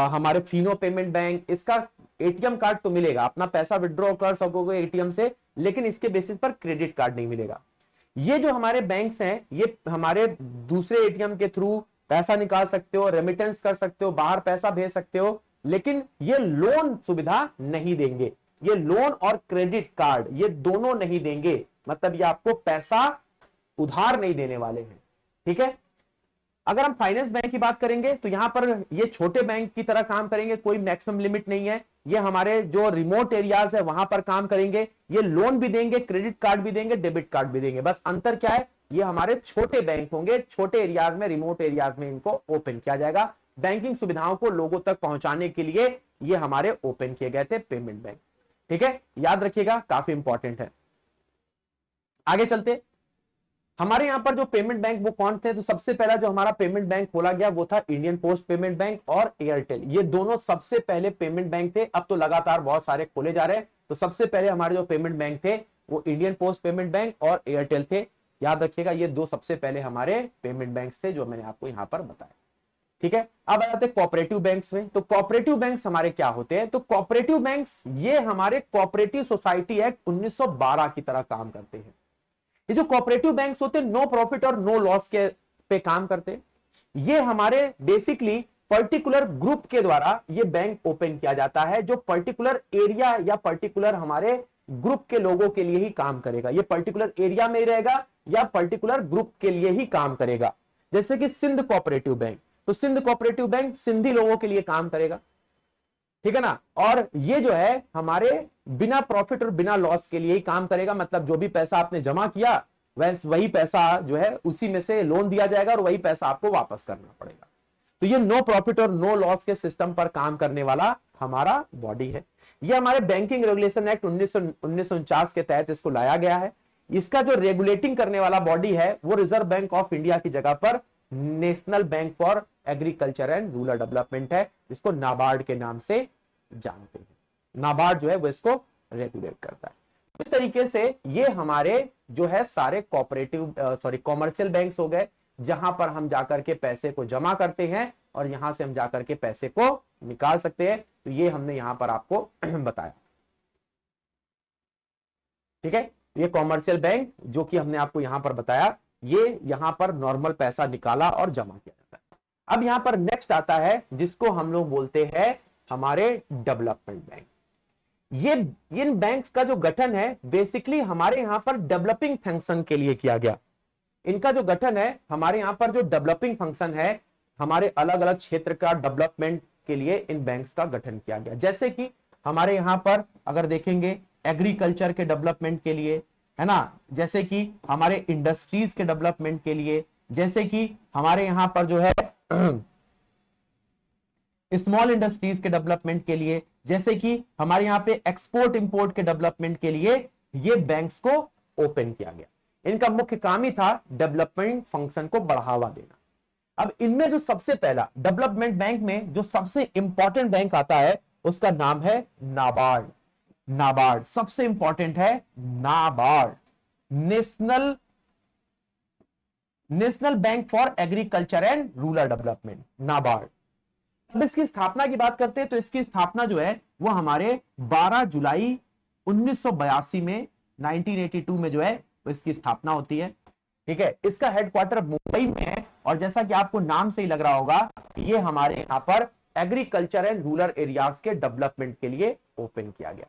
हमारे फिनो पेमेंट बैंक, इसका एटीएम कार्ड तो मिलेगा, अपना पैसा विड्रॉ कर सकोगे एटीएम से, लेकिन इसके बेसिस पर क्रेडिट कार्ड नहीं मिलेगा। ये जो हमारे बैंक्स हैं ये हमारे दूसरे एटीएम के थ्रू पैसा निकाल सकते हो, रेमिटेंस कर सकते हो, बाहर पैसा भेज सकते हो, लेकिन ये लोन सुविधा नहीं देंगे। ये लोन और क्रेडिट कार्ड ये दोनों नहीं देंगे, मतलब ये आपको पैसा उधार नहीं देने वाले हैं। ठीक है, अगर हम फाइनेंस बैंक की बात करेंगे तो यहां पर ये छोटे बैंक की तरह काम करेंगे, कोई मैक्सिमम लिमिट नहीं है। ये हमारे जो रिमोट एरियाज है वहां पर काम करेंगे, ये लोन भी देंगे, क्रेडिट कार्ड भी देंगे, डेबिट कार्ड भी देंगे। बस अंतर क्या है, ये हमारे छोटे बैंक होंगे, छोटे एरियाज में, रिमोट एरियाज में इनको ओपन किया जाएगा। बैंकिंग सुविधाओं को लोगों तक पहुंचाने के लिए ये हमारे ओपन किए गए थे पेमेंट बैंक। ठीक है, याद रखिएगा काफी इंपॉर्टेंट है। आगे चलते, हमारे यहां पर जो पेमेंट बैंक वो कौन थे, तो सबसे पहला जो हमारा पेमेंट बैंक खोला गया वो था इंडियन पोस्ट पेमेंट बैंक और एयरटेल। ये दोनों सबसे पहले पेमेंट बैंक थे, अब तो लगातार बहुत सारे खोले जा रहे हैं। तो सबसे पहले हमारे जो पेमेंट बैंक थे वो इंडियन पोस्ट पेमेंट बैंक और एयरटेल थे। याद रखिएगा ये दो सबसे पहले हमारे पेमेंट बैंक थे जो मैंने आपको यहां पर बताया। ठीक है, अब आते हैं कोऑपरेटिव बैंक्स में। तो कोऑपरेटिव बैंक्स हमारे क्या होते हैं, तो कोऑपरेटिव बैंक्स ये हमारे कोऑपरेटिव सोसाइटी एक्ट 1912 की तरह काम करते हैं। ये जो कोऑपरेटिव बैंक्स होते हैं नो प्रॉफिट और नो लॉस के पे काम करते हैं। ये हमारे बेसिकली पर्टिकुलर ग्रुप के द्वारा ये बैंक ओपन किया जाता है जो पर्टिकुलर एरिया या पर्टिकुलर हमारे ग्रुप के लोगों के लिए ही काम करेगा। ये पर्टिकुलर एरिया में ही रहेगा या पर्टिकुलर ग्रुप के लिए ही काम करेगा। जैसे कि सिंध कोऑपरेटिव बैंक, तो सिंध कोऑपरेटिव बैंक सिंधी लोगों के लिए काम करेगा। ठीक है ना, और ये जो है हमारे बिना प्रॉफिट और बिना लॉस के लिए ही काम करेगा। मतलब जो भी पैसा आपने जमा किया वही पैसा जो है उसी में से लोन दिया जाएगा और वही पैसा आपको वापस करना पड़ेगा। तो ये नो प्रॉफिट और नो लॉस के सिस्टम पर काम करने वाला हमारा बॉडी है। ये हमारे बैंकिंग रेगुलेशन एक्ट 1949 के तहत इसको लाया गया है। इसका जो रेगुलेटिंग करने वाला बॉडी है वो रिजर्व बैंक ऑफ इंडिया की जगह पर national bank for agriculture and rural development है, जिसको नाबार्ड के नाम से जानते हैं। नाबार्ड जो है वो इसको रेगुलेट करता है। इस तरीके से ये हमारे जो है सारे कॉमर्शियल बैंक्स हो गए जहां पर हम जाकर के पैसे को जमा करते हैं और यहां से हम जाकर के पैसे को निकाल सकते हैं। तो ये हमने यहां पर आपको बताया। ठीक है, ये कॉमर्शियल बैंक जो कि हमने आपको यहां पर बताया, ये यहां पर नॉर्मल पैसा निकाला और जमा किया जाता है। अब यहां पर नेक्स्ट आता है जिसको हम लोग बोलते हैं हमारे डेवलपमेंट बैंक। ये इन बैंक्स का जो गठन है बेसिकली हमारे यहां पर डेवलपिंग फंक्शन के लिए किया गया। इनका जो गठन है हमारे यहां पर जो डेवलपिंग फंक्शन है, हमारे अलग अलग क्षेत्र का डेवलपमेंट के लिए इन बैंक्स का गठन किया गया। जैसे कि हमारे यहां पर अगर देखेंगे एग्रीकल्चर के डेवलपमेंट के लिए, है ना, जैसे कि हमारे इंडस्ट्रीज के डेवलपमेंट के लिए, जैसे कि हमारे यहां पर जो है स्मॉल इंडस्ट्रीज के डेवलपमेंट के लिए, जैसे कि हमारे यहाँ पे एक्सपोर्ट इंपोर्ट के डेवलपमेंट के लिए ये बैंक्स को ओपन किया गया। इनका मुख्य काम ही था डेवलपमेंट फंक्शन को बढ़ावा देना। अब इनमें जो सबसे पहला डेवलपमेंट बैंक में जो सबसे इंपॉर्टेंट बैंक आता है उसका नाम है नाबार्ड। नाबार्ड सबसे इंपॉर्टेंट है, NABARD, national bank for agriculture and rural development, NABARD. अब इसकी स्थापना की बात करते हैं तो इसकी स्थापना जो है वो हमारे 12 जुलाई 1982 में 1982 में जो है वो इसकी स्थापना होती है। ठीक है, इसका हेडक्वार्टर मुंबई में है और जैसा कि आपको नाम से ही लग रहा होगा ये हमारे यहाँ पर एग्रीकल्चर एंड रूरल एरियाज के डेवलपमेंट के लिए ओपन किया गया।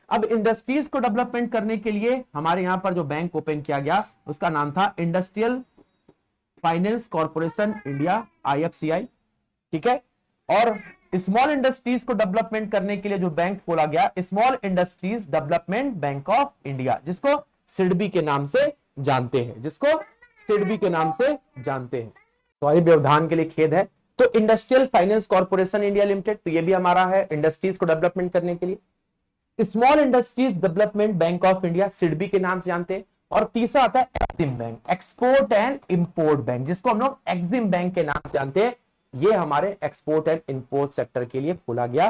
अब इंडस्ट्रीज को डेवलपमेंट करने के लिए हमारे यहां पर जो बैंक ओपन किया गया उसका नाम था industrial finance corporation India, IFCI। ठीक है, और स्मॉल इंडस्ट्रीज को डेवलपमेंट करने के लिए जो बैंक खोला गया, small industries development bank of India, जिसको सिडबी के नाम से जानते हैं, जिसको सिडबी के नाम से जानते हैं। सॉरी, व्यवधान के लिए खेद है। तो industrial finance corporation India limited, तो ये भी हमारा है इंडस्ट्रीज को डेवलपमेंट करने के लिए। Small industries development bank of India, SIDBI के नाम से जानते हैं। और तीसरा आता है Exim bank, export and import bank, जिसको हम लोग एक्सिम बैंक के नाम से जानते हैं। ये हमारे एक्सपोर्ट एंड इंपोर्ट सेक्टर के लिए खोला गया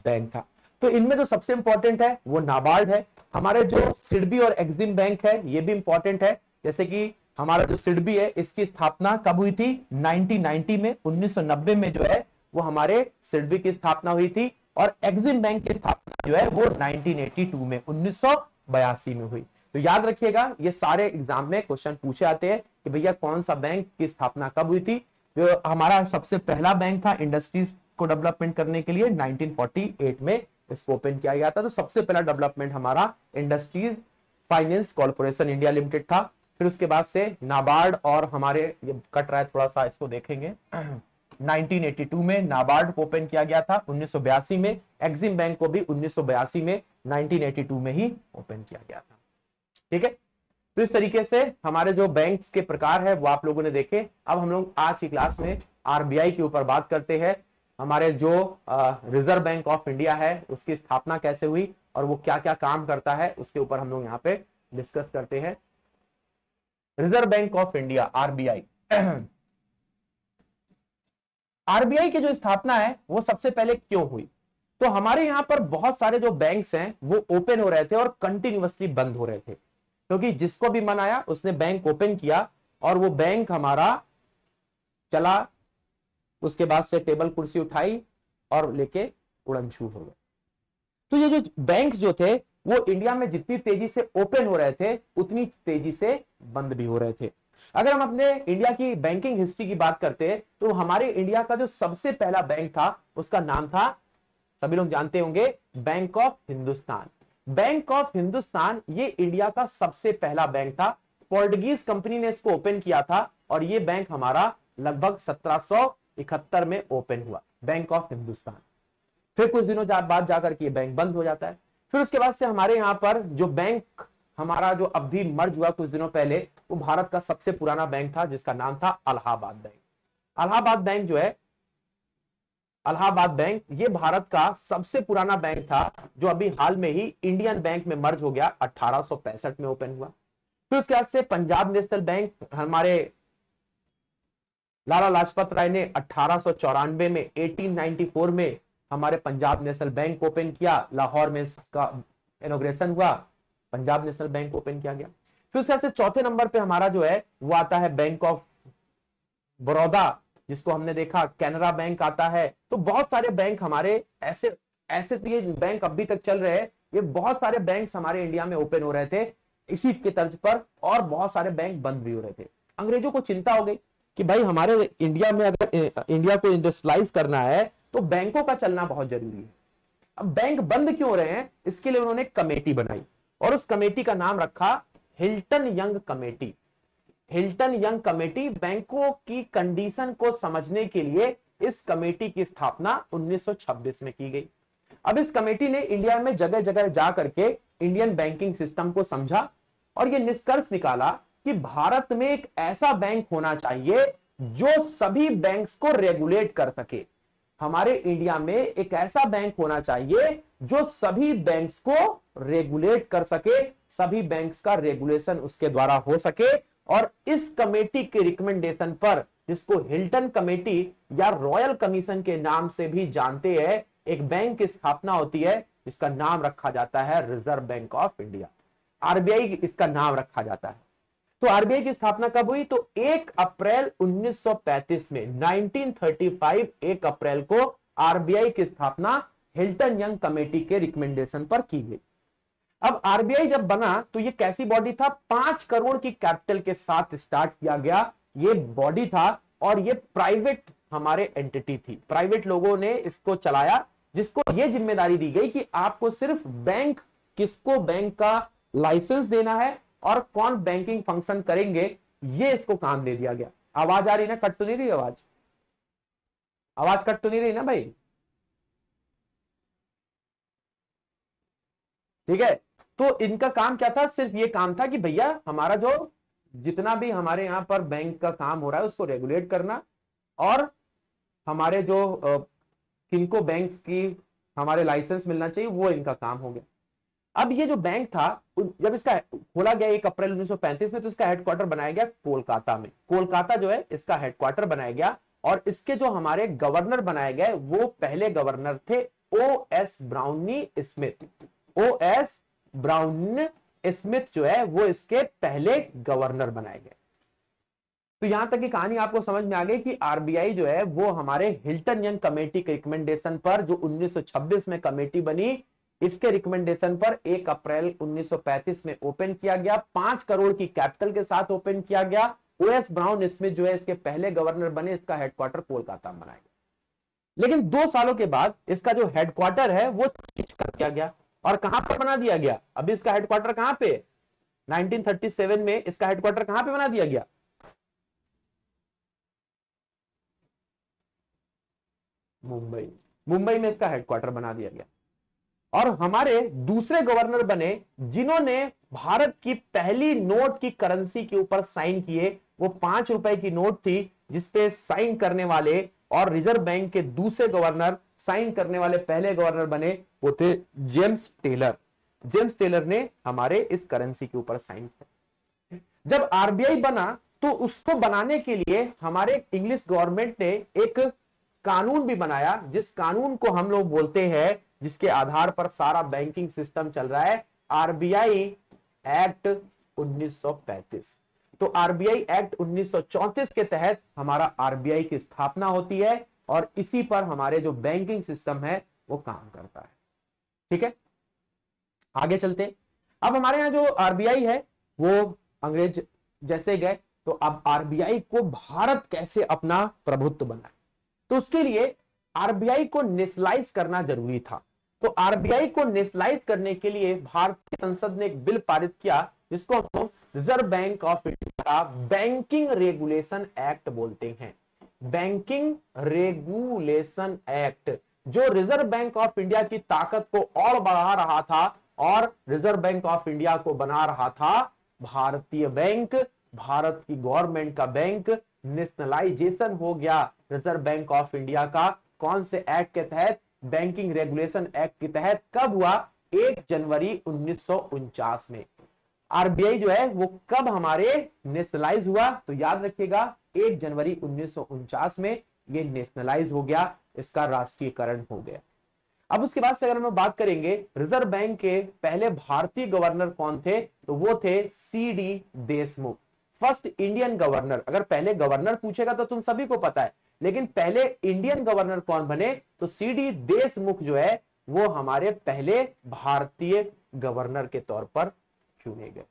बैंक था। तो इनमें जो सबसे इंपॉर्टेंट है वो नाबार्ड है। हमारे जो सिडबी और एक्सिम बैंक है ये भी इंपॉर्टेंट है। जैसे कि हमारा जो सिडबी है इसकी स्थापना कब हुई थी? 1990 में, 1990 में जो है वो हमारे सिडबी की स्थापना हुई थी। और एक्सिम बैंक की स्थापना जो है वो 1982 में, 1982 में हुई। तो याद रखिएगा ये सारे एग्जाम में क्वेश्चन पूछे आते हैं कि भैया कौन सा बैंक की स्थापना कब हुई थी। जो हमारा सबसे पहला बैंक था इंडस्ट्रीज को डेवलपमेंट करने के लिए 1948 में इसको ओपन किया गया था। तो सबसे पहला डेवलपमेंट हमारा industries finance corporation India limited था। फिर उसके बाद से नाबार्ड और हमारे, ये कट रहा है थोड़ा सा, इसको देखेंगे, 1982 में नाबार्ड को ओपन किया गया था। 1982 में एक्सिम बैंक को भी 1982 में 1982 में ही ओपन किया गया था। ठीक है, तो इस तरीके से हमारे जो बैंक्स के प्रकार है वो आप लोगों ने देखे। अब हम लोग आज की क्लास में RBI के ऊपर बात करते हैं। हमारे जो रिजर्व बैंक ऑफ इंडिया है उसकी स्थापना कैसे हुई और वो क्या क्या काम करता है उसके ऊपर हम लोग यहाँ पे डिस्कस करते हैं। Reserve bank of India, RBI। RBI की जो स्थापना है वो सबसे पहले क्यों हुई? तो हमारे यहाँ पर बहुत सारे जो बैंक्स हैं वो ओपन हो रहे थे और कंटिन्यूअसली बंद हो रहे थे, क्योंकि जिसको भी मन आया उसने बैंक ओपन किया और वो बैंक हमारा चला, उसके बाद से टेबल कुर्सी उठाई और लेके उड़न छू हो गए। तो ये जो बैंक्स जो थे वो इंडिया में जितनी तेजी से ओपन हो रहे थे उतनी तेजी से बंद भी हो रहे थे। अगर हम अपने इंडिया की बैंकिंग हिस्ट्री की बात करते हैं तो हमारे इंडिया का जो सबसे पहला बैंक था उसका नाम था, सभी लोग जानते होंगे, bank of Hindustan. Bank of Hindustan ये इंडिया का सबसे पहला बैंक था। पोर्टुगीज कंपनी ने इसको ओपन किया था और ये बैंक हमारा लगभग 1771 में ओपन हुआ, बैंक ऑफ हिंदुस्तान। फिर कुछ दिनों बाद जाकर के ये बैंक बंद हो जाता है। फिर उसके बाद से हमारे यहाँ पर जो बैंक हमारा जो अब भी मर्ज हुआ कुछ दिनों पहले, वो भारत का सबसे पुराना बैंक था जिसका नाम था अलाहाबाद बैंक। अलाहाबाद बैंक जो है, अलाहाबाद बैंक ये भारत का सबसे पुराना बैंक था जो अभी हाल में ही इंडियन बैंक में मर्ज हो गया, 1865 में ओपन हुआ। फिर उसके बाद से पंजाब नेशनल बैंक, हमारे लाला लाजपत राय ने 1894 में, 1894 में हमारे पंजाब नेशनल बैंक ओपन किया। लाहौर में इसका इनॉग्रेशन हुआ, पंजाब नेशनल बैंक ओपन किया गया। फिर उसके बाद से चौथे नंबर पे हमारा जो है वो आता है बैंक ऑफ बड़ौदा, जिसको हमने देखा, कैनरा बैंक आता है। तो बहुत सारे बैंक हमारे ऐसे ऐसे तो ये बैंक अभी तक चल रहे हैं, ये बहुत सारे बैंक हमारे इंडिया में ओपन हो रहे थे इसी के तर्ज पर, और बहुत सारे बैंक बंद भी हो रहे थे। अंग्रेजों को चिंता हो गई कि भाई हमारे इंडिया में अगर इंडिया को इंडस्ट्रियलाइज करना है तो बैंकों का चलना बहुत जरूरी है। अब बैंक बंद क्यों हो रहे हैं, इसके लिए उन्होंने कमेटी बनाई और उस कमेटी का नाम रखा Hilton young committee. Hilton young committee, बैंकों की कंडीशन को समझने के लिए इस कमेटी की स्थापना 1926 में की गई। अब इस कमेटी ने इंडिया में जगह जगह जा करके इंडियन बैंकिंग सिस्टम को समझा और यह निष्कर्ष निकाला कि भारत में एक ऐसा बैंक होना चाहिए जो सभी बैंक्स को रेगुलेट कर सके। हमारे इंडिया में एक ऐसा बैंक होना चाहिए जो सभी बैंक्स को रेगुलेट कर सके, सभी बैंक्स का रेगुलेशन उसके द्वारा हो सके। और इस कमेटी के रिकमेंडेशन पर, जिसको हिल्टन कमेटी या रॉयल कमीशन के नाम से भी जानते हैं, एक बैंक की स्थापना होती है जिसका नाम रखा जाता है reserve bank of India, RBI इसका नाम रखा जाता है। तो आरबीआई की स्थापना कब हुई? तो 1 अप्रैल 1935 में, 1935 1 अप्रैल को आरबीआई की स्थापना हिल्टन यंग कमेटी के रिकमेंडेशन पर की गई। अब आरबीआई जब बना तो ये कैसी बॉडी था? 5 करोड़ की कैपिटल के साथ स्टार्ट किया गया ये बॉडी था, और ये प्राइवेट हमारे एंटिटी थी, प्राइवेट लोगों ने इसको चलाया, जिसको ये जिम्मेदारी दी गई कि आपको सिर्फ बैंक, किसको बैंक का लाइसेंस देना है और कौन बैंकिंग फंक्शन करेंगे, ये इसको काम दे दिया गया। आवाज आ रही ना? कट तो नहीं रही आवाज? आवाज कट तो नहीं रही ना भाई? ठीक है। तो इनका काम क्या था? सिर्फ ये काम था कि भैया हमारा जो जितना भी हमारे यहां पर बैंक का काम हो रहा है उसको रेगुलेट करना, और हमारे जो किनको बैंक्स की हमारे लाइसेंस मिलना चाहिए वो इनका काम हो गया। अब ये जो बैंक था, जब इसका खोला गया 1 अप्रैल 1935 में, तो इसका हेडक्वार्टर बनाया गया कोलकाता में। कोलकाता जो है इसका हेडक्वार्टर बनाया गया, और इसके जो हमारे गवर्नर बनाए गए वो पहले गवर्नर थे OS brownie Smith. OS brown Smith जो है वो इसके पहले गवर्नर बनाए गए। तो यहां तक की कहानी आपको समझ में आ गई कि आरबीआई जो है वो हमारे हिल्टन यंग कमेटी के रिकमेंडेशन पर, जो 1926 में कमेटी बनी, इसके रिकमेंडेशन पर 1 अप्रैल 1935 में ओपन किया गया। 5 करोड़ की कैपिटल के साथ ओपन किया गया। ओएस ब्राउन स्मिथ जो है इसके पहले गवर्नर बने, इसका हेडक्वार्टर कोलकाता में बनाया गया। लेकिन 2 सालों के बाद इसका जो हेडक्वार्टर है वो चेंज कर दिया गया, और कहां पर बना दिया गया? अभी इसका हेडक्वार्टर कहां पे? 1937 में इसका हेडक्वार्टर कहां पे बना दिया गया? मुंबई। मुंबई में इसका हेडक्वार्टर बना दिया गया। और हमारे दूसरे गवर्नर बने जिन्होंने भारत की पहली नोट की करेंसी के ऊपर साइन किए, वो 5 रुपए की नोट थी जिसपे साइन करने वाले, और रिजर्व बैंक के दूसरे गवर्नर, साइन करने वाले पहले गवर्नर बने वो थे जेम्स टेलर। जेम्स टेलर ने हमारे इस करेंसी के ऊपर साइन किया। जब आरबीआई बना तो उसको बनाने के लिए हमारे इंग्लिश गवर्नमेंट ने एक कानून भी बनाया, जिस कानून को हम लोग बोलते हैं, जिसके आधार पर सारा बैंकिंग सिस्टम चल रहा है, आरबीआई एक्ट 1935। तो आरबीआई एक्ट 1934 के तहत हमारा आरबीआई की स्थापना होती है, और इसी पर हमारे जो बैंकिंग सिस्टम है वो काम करता है। ठीक है, आगे चलते। अब हमारे यहां जो आरबीआई है वो अंग्रेज जैसे गए, तो अब आरबीआई को भारत कैसे अपना प्रभुत्व बनाए, तो उसके लिए आरबीआई को नेशनलाइज करना जरूरी था। तो आरबीआई को नेशनलाइज करने के लिए भारतीय संसद ने एक बिल पारित किया, जिसको हम रिजर्व बैंक ऑफ इंडिया का बैंकिंग रेगुलेशन एक्ट बोलते हैं। बैंकिंग रेगुलेशन एक्ट, जो रिजर्व बैंक ऑफ इंडिया की ताकत को और बढ़ा रहा था, और रिजर्व बैंक ऑफ इंडिया को बना रहा था भारतीय बैंक, भारत की गवर्नमेंट का बैंक। नेशनलाइजेशन हो गया रिजर्व बैंक ऑफ इंडिया का, कौन से एक्ट के तहत? बैंकिंग रेगुलेशन एक्ट के तहत। कब हुआ? 1 जनवरी 1949 में। आरबीआई जो है वो कब हमारे नेशनलाइज हुआ? तो याद रखिएगा 1 जनवरी 1949 में ये नेशनलाइज हो गया, इसका राष्ट्रीयकरण हो गया। अब उसके बाद से अगर हम बात करेंगे रिजर्व बैंक के पहले भारतीय गवर्नर कौन थे, तो वो थे CD Deshmukh, first Indian governor. अगर पहले गवर्नर पूछेगा तो तुम सभी को पता है, लेकिन पहले इंडियन गवर्नर कौन बने? तो सीडी देशमुख जो है वो हमारे पहले भारतीय गवर्नर के तौर पर चुने गए।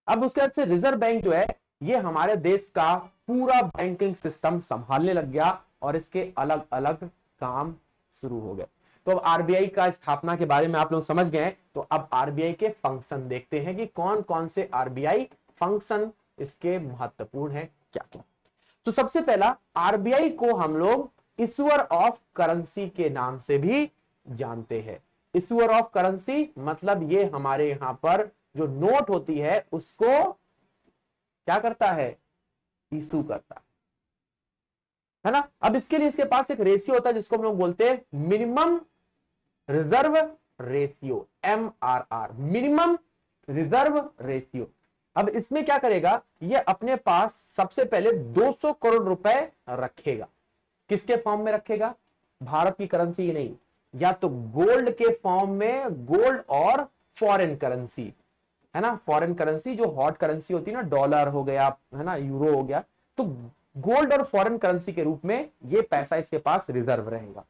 अब उसके बाद से रिजर्व बैंक जो है ये हमारे देश का पूरा बैंकिंग सिस्टम संभालने लग गया, और इसके अलग अलग काम शुरू हो गए। तो अब आरबीआई का स्थापना के बारे में आप लोग समझ गए। तो अब आरबीआई के फंक्शन देखते हैं कि कौन कौन से आरबीआई फंक्शन इसके महत्वपूर्ण है, क्या क्या। तो सबसे पहला, आरबीआई को हम लोग इशुअर ऑफ करेंसी के नाम से भी जानते हैं। इशुअर ऑफ करेंसी मतलब ये हमारे यहां पर जो नोट होती है उसको क्या करता है? इशू करता है ना। अब इसके लिए इसके पास एक रेशियो होता है जिसको हम लोग बोलते हैं minimum reserve ratio, MRR, minimum reserve ratio. अब इसमें क्या करेगा, ये अपने पास सबसे पहले 200 करोड़ रुपए रखेगा। किसके फॉर्म में रखेगा, भारत की करेंसी नहीं, या तो गोल्ड के फॉर्म में, गोल्ड और फॉरेन करेंसी, है ना, फॉरेन करेंसी जो हॉट करेंसी होती है ना, डॉलर हो गया, है ना, यूरो हो गया, तो गोल्ड और फॉरेन करेंसी के रूप में ये पैसा इसके पास रिजर्व रहेगा।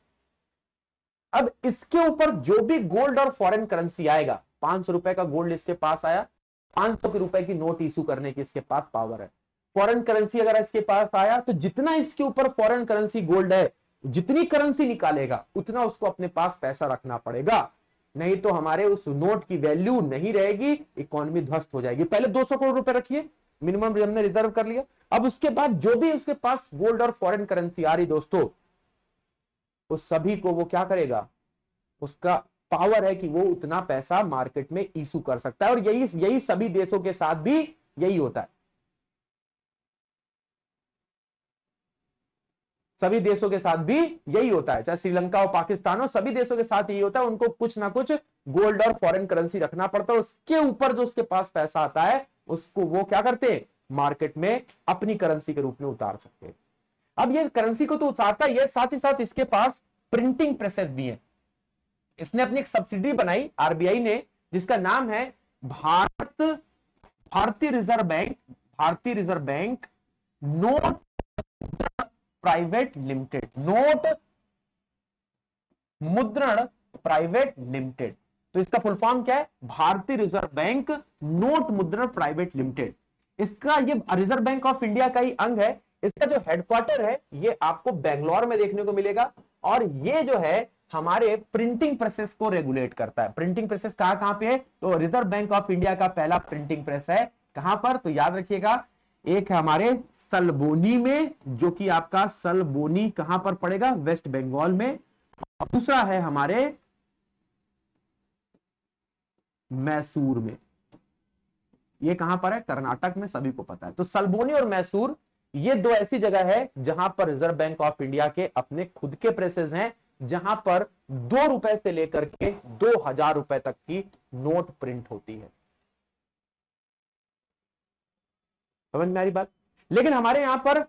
अब इसके ऊपर जो भी गोल्ड और फॉरेन करेंसी आएगा, 500 रुपए का गोल्ड इसके पास आया, 500 के रुपए की नोट इशू करने की इसके पास पावर है। फॉरेन करेंसी अगर इसके पास आया तो जितना इसके ऊपर फॉरेन करेंसी गोल्ड है, जितनी करेंसी निकालेगा उतना उसको अपने पास पैसा रखना पड़ेगा, नहीं तो हमारे उस नोट की वैल्यू नहीं रहेगी, इकोनॉमी ध्वस्त हो जाएगी। पहले 200 करोड़ रुपए रखिए, मिनिमम हमने रिजर्व कर लिया। अब उसके बाद जो भी उसके पास गोल्ड और फॉरेन करेंसी आ रही दोस्तों, उस सभी को वो क्या करेगा, उसका पावर है कि वो उतना पैसा मार्केट में इशू कर सकता है। और यही सभी देशों के साथ भी यही होता है, सभी देशों के साथ भी यही होता है, चाहे श्रीलंका हो, पाकिस्तान हो, सभी देशों के साथ यही होता है। उनको कुछ ना कुछ गोल्ड और फॉरेन करेंसी रखना पड़ता है, उसके ऊपर जो उसके पास पैसा आता है उसको वो क्या करते हैं, मार्केट में अपनी करेंसी के रूप में उतार सकते हैं। अब ये करेंसी को तो उतारता ही है, साथ ही साथ इसके पास प्रिंटिंग प्रेसेस भी है। इसने अपनी एक सब्सिडी बनाई आरबीआई ने, जिसका नाम है भारतीय रिजर्व बैंक, भारतीय reserve bank note private limited, note मुद्रण प्राइवेट लिमिटेड। तो इसका फुल फॉर्म क्या है, भारतीय रिजर्व बैंक नोट मुद्रण प्राइवेट लिमिटेड। इसका ये रिजर्व बैंक ऑफ इंडिया का ही अंग है। इसका जो हेडक्वार्टर है ये आपको बेंगलोर में देखने को मिलेगा, और ये जो है हमारे प्रिंटिंग प्रेसेस को रेगुलेट करता है। प्रिंटिंग प्रेसेस कहां पे है, तो रिजर्व बैंक ऑफ इंडिया का पहला प्रिंटिंग प्रेस है कहां पर, तो याद रखिएगा, एक है हमारे सलबोनी में, जो कि आपका सलबोनी कहां पर पड़ेगा, वेस्ट बंगाल में, और दूसरा है हमारे मैसूर में। ये कहां पर है, कर्नाटक में, सभी को पता है। तो सलबोनी और मैसूर ये दो ऐसी जगह है जहां पर रिजर्व बैंक ऑफ इंडिया के अपने खुद के प्रेसेस हैं, जहां पर 2 रुपए से लेकर के 2000 रुपए तक की नोट प्रिंट होती है। समझ में आ रही बात। लेकिन हमारे यहां पर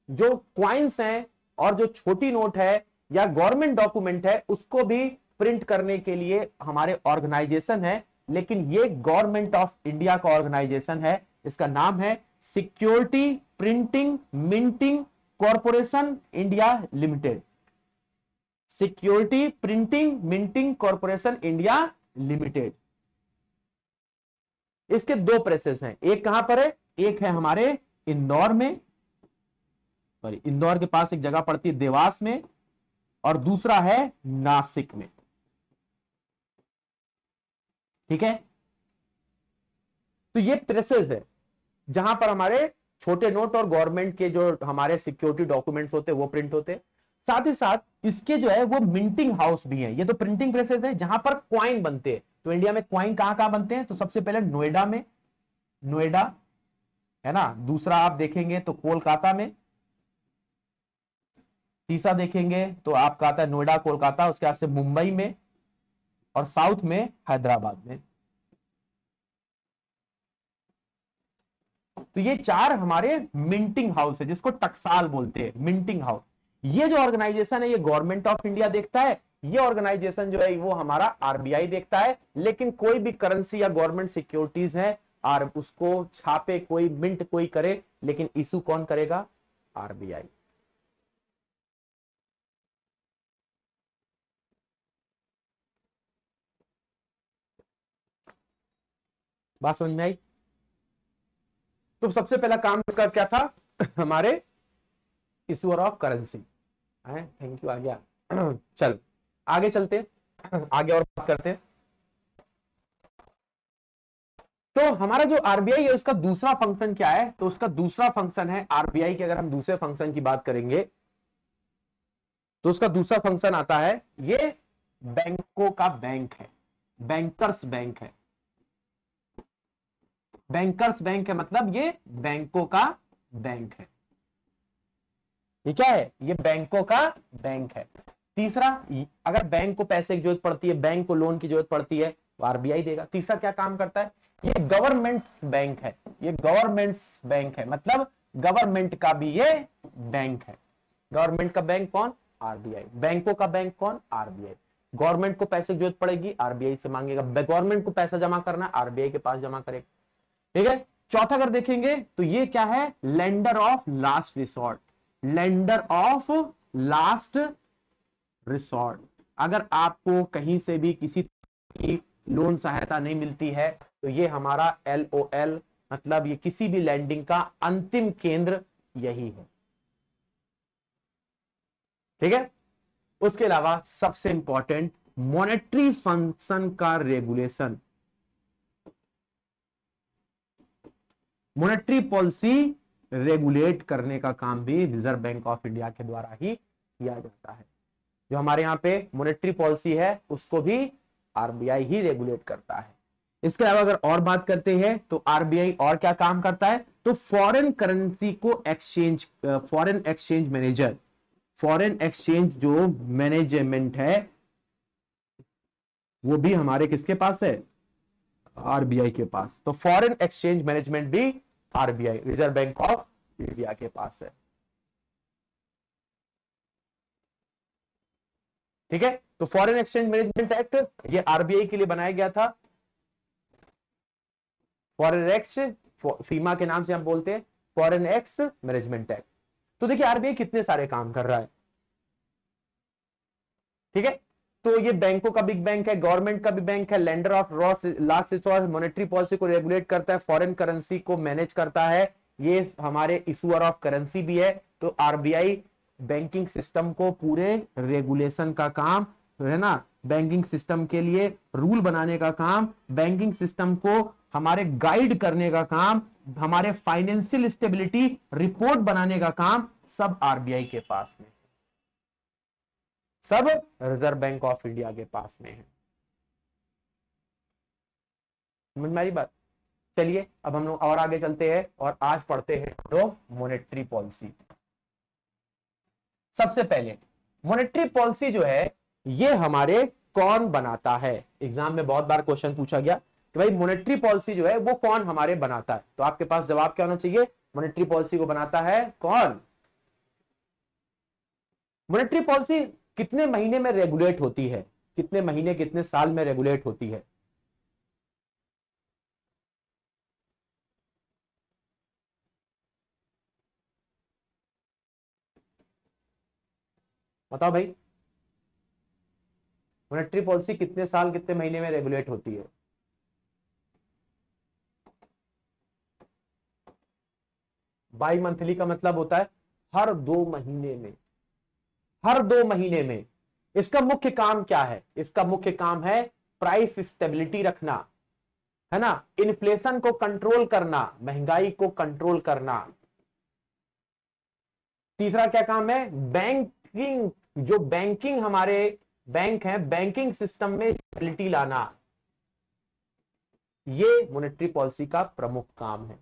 जो क्वाइंस हैं और जो छोटी नोट है या गवर्नमेंट डॉक्यूमेंट है, उसको भी प्रिंट करने के लिए हमारे ऑर्गेनाइजेशन है, लेकिन ये गवर्नमेंट ऑफ इंडिया का ऑर्गेनाइजेशन है। इसका नाम है security printing minting corporation India limited, security printing minting corporation India limited. इसके 2 प्रेसेस हैं, एक कहां पर है, एक है हमारे इंदौर में, सॉरी इंदौर के पास एक जगह पड़ती है देवास में, और दूसरा है नासिक में। ठीक है, तो ये प्रेसेस है जहां पर हमारे छोटे नोट और गवर्नमेंट के जो हमारे सिक्योरिटी डॉक्यूमेंट्स होते हैं वो प्रिंट होते हैं। साथ ही साथ इसके जो है वो मिंटिंग हाउस भी है। ये तो प्रिंटिंग प्रेसेस है जहां पर क्वाइन बनते हैं। तो इंडिया में क्वाइन कहां कहां बनते हैं, तो सबसे पहले नोएडा में, नोएडा है ना, दूसरा आप देखेंगे तो कोलकाता में, तीसरा देखेंगे तो आपका आता है नोएडा कोलकाता, उसके बाद से मुंबई में, और साउथ में हैदराबाद में। तो ये 4 हमारे मिंटिंग हाउस है, जिसको टकसाल बोलते हैं, मिंटिंग हाउस। ये जो ऑर्गेनाइजेशन है ये गवर्नमेंट ऑफ इंडिया देखता है, ये ऑर्गेनाइजेशन जो है वो हमारा आरबीआई देखता है। लेकिन कोई भी करेंसी या गवर्नमेंट सिक्योरिटीज है और उसको छापे कोई, मिंट कोई करे, लेकिन इशू कौन करेगा, आरबीआई। बात समझ में आई। तो सबसे पहला काम इसका क्या था, हमारे इशूअर ऑफ करेंसी है। थैंक यू, आ गया। चल आगे चलते, आगे और बात करते हैं। तो हमारा जो आरबीआई है उसका दूसरा फंक्शन क्या है, तो उसका दूसरा फंक्शन है आरबीआई के, अगर हम दूसरे फंक्शन की बात करेंगे तो उसका दूसरा फंक्शन आता है, ये बैंकों का बैंक है, बैंकर्स बैंक है। बैंकर्स बैंक है मतलब ये बैंकों का बैंक है। ये क्या है, ये बैंकों का बैंक है। तीसरा, अगर बैंक को पैसे की जरूरत पड़ती है, बैंक को लोन की जरूरत पड़ती है, तो आरबीआई देगा। तीसरा क्या काम करता है, ये गवर्नमेंट बैंक है, ये गवर्नमेंट बैंक है, मतलब गवर्नमेंट का भी ये बैंक है। गवर्नमेंट का बैंक कौन, आरबीआई। बैंकों का बैंक कौन, आरबीआई। गवर्नमेंट को पैसे की जरूरत पड़ेगी, आरबीआई से मांगेगा। गवर्नमेंट को पैसा जमा करना, आरबीआई के पास जमा करेगा। ठीक है। चौथा अगर देखेंगे तो ये क्या है, lender of last resort. Lender of last resort. अगर आपको कहीं से भी किसी की लोन सहायता नहीं मिलती है, तो ये हमारा LOL, मतलब ये किसी भी लैंडिंग का अंतिम केंद्र यही है। ठीक है। उसके अलावा सबसे इंपॉर्टेंट, मॉनेटरी फंक्शन का रेगुलेशन। मॉनेटरी पॉलिसी रेगुलेट करने का काम भी रिजर्व बैंक ऑफ इंडिया के द्वारा ही किया जाता है। जो हमारे यहाँ पे मॉनेटरी पॉलिसी है उसको भी आरबीआई ही रेगुलेट करता है। इसके अलावा अगर और बात करते हैं तो आरबीआई और क्या काम करता है, तो फॉरेन करेंसी को exchange, foreign exchange manager, foreign exchange जो मैनेजमेंट है वो भी हमारे किसके पास है, आरबीआई के पास। तो फॉरेन एक्सचेंज मैनेजमेंट भी RBI, reserve bank of India के पास है। ठीक है। तो फॉरेन एक्सचेंज मैनेजमेंट एक्ट ये आरबीआई के लिए बनाया गया था। फॉरेन एक्स, फीमा के नाम से हम बोलते हैं, फॉरेन एक्स मैनेजमेंट एक्ट। तो देखिए आरबीआई कितने सारे काम कर रहा है। ठीक है। तो ये बैंकों का बिग बैंक है, गवर्नमेंट का भी बैंक है, lender of last resort, monetary policy को रेगुलेट करता है, फॉरेन करेंसी को मैनेज करता है, ये हमारे इशूअर ऑफ करेंसी भी है। तो आरबीआई बैंकिंग सिस्टम को पूरे रेगुलेशन का काम है ना, बैंकिंग सिस्टम के लिए रूल बनाने का काम, बैंकिंग सिस्टम को हमारे गाइड करने का काम, हमारे फाइनेंशियल स्टेबिलिटी रिपोर्ट बनाने का काम सब आरबीआई के पास में, सब रिजर्व बैंक ऑफ इंडिया के पास में है। समझ में आ रही बात। चलिए अब हम लोग और आगे चलते हैं और आज पढ़ते हैं तो मॉनेटरी पॉलिसी। सबसे पहले मॉनेटरी पॉलिसी जो है ये हमारे कौन बनाता है, एग्जाम में बहुत बार क्वेश्चन पूछा गया कि भाई मॉनेटरी पॉलिसी जो है वो कौन हमारे बनाता है। तो आपके पास जवाब क्या होना चाहिए, मॉनेटरी पॉलिसी को बनाता है कौन। मॉनेटरी पॉलिसी कितने महीने में रेगुलेट होती है, कितने महीने कितने साल में रेगुलेट होती है। बताओ भाई, मॉनेटरी पॉलिसी कितने साल कितने महीने में रेगुलेट होती है। बाई मंथली का मतलब होता है हर 2 महीने में, हर 2 महीने में। इसका मुख्य काम क्या है, इसका मुख्य काम है प्राइस स्टेबिलिटी रखना, है ना, इन्फ्लेशन को कंट्रोल करना, महंगाई को कंट्रोल करना। तीसरा क्या काम है, बैंकिंग, जो बैंकिंग हमारे बैंक हैं, बैंकिंग सिस्टम में स्टेबिलिटी लाना। ये मॉनेटरी पॉलिसी का प्रमुख काम है।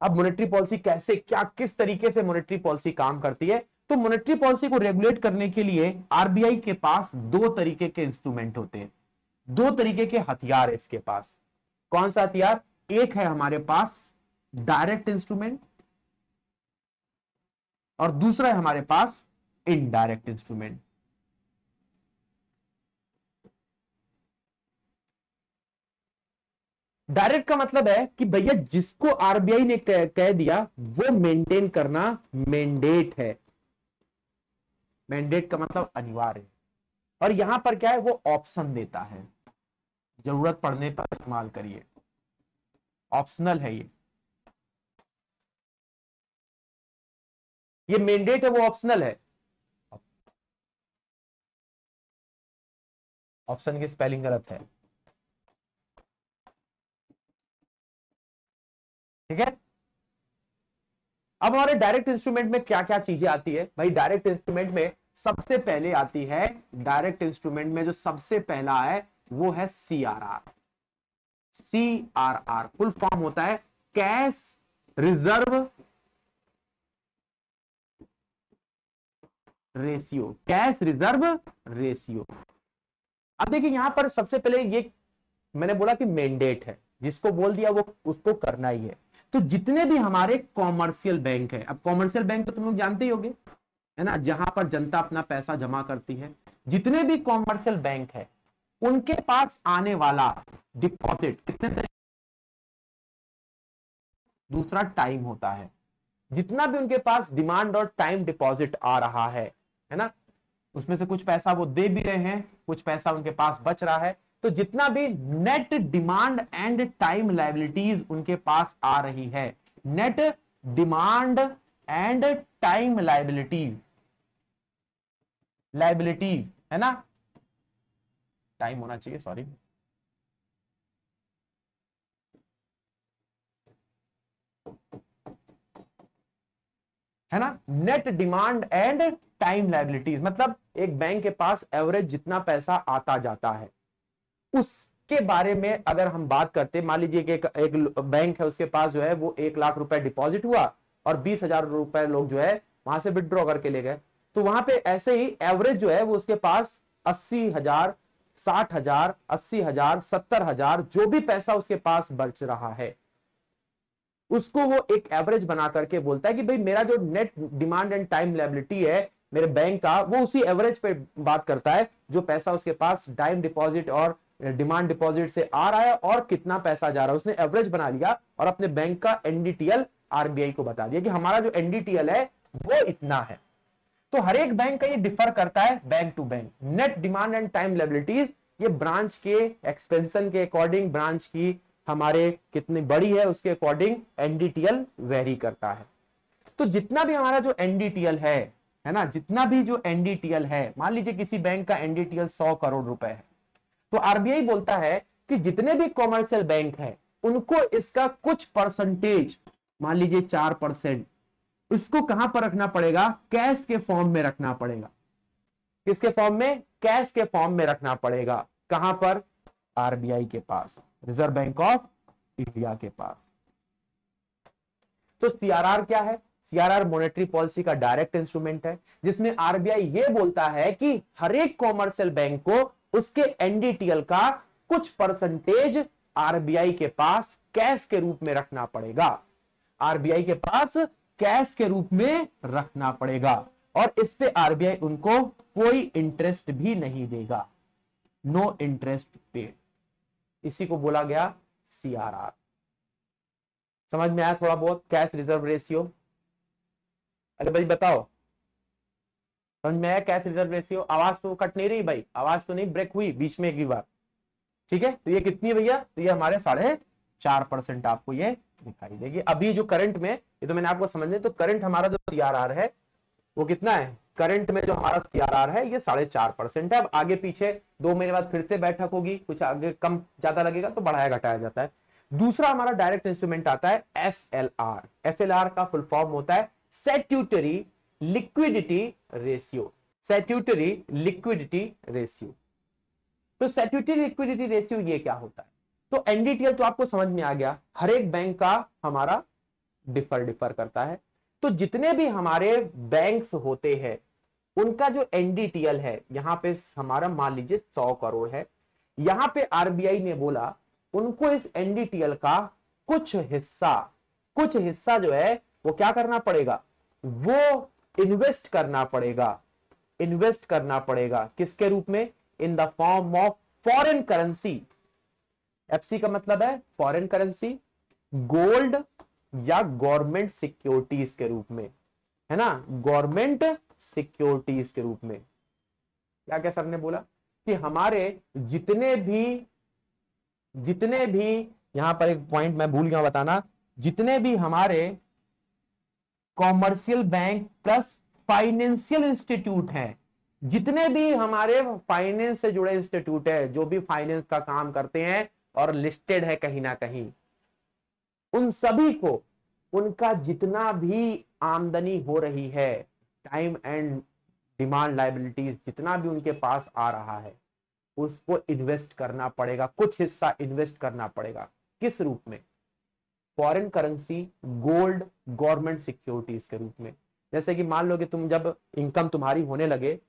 अब मॉनेटरी पॉलिसी कैसे, क्या किस तरीके से मॉनेटरी पॉलिसी काम करती है, तो मॉनेटरी पॉलिसी को रेगुलेट करने के लिए आरबीआई के पास 2 तरीके के इंस्ट्रूमेंट होते हैं, 2 तरीके के हथियार है इसके पास। कौन सा हथियार, एक है हमारे पास डायरेक्ट इंस्ट्रूमेंट और दूसरा है हमारे पास इनडायरेक्ट इंस्ट्रूमेंट। डायरेक्ट का मतलब है कि भैया जिसको आरबीआई ने कह दिया वो मेंटेन करना मैंडेट है। मैंडेट का मतलब अनिवार्य है। और यहां पर क्या है, वो ऑप्शन देता है, जरूरत पड़ने पर इस्तेमाल करिए, ऑप्शनल है ये मैंडेट है, वो ऑप्शनल है। ऑप्शन की स्पेलिंग गलत है। ठीक है। अब हमारे डायरेक्ट इंस्ट्रूमेंट में क्या क्या चीजें आती है भाई, डायरेक्ट इंस्ट्रूमेंट में सबसे पहले आती है, डायरेक्ट इंस्ट्रूमेंट में जो सबसे पहला है वो है सीआरआर। सीआरआर फुल फॉर्म होता है cash reserve ratio, cash reserve ratio. अब देखिए यहां पर सबसे पहले ये मैंने बोला कि मैंडेट है, जिसको बोल दिया वो उसको करना ही है। तो जितने भी हमारे कॉमर्शियल बैंक है, अब कॉमर्शियल बैंक तो तुम लोग जानते ही होंगे, है ना, जहां पर जनता अपना पैसा जमा करती है, जितने भी कॉमर्शियल बैंक है उनके पास आने वाला डिपॉजिट कितने तरह, दूसरा टाइम होता है। जितना भी उनके पास डिमांड और टाइम डिपॉजिट आ रहा है ना, उसमें से कुछ पैसा वो दे भी रहे हैं, कुछ पैसा उनके पास बच रहा है, तो जितना भी net demand and time liabilities उनके पास आ रही है, net demand and time liabilities, liabilities है ना, टाइम होना चाहिए, सॉरी, है ना, net demand and time liabilities, मतलब एक बैंक के पास एवरेज जितना पैसा आता जाता है उसके बारे में अगर हम बात करते, मान लीजिए कि एक बैंक है, उसके पास जो है वो 1 लाख रुपए डिपॉजिट हुआ और 20,000 रुपए लोग जो है वहां से विड्रॉ करके ले गए, तो वहां पे ऐसे ही एवरेज जो है वो उसके पास 80,000, 60,000, 80,000, 70,000 जो भी पैसा उसके पास बच रहा है उसको वो एक एवरेज बना करके बोलता है कि भाई मेरा जो net demand and time liability है मेरे बैंक का, वो उसी एवरेज पे बात करता है जो पैसा उसके पास टाइम डिपॉजिट और डिमांड डिपॉजिट से आ रहा है और कितना पैसा जा रहा है, उसने एवरेज बना लिया और अपने बैंक का एनडीटीएल आरबीआई को बता दिया कि हमारा जो एनडीटीएल है वो इतना है। तो हर एक बैंक का ये डिफर करता है bank to bank. Net demand and time liabilities ये ब्रांच के एक्सपेंशन के अकॉर्डिंग, ब्रांच की हमारे कितनी बड़ी है उसके अकॉर्डिंग एनडीटीएल वेरी करता है। तो जितना भी हमारा जो एनडीटीएल है ना, जितना भी जो एनडीटीएल है, मान लीजिए किसी बैंक का एनडीटीएल 100 करोड़ रुपए है, तो आरबीआई बोलता है कि जितने भी कॉमर्शियल बैंक है उनको इसका कुछ परसेंटेज, मान लीजिए 4%, इसको कहां पर रखना पड़ेगा, कैश के फॉर्म में रखना पड़ेगा। किसके फॉर्म में, कैश के फॉर्म में रखना पड़ेगा। कहां पर, आरबीआई के पास, रिजर्व बैंक ऑफ इंडिया के पास। तो सीआरआर क्या है, सीआरआर मॉनेटरी पॉलिसी का डायरेक्ट इंस्ट्रूमेंट है, जिसमें आरबीआई ये बोलता है कि हर एक कॉमर्शियल बैंक को उसके एनडीटीएल का कुछ परसेंटेज आरबीआई के पास कैश के रूप में रखना पड़ेगा, आरबीआई के पास कैश के रूप में रखना पड़ेगा, और इस पे आरबीआई उनको कोई इंटरेस्ट भी नहीं देगा, नो इंटरेस्ट पेड। इसी को बोला गया सीआरआर। समझ में आया थोड़ा बहुत, कैश रिजर्व रेशियो? अरे भाई बताओ, समझ में आया कैश रिजर्व रेशियो? आवाज तो कट नहीं रही भाई, आवाज तो नहीं ब्रेक हुई बीच में एक भी बार? ठीक है, तो ये कितनी है भैया, तो ये हमारे 4.5% आपको ये दिखाई देगी। अभी जो करंट में, ये तो मैंने आपको समझने, तो करंट हमारा जो सीआरआर है वो कितना है, करंट में जो हमारा सीआरआर है ये 4.5% है। अब आगे पीछे 2 महीने बाद फिर से बैठक होगी, कुछ आगे कम ज्यादा लगेगा तो बढ़ाया घटाया जाता है। दूसरा हमारा डायरेक्ट इंस्ट्रूमेंट आता है एसएलआर। एसएलआर का फुल फॉर्म होता है statutory liquidity ratio, statutory liquidity ratio. तो स्टैट्यूटरी लिक्विडिटी रेशियो ये क्या होता है? तो एनडीटीएल तो आपको समझ में आ गया, हर एक बैंक का हमारा डिफर करता है। तो जितने भी हमारे बैंक्स होते हैं उनका जो एनडीटीएल है, यहां पे हमारा मान लीजिए 100 करोड़ है, यहां पे आरबीआई ने बोला उनको इस एनडीटीएल का कुछ हिस्सा जो है वो क्या करना पड़ेगा, वो इन्वेस्ट करना पड़ेगा। किसके रूप में, in the form of foreign currency. FC का मतलब है फॉरेन करेंसी, गोल्ड या गवर्नमेंट सिक्योरिटीज के रूप में, है ना, गवर्नमेंट सिक्योरिटीज के रूप में। क्या क्या सर ने बोला कि हमारे जितने भी यहां पर एक पॉइंट मैं भूल गया बताना, जितने भी हमारे commercial bank plus financial institute हैं, जितने भी हमारे फाइनेंस से जुड़े इंस्टीट्यूट है, जो भी फाइनेंस का काम करते हैं और लिस्टेड है कहीं ना कहीं, उन सभी को उनका जितना भी आमदनी हो रही है, टाइम एंड डिमांड लायबिलिटीज जितना भी उनके पास आ रहा है, उसको इन्वेस्ट करना पड़ेगा, कुछ हिस्सा इन्वेस्ट करना पड़ेगा। किस रूप में, foreign currency, gold, government securities के रूप में। जैसे कि मान लो कि तुम जब इनकम तुम्हारी होने लगे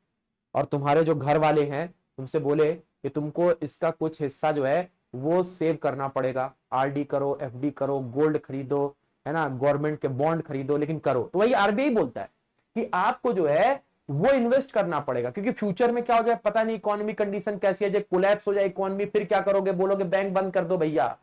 और तुम्हारे जो घर वाले हैं तुमसे बोले कि तुमको इसका कुछ हिस्सा जो है वो सेव करना पड़ेगा, आरडी करो, एफडी करो, गोल्ड खरीदो, है ना, गवर्नमेंट के बॉन्ड खरीदो, लेकिन करो, तो वही आरबीआई बोलता है कि आपको जो है वो इन्वेस्ट करना पड़ेगा, क्योंकि फ्यूचर में क्या हो जाए पता नहीं, इकोनॉमी कंडीशन कैसी है, जब कोलैप्स हो जाए इकोनॉमी, फिर क्या करोगे, बोलोगे बैंक बंद कर दो भैया,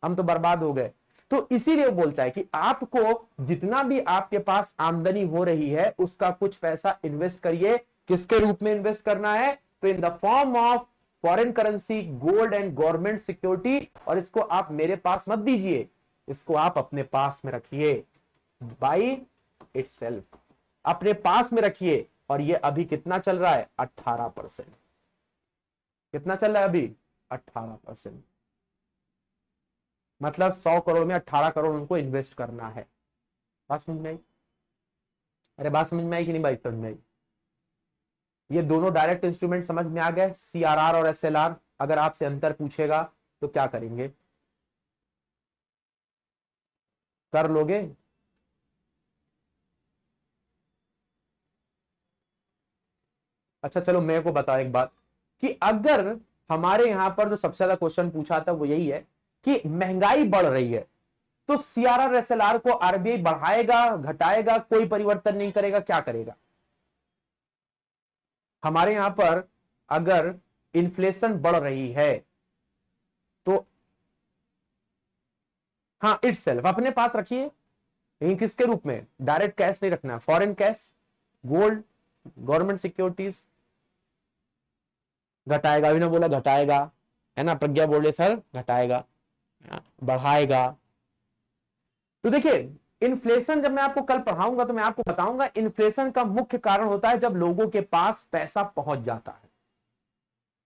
हम तो बर्बाद हो गए। तो इसीलिए बोलता है कि आपको जितना भी आपके पास आमदनी हो रही है उसका कुछ पैसा इन्वेस्ट करिए। किसके रूप में इन्वेस्ट करना है? तो in the form of foreign currency, gold and government security. और इसको आप मेरे पास मत दीजिए, इसको आप अपने पास में रखिए, बाई इटसेल्फ, अपने पास में रखिए। और ये अभी कितना चल रहा है? 18%। कितना चल रहा है अभी? 18%। मतलब 100 करोड़ में 18 करोड़ उनको इन्वेस्ट करना है। बात समझ में आई? अरे बात समझ में आई कि नहीं भाई? समझ में आई? ये दोनों डायरेक्ट इंस्ट्रूमेंट समझ में आ गए, सीआरआर और एसएलआर। अगर आपसे अंतर पूछेगा तो क्या करेंगे? कर लोगे? अच्छा चलो मेरे को बताओ एक बात, कि अगर हमारे यहां पर जो सबसे ज्यादा क्वेश्चन पूछा था वो यही है कि महंगाई बढ़ रही है, तो सीआरआर एसएलआर को आरबीआई बढ़ाएगा, घटाएगा, कोई परिवर्तन नहीं करेगा, क्या करेगा? हमारे यहां पर अगर इन्फ्लेशन बढ़ रही है तो हाँ इटसेल्फ अपने पास रखिए, लेकिन किसके रूप में? डायरेक्ट कैश नहीं रखना, foreign cash, gold, government securities. घटाएगा, अभी ना बोला घटाएगा, है ना, प्रज्ञा बोले सर घटाएगा, बढ़ाएगा। तो देखिए इन्फ्लेशन जब मैं आपको कल पढ़ाऊंगा तो मैं आपको बताऊंगा इन्फ्लेशन का मुख्य कारण होता है जब लोगों के पास पैसा पहुंच जाता है।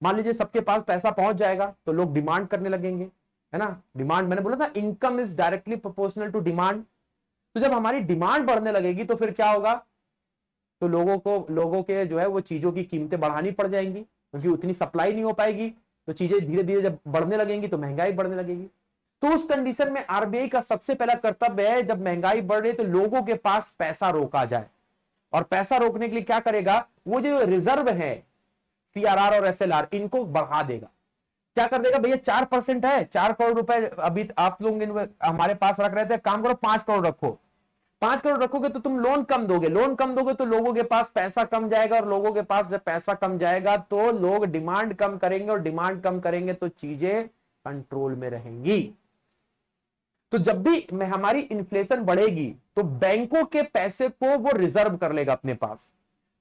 मान लीजिए सबके पास पैसा पहुंच जाएगा तो लोग डिमांड करने लगेंगे, है ना। डिमांड, मैंने बोला था income is directly proportional to demand. तो जब हमारी डिमांड बढ़ने लगेगी तो फिर क्या होगा? तो लोगों के जो है वो चीजों की कीमतें बढ़ानी पड़ जाएंगी, क्योंकि उतनी सप्लाई नहीं हो पाएगी। तो चीजें धीरे धीरे जब बढ़ने लगेंगी तो महंगाई बढ़ने लगेगी। तो उस कंडीशन में आरबीआई का सबसे पहला कर्तव्य है, जब महंगाई बढ़ रही है तो लोगों के पास पैसा रोका जाए। और पैसा रोकने के लिए क्या करेगा? वो जो रिजर्व है सीआरआर और एसएलआर, इनको बढ़ा देगा। क्या कर देगा भैया? 4% है, 4 करोड़ रुपए अभी आप लोग हमारे पास रख रहे थे, काम करो 5 करोड़ रखो। 5 करोड़ रखोगे तो तुम लोन कम दोगे, लोन कम दोगे तो लोगों के पास पैसा कम जाएगा, और लोगों के पास जब पैसा कम जाएगा तो लोग डिमांड कम करेंगे, और डिमांड कम करेंगे तो चीजें कंट्रोल में रहेंगी। तो जब भी हमारी इन्फ्लेशन बढ़ेगी तो बैंकों के पैसे को वो रिजर्व कर लेगा अपने पास।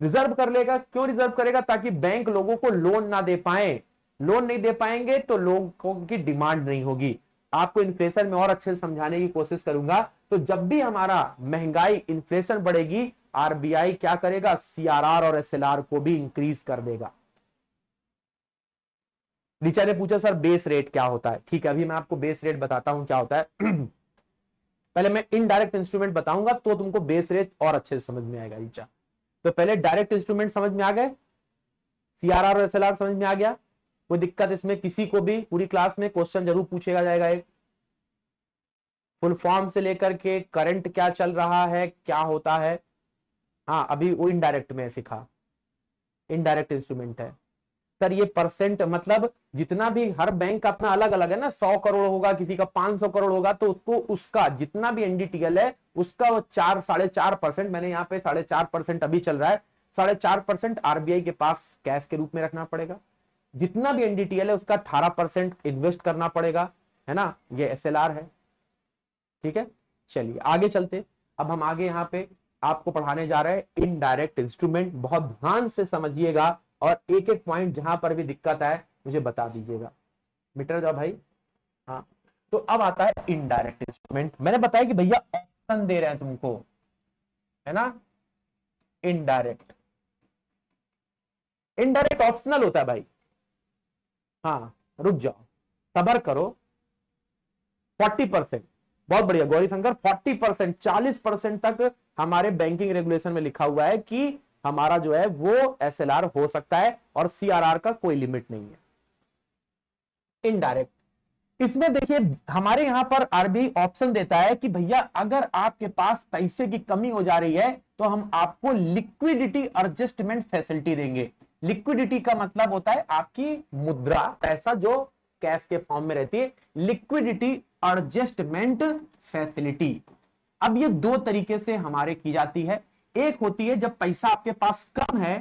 रिजर्व कर लेगा, क्यों रिजर्व करेगा? ताकि बैंक लोगों को लोन ना दे पाए। लोन नहीं दे पाएंगे तो लोगों की डिमांड नहीं होगी। आपको इन्फ्लेशन में और अच्छे से समझाने की कोशिश करूंगा। तो जब भी हमारा महंगाई, इन्फ्लेशन बढ़ेगी, आरबीआई क्या करेगा? सीआरआर और एसएलआर को भी इंक्रीज कर देगा। नीचा ने पूछा सर बेस रेट क्या होता है? ठीक है, अभी मैं आपको बेस रेट बताता हूं क्या होता है। पहले मैं इनडायरेक्ट इंस्ट्रूमेंट बताऊंगा तो तुमको बेस रेट और अच्छे से समझ में आएगा नीचा। तो पहले डायरेक्ट इंस्ट्रूमेंट समझ में आ गए, सीआरआर और एसएलआर समझ में आ गया। कोई दिक्कत इसमें? किसी को भी पूरी क्लास में क्वेश्चन जरूर पूछेगा जाएगा। एक फुल फॉर्म से लेकर के करंट क्या चल रहा है, क्या होता है। हाँ अभी वो इनडायरेक्ट में सीखा, इनडायरेक्ट इंस्ट्रूमेंट है सर। ये परसेंट मतलब जितना भी हर बैंक का अपना अलग अलग है ना, 100 करोड़ होगा, किसी का 500 करोड़ होगा, तो उसको उसका जितना भी एनडीटीएल है उसका वो 4-4.5%, मैंने यहाँ पे 4.5% अभी चल रहा है, 4.5% आरबीआई के पास कैश के रूप में रखना पड़ेगा। जितना भी एनडीटीएल है उसका 18% इन्वेस्ट करना पड़ेगा, है ना। ये एसएलआर है, ठीक है। चलिए आगे चलते। अब हम आगे यहाँ पे आपको पढ़ाने जा रहे हैं इनडायरेक्ट इंस्ट्रूमेंट। बहुत ध्यान से समझिएगा और एक एक पॉइंट जहां पर भी दिक्कत आए मुझे बता दीजिएगा। मिटर जाओ भाई। हाँ तो अब आता है इनडायरेक्ट इंस्ट्रूमेंट। मैंने बताया कि भैया ऑप्शन दे रहे हैं तुमको, है ना। इनडायरेक्ट, इनडायरेक्ट ऑप्शनल होता है भाई। हाँ रुक जाओ, सबर करो। 40%, बहुत बढ़िया गौरी शंकर, 40%, 40% तक हमारे बैंकिंग रेगुलेशन में लिखा हुआ है कि हमारा जो है वो एसएलआर हो सकता है, और सीआरआर का कोई लिमिट नहीं है। इनडायरेक्ट, इसमें देखिए हमारे यहां पर आरबीआई ऑप्शन देता है कि भैया अगर आपके पास पैसे की कमी हो जा रही है तो हम आपको लिक्विडिटी एडजस्टमेंट फैसिलिटी देंगे। लिक्विडिटी का मतलब होता है आपकी मुद्रा, पैसा जो कैश के फॉर्म में रहती है, लिक्विडिटी एडजस्टमेंट फैसिलिटी। अब ये दो तरीके से हमारे की जाती है। एक होती है जब पैसा आपके पास कम है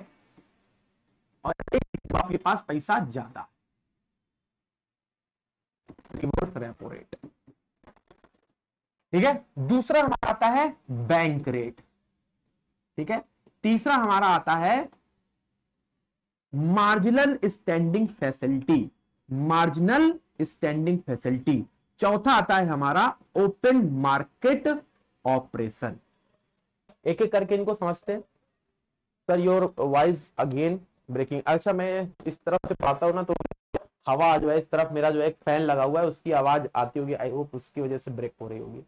और एक जब आपके पास पैसा ज्यादा, रिवर्स रेपो रेट। ठीक है, दूसरा हमारा आता है बैंक रेट। ठीक है, तीसरा हमारा आता है marginal standing facility, marginal standing facility. चौथा आता है हमारा ओपन मार्केट ऑपरेशन। एक एक करके इनको समझते हैं। Sir your voice again breaking. अच्छा, मैं इस तरफ से पढ़ाता हूं ना तो हवा जो है इस तरफ, मेरा जो एक फैन लगा हुआ है उसकी आवाज आती होगी, आई होप उसकी वजह से ब्रेक हो रही होगी।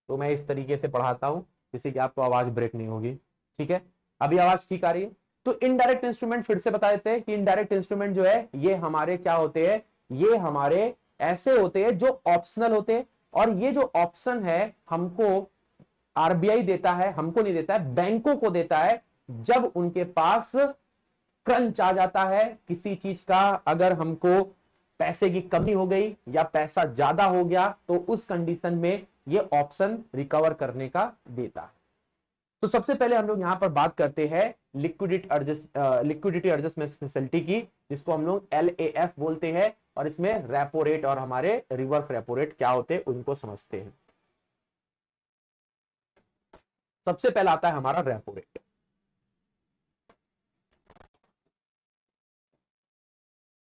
तो मैं इस तरीके से पढ़ाता हूं जिससे कि आपको आवाज ब्रेक नहीं होगी। ठीक है, अभी आवाज ठीक आ रही है। तो इनडायरेक्ट इंस्ट्रूमेंट फिर से बता देते हैं कि इनडायरेक्ट इंस्ट्रूमेंट जो है ये हमारे क्या होते हैं, ये हमारे ऐसे होते हैं जो ऑप्शनल होते हैं। और ये जो ऑप्शन है हमको आरबीआई देता है, हमको नहीं देता है, बैंकों को देता है जब उनके पास क्रंच आ जाता है किसी चीज का। अगर हमको पैसे की कमी हो गई या पैसा ज्यादा हो गया तो उस कंडीशन में ये ऑप्शन रिकवर करने का देता है। तो सबसे पहले हम लोग यहां पर बात करते हैं लिक्विडिटी एडजस्टमेंट फैसिलिटी की, जिसको हम लोग LAF बोलते हैं। और इसमें रेपो रेट और हमारे रिवर्स रेपो रेट क्या होते हैं उनको समझते हैं। सबसे पहला आता है हमारा repo rate.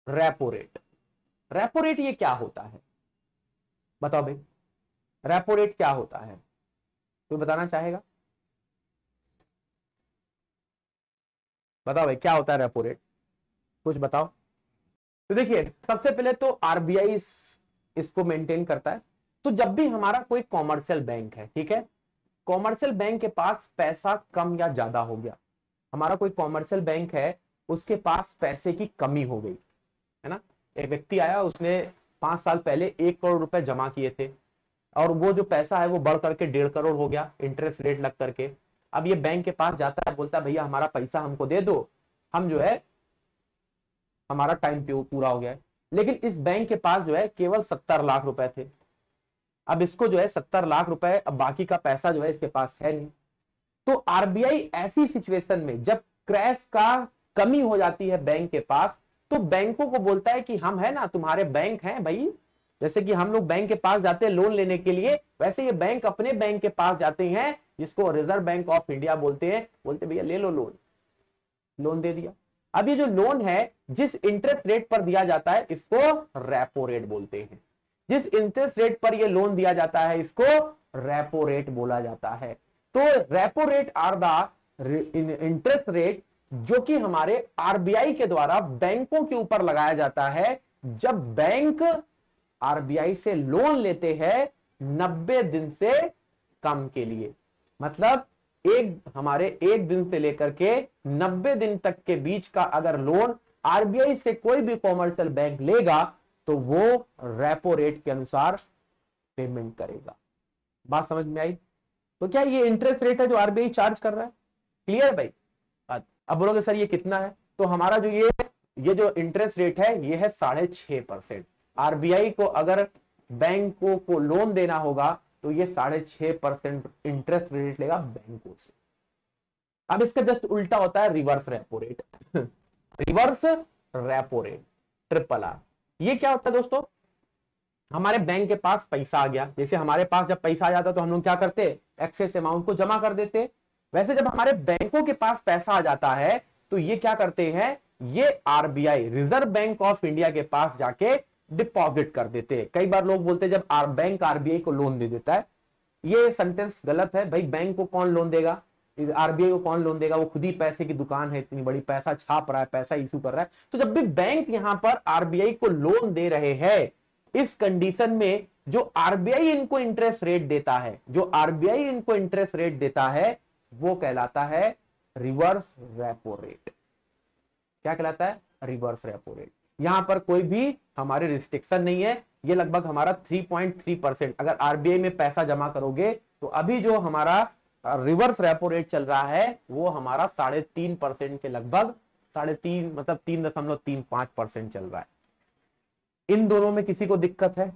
Repo rate, repo rate ये क्या होता है बताओ भाई, रेपो रेट क्या होता है, कोई बताना चाहेगा? बताओ भाई क्या होता है रेपो रेट, कुछ बताओ। तो देखिए सबसे पहले तो आरबीआई इसको मेंटेन करता है। तो जब भी हमारा कोई कॉमर्शियल बैंक है, ठीक है, कॉमर्शियल बैंक के पास पैसा कम या ज्यादा हो गया, हमारा कोई कॉमर्शियल बैंक है उसके पास पैसे की कमी हो गई है ना, एक व्यक्ति आया उसने 5 साल पहले 1 करोड़ रुपए जमा किए थे और वो जो पैसा है वो बढ़ करके 1.5 करोड़ हो गया इंटरेस्ट रेट लग करके। अब ये बैंक के पास जाता है, बोलता है भैया हमारा पैसा हमको दे दो, हम जो है हमारा टाइम पूरा हो गया है। लेकिन इस बैंक के पास जो है केवल 70 लाख रुपए थे। अब इसको जो है 70 लाख रुपए, अब बाकी का पैसा जो है इसके पास है नहीं। तो आरबीआई ऐसी सिचुएशन में जब क्रैश का कमी हो जाती है बैंक के पास, तो बैंकों को बोलता है कि हम है ना, तुम्हारे बैंक हैं भाई, जैसे कि हम लोग बैंक के पास जाते हैं लोन लेने के लिए, वैसे ये बैंक अपने बैंक के पास जाते हैं जिसको रिजर्व बैंक ऑफ इंडिया बोलते हैं, बोलते भैया ले लो लोन, लोन दे दिया। अब ये जो लोन है जिस इंटरेस्ट रेट पर दिया जाता है इसको रेपो रेट बोलते हैं। जिस इंटरेस्ट रेट पर ये लोन दिया जाता है इसको रेपो रेट बोला जाता है। तो repo rate are the interest rate जो कि हमारे आरबीआई के द्वारा बैंकों के ऊपर लगाया जाता है जब बैंक आरबीआई से लोन लेते हैं 90 दिन से कम के लिए। मतलब हमारे 1 दिन से लेकर के 90 दिन तक के बीच का अगर लोन आरबीआई से कोई भी कॉमर्शियल बैंक लेगा तो वो रेपो रेट के अनुसार पेमेंट करेगा। बात समझ में आई? तो क्या ये इंटरेस्ट रेट है जो आरबीआई चार्ज कर रहा है? क्लियर भाई? अब बोलोगे सर ये कितना है, तो हमारा जो ये जो इंटरेस्ट रेट है ये है 6.5%। आरबीआई को अगर बैंकों को लोन देना होगा तो ये 6.5% इंटरेस्ट रेट लेगा बैंकों से। अब इसका जस्ट उल्टा होता है reverse repo rate. Reverse repo rate, RRR। ये क्या होता है दोस्तों, हमारे बैंक के पास पैसा आ गया, जैसे हमारे पास जब पैसा आ जाता तो हम लोग क्या करते, एक्सेस अमाउंट को जमा कर देते। वैसे जब हमारे बैंकों के पास पैसा आ जाता है तो ये क्या करते हैं, ये RBI reserve bank of India के पास जाके डिपॉजिट कर देते हैं। कई बार लोग बोलते हैं जब बैंक आरबीआई को लोन दे देता है, ये सेंटेंस गलत है भाई। बैंक को कौन लोन देगा, आरबीआई को कौन लोन देगा, वो खुद ही पैसे की दुकान है इतनी बड़ी, पैसा छाप रहा है, पैसा इशू कर रहा है। तो जब भी बैंक यहां पर आरबीआई को लोन दे रहे हैं, इस कंडीशन में जो आरबीआई इनको इंटरेस्ट रेट देता है, जो आरबीआई इनको इंटरेस्ट रेट देता है वो कहलाता है रिवर्स रेपो रेट। क्या कहलाता है? Reverse repo rate. यहां पर कोई भी हमारे रिस्ट्रिक्शन नहीं है, ये लगभग हमारा 3.3%। अगर आरबीआई में पैसा जमा करोगे तो अभी जो हमारा रिवर्स रेपो रेट चल रहा है वो हमारा 3.5% के लगभग, 3.5 मतलब 3.35% चल रहा है। इन दोनों में किसी को दिक्कत है?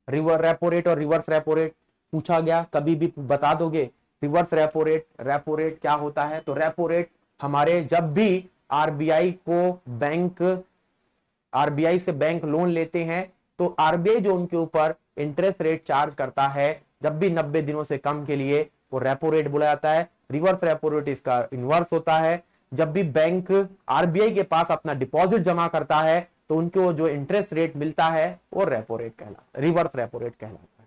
रिवर्स रेपो रेट और रिवर्स रेपो रेट पूछा गया, कभी भी बता दोगे रिवर्स रेपो रेट क्या होता है? तो रेपो रेट हमारे जब भी आरबीआई से बैंक लोन लेते हैं तो आरबीआई जो उनके ऊपर इंटरेस्ट रेट चार्ज करता है जब भी 90 दिनों से कम के लिए, वो रेपो रेट बोला जाता है। रिवर्स रेपो रेट इसका इनवर्स होता है। जब भी बैंक आरबीआई के पास अपना डिपॉजिट जमा करता है तो उनको जो इंटरेस्ट रेट मिलता है वो रेपो रेट कहलाता है, रिवर्स रेपो रेट कहलाता है।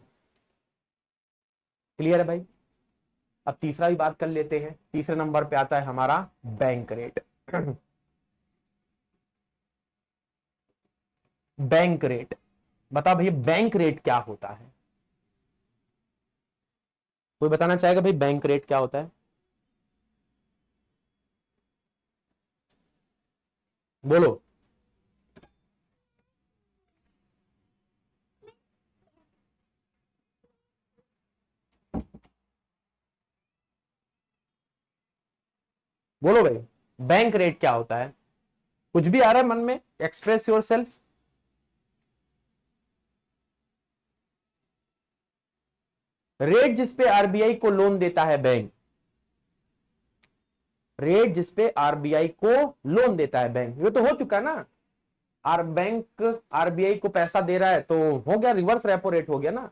क्लियर है भाई? अब तीसरा भी बात कर लेते हैं। तीसरे नंबर पे आता है हमारा बैंक रेट। बैंक रेट, बता भैया बैंक रेट क्या होता है? कोई बताना चाहेगा भाई बैंक रेट क्या होता है? बोलो। बोलो भाई, बैंक रेट क्या होता है? कुछ भी आ रहा है मन में? Express your self. रेट जिसपे आरबीआई को लोन देता है बैंक, रेट जिसपे आरबीआई को लोन देता है बैंक, ये तो हो चुका है ना। बैंक आरबीआई को पैसा दे रहा है तो हो गया, रिवर्स रेपो रेट हो गया ना।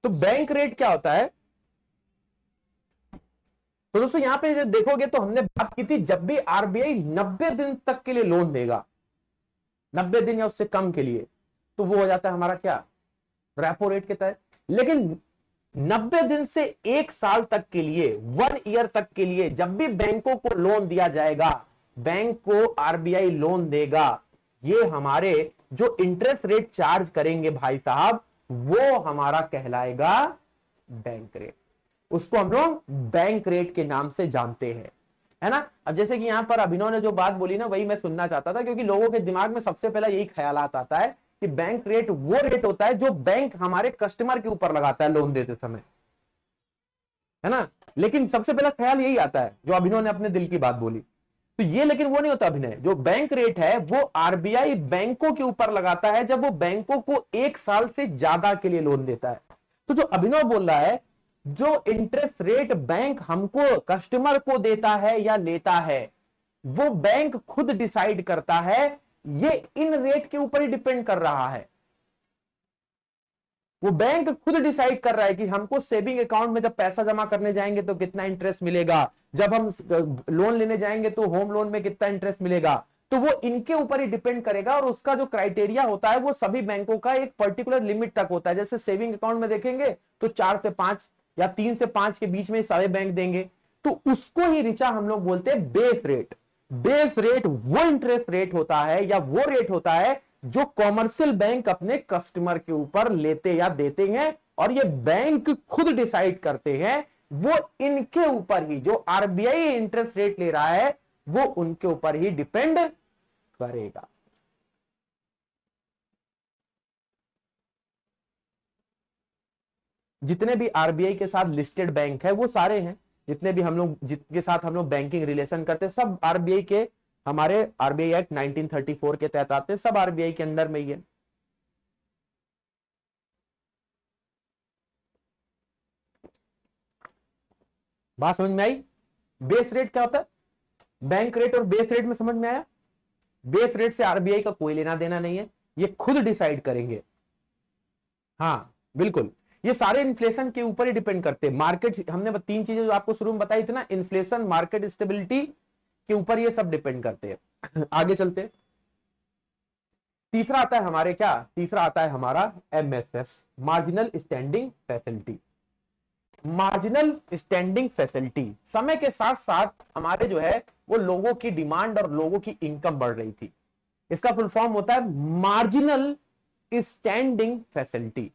तो बैंक रेट क्या होता है? तो दोस्तों यहां पे देखोगे तो हमने बात की थी जब भी आरबीआई 90 दिन तक के लिए लोन देगा, 90 दिन या उससे कम के लिए, तो वो हो जाता है हमारा क्या, रेपो रेट के तहत। लेकिन 90 दिन से 1 साल तक के लिए, 1 ईयर तक के लिए जब भी बैंकों को लोन दिया जाएगा, बैंक को आरबीआई लोन देगा, ये हमारे जो इंटरेस्ट रेट चार्ज करेंगे भाई साहब, वो हमारा कहलाएगा बैंक रेट। उसको हम लोग बैंक रेट के नाम से जानते हैं, है ना। अब जैसे कि यहां पर अभिनव ने जो बात बोली ना, वही मैं सुनना चाहता था, क्योंकि लोगों के दिमाग में सबसे पहला यही ख्यालात आता है कि बैंक रेट वो रेट होता है जो बैंक हमारे कस्टमर के ऊपर लगाता है लोन देते समय, है ना। लेकिन सबसे पहला ख्याल यही आता है जो अभिनव ने अपने दिल की बात बोली। तो ये लेकिन वो नहीं होता अभिनय, जो बैंक रेट है वो आरबीआई बैंकों के ऊपर लगाता है जब वो बैंकों को 1 साल से ज्यादा के लिए लोन देता है। तो जो अभिनव बोल रहा है, जो इंटरेस्ट रेट बैंक हमको कस्टमर को देता है या लेता है, वो बैंक खुद डिसाइड करता है, ये इन रेट के ऊपर ही डिपेंड कर रहा है। वो बैंक खुद डिसाइड कर रहा है कि हमको सेविंग अकाउंट में जब पैसा जमा करने जाएंगे तो कितना इंटरेस्ट मिलेगा, जब हम लोन लेने जाएंगे तो होम लोन में कितना इंटरेस्ट मिलेगा। तो वो इनके ऊपर ही डिपेंड करेगा, और उसका जो क्राइटेरिया होता है वो सभी बैंकों का एक पर्टिकुलर लिमिट तक होता है। जैसे सेविंग अकाउंट में देखेंगे तो 4 से 5 या 3 से 5 के बीच में सारे बैंक देंगे, तो उसको ही ऋचा हम लोग बोलते हैं बेस रेट। बेस रेट वो इंटरेस्ट रेट होता है या वो रेट होता है जो कॉमर्शियल बैंक अपने कस्टमर के ऊपर लेते या देते हैं, और ये बैंक खुद डिसाइड करते हैं। वो इनके ऊपर ही, जो आरबीआई इंटरेस्ट रेट ले रहा है वो उनके ऊपर ही डिपेंड करेगा। जितने भी आरबीआई के साथ लिस्टेड बैंक है वो सारे हैं, जितने भी हम लोग जिनके साथ हम लोग बैंकिंग रिलेशन करते हैं, सब आरबीआई के, हमारे आरबीआई एक्ट 1934 के तहत आते हैं, सब आरबीआई के अंडर में ही है। बात समझ में आई? बेस रेट क्या होता है? बैंक रेट और बेस रेट में समझ में आया? बेस रेट से आरबीआई का कोई लेना देना नहीं है, ये खुद डिसाइड करेंगे। हाँ बिल्कुल, ये सारे इन्फ्लेशन के ऊपर ही डिपेंड करते हैं। मार्केट, हमने 3 चीजें जो आपको शुरू में बताई थी ना, इन्फ्लेशन, मार्केट स्टेबिलिटी के ऊपर ये सब डिपेंड करते हैं। आगे चलते हैं। तीसरा आता है हमारे क्या, तीसरा आता है हमारा MSF, marginal standing facility. Marginal standing facility, समय के साथ साथ हमारे जो है वो लोगों की डिमांड और लोगों की इनकम बढ़ रही थी। इसका फुल फॉर्म होता है मार्जिनल स्टैंडिंग फैसिलिटी।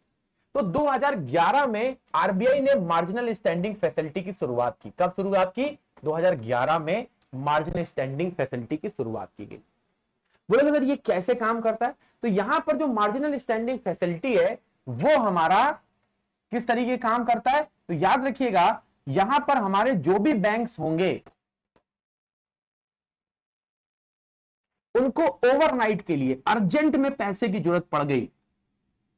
तो 2011 में आरबीआई ने मार्जिनल स्टैंडिंग फैसिलिटी की शुरुआत की। कब शुरुआत की? 2011 में मार्जिनल स्टैंडिंग फैसिलिटी की शुरुआत की गई। बोलोगे सर ये कैसे काम करता है? तो यहां पर जो मार्जिनल स्टैंडिंग फैसिलिटी है वो हमारा किस तरीके काम करता है? तो याद रखिएगा, यहां पर हमारे जो भी बैंक्स होंगे उनको ओवरनाइट के लिए अर्जेंट में पैसे की जरूरत पड़ गई,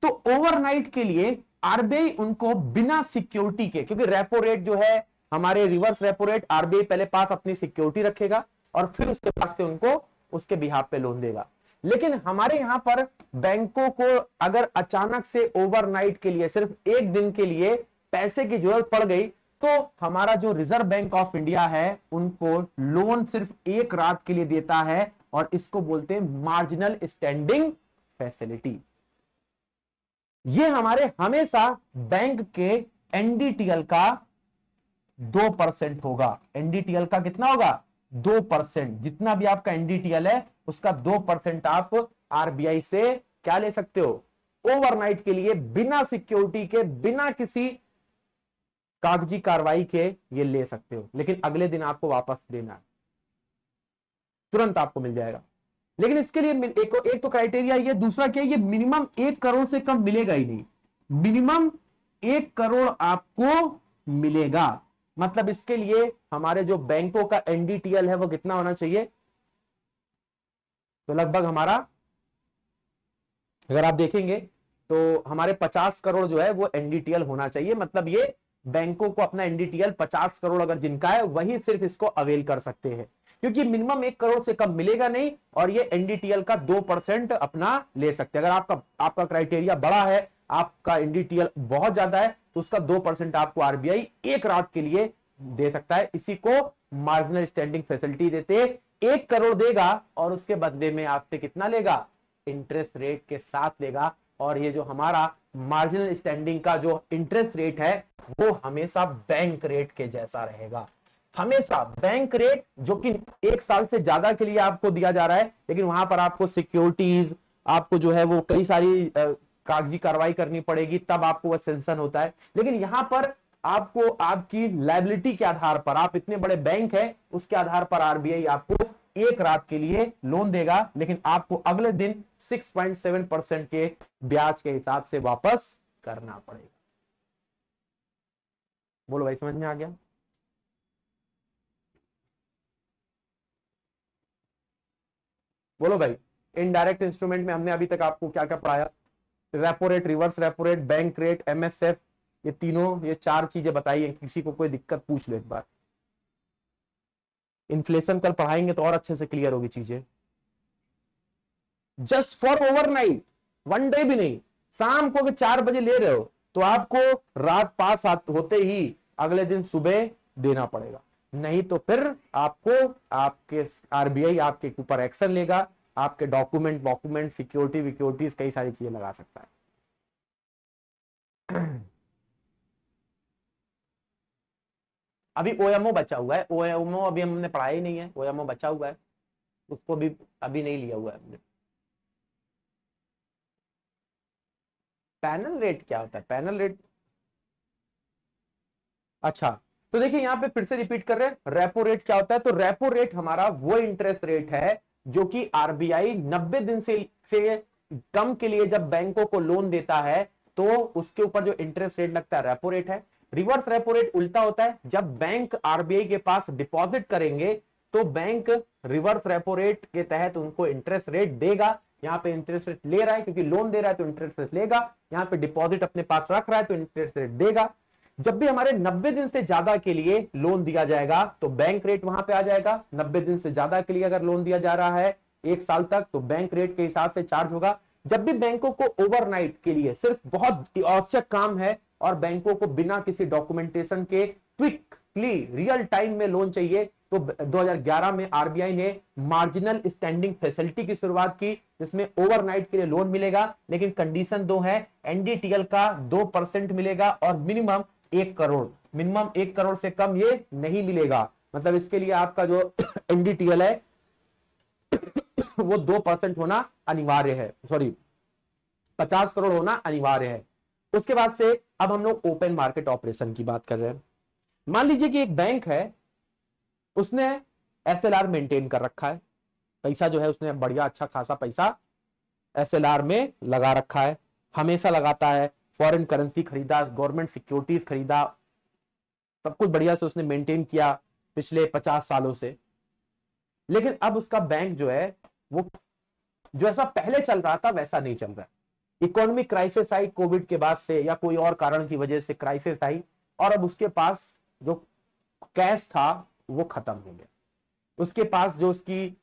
तो ओवरनाइट के लिए आरबीआई उनको बिना सिक्योरिटी के, क्योंकि रेपो रेट जो है हमारे रिवर्स रेपो रेट, आरबीआई पहले पास अपनी सिक्योरिटी रखेगा और फिर उसके पास से उनको उसके बिहाफ पे लोन देगा। लेकिन हमारे यहां पर बैंकों को अगर अचानक से ओवरनाइट के लिए, सिर्फ एक दिन के लिए पैसे की जरूरत पड़ गई, तो हमारा जो रिजर्व बैंक ऑफ इंडिया है उनको लोन सिर्फ एक रात के लिए देता है और इसको बोलते हैं मार्जिनल स्टैंडिंग फैसिलिटी। ये हमारे हमेशा बैंक के एनडीटीएल का 2% होगा। एनडीटीएल का कितना होगा? 2%। जितना भी आपका एनडीटीएल है उसका 2% आप आरबीआई से क्या ले सकते हो? ओवरनाइट के लिए बिना सिक्योरिटी के, बिना किसी कागजी कार्रवाई के ये ले सकते हो, लेकिन अगले दिन आपको वापस देना है, तुरंत आपको मिल जाएगा। लेकिन इसके लिए एक तो क्राइटेरिया ये, दूसरा क्या है, ये मिनिमम 1 करोड़ से कम मिलेगा ही नहीं। मिनिमम 1 करोड़ आपको मिलेगा। मतलब इसके लिए हमारे जो बैंकों का एनडीटीएल है वो कितना होना चाहिए? तो लगभग हमारा, अगर आप देखेंगे तो हमारे 50 करोड़ जो है वो एनडीटीएल होना चाहिए। मतलब ये बैंकों को अपना एनडीटीएल 50 करोड़ अगर जिनका है वही सिर्फ इसको अवेल कर सकते हैं, क्योंकि मिनिमम 1 करोड़ से कम मिलेगा नहीं और ये एनडीटीएल का 2% अपना ले सकते हैं। अगर आपका क्राइटेरिया बड़ा है, आपका एनडीटीएल बहुत ज्यादा है, तो उसका 2% आपको आरबीआई एक रात के लिए दे सकता है। इसी को मार्जिनल स्टैंडिंग फैसिलिटी देते। 1 करोड़ देगा और उसके बदले में आपसे कितना लेगा? इंटरेस्ट रेट के साथ लेगा। और ये जो हमारा मार्जिनल स्टैंडिंग का जो इंटरेस्ट रेट है वो हमेशा बैंक रेट के जैसा रहेगा। हमेशा बैंक रेट, जो कि 1 साल से ज्यादा के लिए आपको दिया जा रहा है, लेकिन वहां पर आपको सिक्योरिटीज, आपको जो है वो कई सारी कागजी कार्रवाई करनी पड़ेगी, तब आपको वह सेंक्शन होता है। लेकिन यहां पर आपको आपकी लायबिलिटी के आधार पर, आप इतने बड़े बैंक है उसके आधार पर आरबीआई आपको एक रात के लिए लोन देगा, लेकिन आपको अगले दिन 6.7% के ब्याज के हिसाब से वापस करना पड़ेगा। बोलो भाई, समझ में आ गया? बोलो भाई। इनडायरेक्ट इंस्ट्रूमेंट में हमने अभी तक आपको क्या क्या पढ़ाया? Repo rate, reverse repo rate, bank rate, MSF, ये तीनों, ये 4 चीजें बताई है। किसी को कोई दिक्कत पूछ लो एक बार। इन्फ्लेशन कल पढ़ाएंगे तो और अच्छे से क्लियर होगी चीजें। जस्ट फॉर ओवरनाइट, 1 डे भी नहीं, शाम को अगर 4 बजे ले रहे हो तो आपको रात पास होते ही अगले दिन सुबह देना पड़ेगा, नहीं तो फिर आपको आपके आरबीआई आपके ऊपर एक्शन लेगा, आपके डॉक्यूमेंट सिक्योरिटीज कई सारी चीजें लगा सकता है। अभी ओएमओ बचा हुआ है। ओएमओ अभी हमने पढ़ाया ही नहीं है, ओएमओ बचा हुआ है, उसको भी अभी नहीं लिया हुआ है हमने। पैनल रेट क्या होता है? पैनल रेट, अच्छा तो देखिए यहां पे फिर से रिपीट कर रहे हैं, रेपो रेट क्या होता है? तो रेपो रेट हमारा वो इंटरेस्ट रेट है जो कि आरबीआई 90 दिन से कम के लिए जब बैंकों को लोन देता है तो उसके ऊपर जो इंटरेस्ट रेट लगता है रेपो रेट है। रिवर्स रेपो रेट उल्टा होता है, जब बैंक आरबीआई के पास डिपॉजिट करेंगे तो बैंक रिवर्स रेपो रेट के तहत उनको इंटरेस्ट रेट देगा। यहाँ पे इंटरेस्ट रेट ले रहा है क्योंकि लोन दे रहा है तो इंटरेस्ट रेट लेगा, यहाँ पे डिपॉजिट अपने पास रख रहा है तो इंटरेस्ट रेट देगा। जब भी हमारे 90 दिन से ज्यादा के लिए लोन दिया जाएगा तो बैंक रेट वहां पे आ जाएगा। 90 दिन से ज्यादा के लिए अगर लोन दिया जा रहा है 1 साल तक तो बैंक रेट के हिसाब से चार्ज होगा। जब भी बैंकों को ओवरनाइट के लिए सिर्फ बहुत आवश्यक काम है और बैंकों को बिना किसी डॉक्यूमेंटेशन के क्विकली रियल टाइम में लोन चाहिए, तो 2011 में आरबीआई ने मार्जिनल स्टैंडिंग फैसिलिटी की शुरुआत की, जिसमें ओवरनाइट के लिए लोन मिलेगा, लेकिन कंडीशन 2 है, एनडीटीएल का 2% मिलेगा और मिनिमम 1 करोड़, मिनिमम 1 करोड़ से कम ये नहीं मिलेगा। मतलब इसके लिए आपका जो एनडीटीएल है वो 2% होना अनिवार्य है, सॉरी 50 करोड़ होना अनिवार्य है। उसके बाद से अब हम लोग ओपन मार्केट ऑपरेशन की बात कर रहे हैं। मान लीजिए कि एक बैंक है, उसने एसएलआर मेंटेन कर रखा है, पैसा जो है उसने बढ़िया अच्छा खासा पैसा एसएलआर में लगा रखा है, हमेशा लगाता है, फॉरेन करेंसी खरीदा, गवर्नमेंट सिक्योरिटीज खरीदा, सब कुछ बढ़िया से उसने मेंटेन किया पिछले 50 सालों से। लेकिन अब उसका बैंक जो है वो जो ऐसा पहले चल रहा था वैसा नहीं चल रहा है। इकोनॉमिक क्राइसिस आई कोविड के बाद से, या कोई और कारण की वजह से क्राइसिस आई, और अब उसके पास जो कैश था वो खत्म हो गया। उसके पास जो उसकी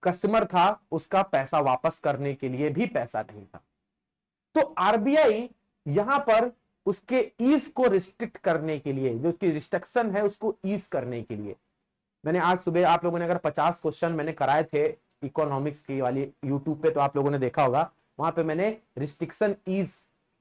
कस्टमर था उसका पैसा वापस करने के लिए भी पैसा नहीं था। तो आरबीआई यहां पर उसके ईज को रिस्ट्रिक्ट करने के लिए, जो उसकी रिस्ट्रिक्शन है उसको ईज करने के लिए, मैंने आज सुबह आप लोगों ने अगर 50 क्वेश्चन मैंने कराए थे इकोनॉमिक्स की वाली यूट्यूब पे, तो आप लोगों ने देखा होगा, वहां पे मैंने रिस्ट्रिक्शन ईज,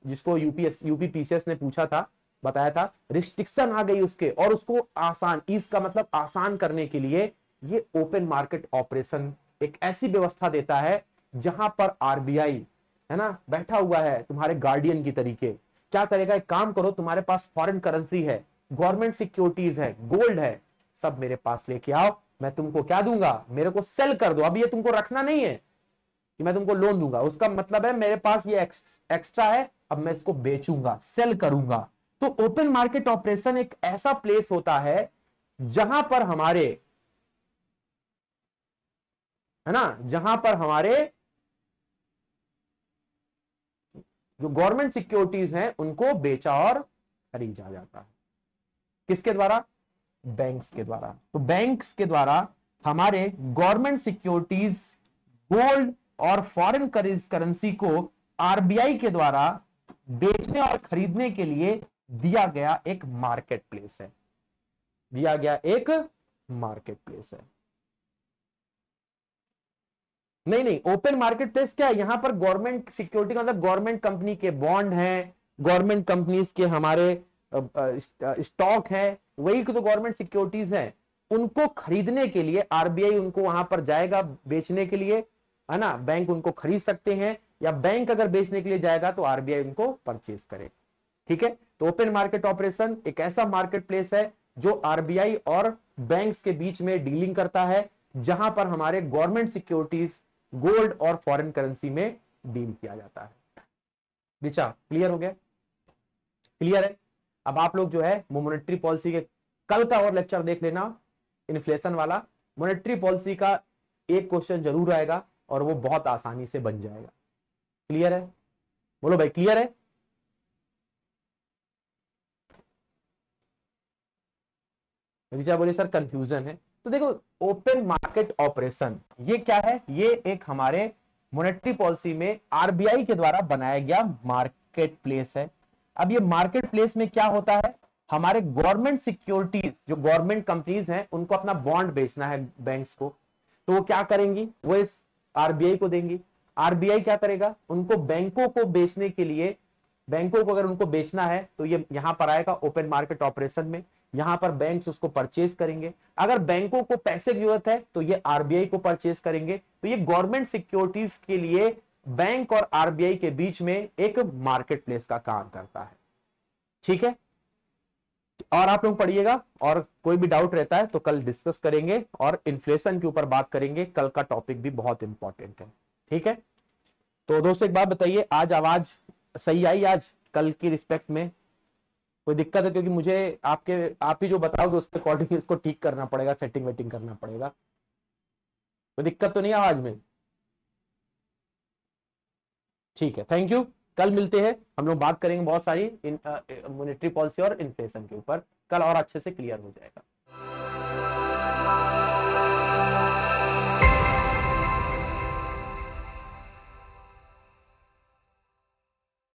जिसको यूपी पीसीएस ने पूछा था, बताया था रिस्ट्रिक्शन आ गई उसके, और उसको आसान, ईज का मतलब आसान करने के लिए ये ओपन मार्केट ऑपरेशन एक ऐसी व्यवस्था देता है जहां पर आरबीआई है ना बैठा हुआ है तुम्हारे गार्डियन की तरीके। क्या करेगा, एक काम करो, तुम्हारे पास फॉरेन करेंसी है, गवर्नमेंट सिक्योरिटीज है, गोल्ड है, सब मेरे पास लेके आओ, मैं तुमको क्या दूंगा, मेरे को सेल कर दो। अब ये तुमको रखना नहीं है कि मैं तुमको लोन दूंगा, उसका मतलब है मेरे पास ये एक्स्ट्रा है, अब मैं इसको बेचूंगा, सेल करूंगा। तो ओपन मार्केट ऑपरेशन एक ऐसा प्लेस होता है जहां पर हमारे, है ना, जहां पर हमारे जो गवर्नमेंट सिक्योरिटीज हैं उनको बेचा और खरीदा जाता है। किसके द्वारा, बैंक्स के द्वारा। तो बैंक्स के द्वारा हमारे गवर्नमेंट सिक्योरिटीज, गोल्ड और फॉरेन करेंसी को आरबीआई के द्वारा बेचने और खरीदने के लिए दिया गया एक मार्केट प्लेस है, दिया गया एक मार्केट प्लेस है। नहीं, ओपन मार्केट प्लेस क्या है, यहां पर गवर्नमेंट सिक्योरिटी का मतलब गवर्नमेंट कंपनी के बॉन्ड हैं, गवर्नमेंट कंपनीज के हमारे स्टॉक है, वही तो गवर्नमेंट सिक्योरिटीज हैं, उनको खरीदने के लिए आरबीआई उनको वहां पर जाएगा बेचने के लिए, है ना, बैंक उनको खरीद सकते हैं, या बैंक अगर बेचने के लिए जाएगा तो आरबीआई उनको परचेज करेगा। ठीक है, तो ओपन मार्केट ऑपरेशन एक ऐसा मार्केट प्लेस है जो आरबीआई और बैंक्स के बीच में डीलिंग करता है, जहां पर हमारे गवर्नमेंट सिक्योरिटीज, गोल्ड और फॉरेन करेंसी में डील किया जाता है। दिशा क्लियर हो गया, क्लियर है। अब आप लोग जो है मॉनेटरी पॉलिसी के कल का और लेक्चर देख लेना, इन्फ्लेशन वाला। मॉनेटरी पॉलिसी का एक क्वेश्चन जरूर आएगा और वो बहुत आसानी से बन जाएगा। क्लियर है, बोलो भाई क्लियर है। रिचा बोले सर कंफ्यूजन है। तो देखो ओपन मार्केट ऑपरेशन ये क्या है, ये एक हमारे मॉनेटरी पॉलिसी में आरबीआई के द्वारा बनाया गया मार्केट प्लेस है। अब ये मार्केट प्लेस में क्या होता है, हमारे गवर्नमेंट सिक्योरिटीज, जो गवर्नमेंट कंपनीज हैं, उनको अपना बॉन्ड बेचना है बैंक्स को, तो वो क्या करेंगी, वो इस आरबीआई को देंगी। आरबीआई क्या करेगा, उनको बैंकों को बेचने के लिए, बैंकों को अगर उनको बेचना है तो ये यहां पर आएगा ओपन मार्केट ऑपरेशन में, यहां पर बैंक्स उसको परचेज करेंगे। अगर बैंकों को पैसे की जरूरत है तो ये आरबीआई को परचेज करेंगे। तो ये गवर्नमेंट सिक्योरिटीज के लिए बैंक और आरबीआई के बीच में एक मार्केट प्लेस का काम करता है। ठीक है, और आप लोग पढ़िएगा, और कोई भी डाउट रहता है तो कल डिस्कस करेंगे, और इन्फ्लेशन के ऊपर बात करेंगे, कल का टॉपिक भी बहुत इंपॉर्टेंट है। ठीक है, तो दोस्तों एक बात बताइए, आज आवाज सही आई आज कल की रिस्पेक्ट में, कोई दिक्कत है? क्योंकि मुझे आप ही जो बताओगे उसके अकॉर्डिंग इसको ठीक करना पड़ेगा, सेटिंग वेटिंग करना पड़ेगा। कोई दिक्कत तो नहीं आवाज में? ठीक है, थैंक यू। कल मिलते हैं, हम लोग बात करेंगे बहुत सारी मॉनेटरी पॉलिसी और इन्फ्लेशन के ऊपर, कल और अच्छे से क्लियर हो जाएगा।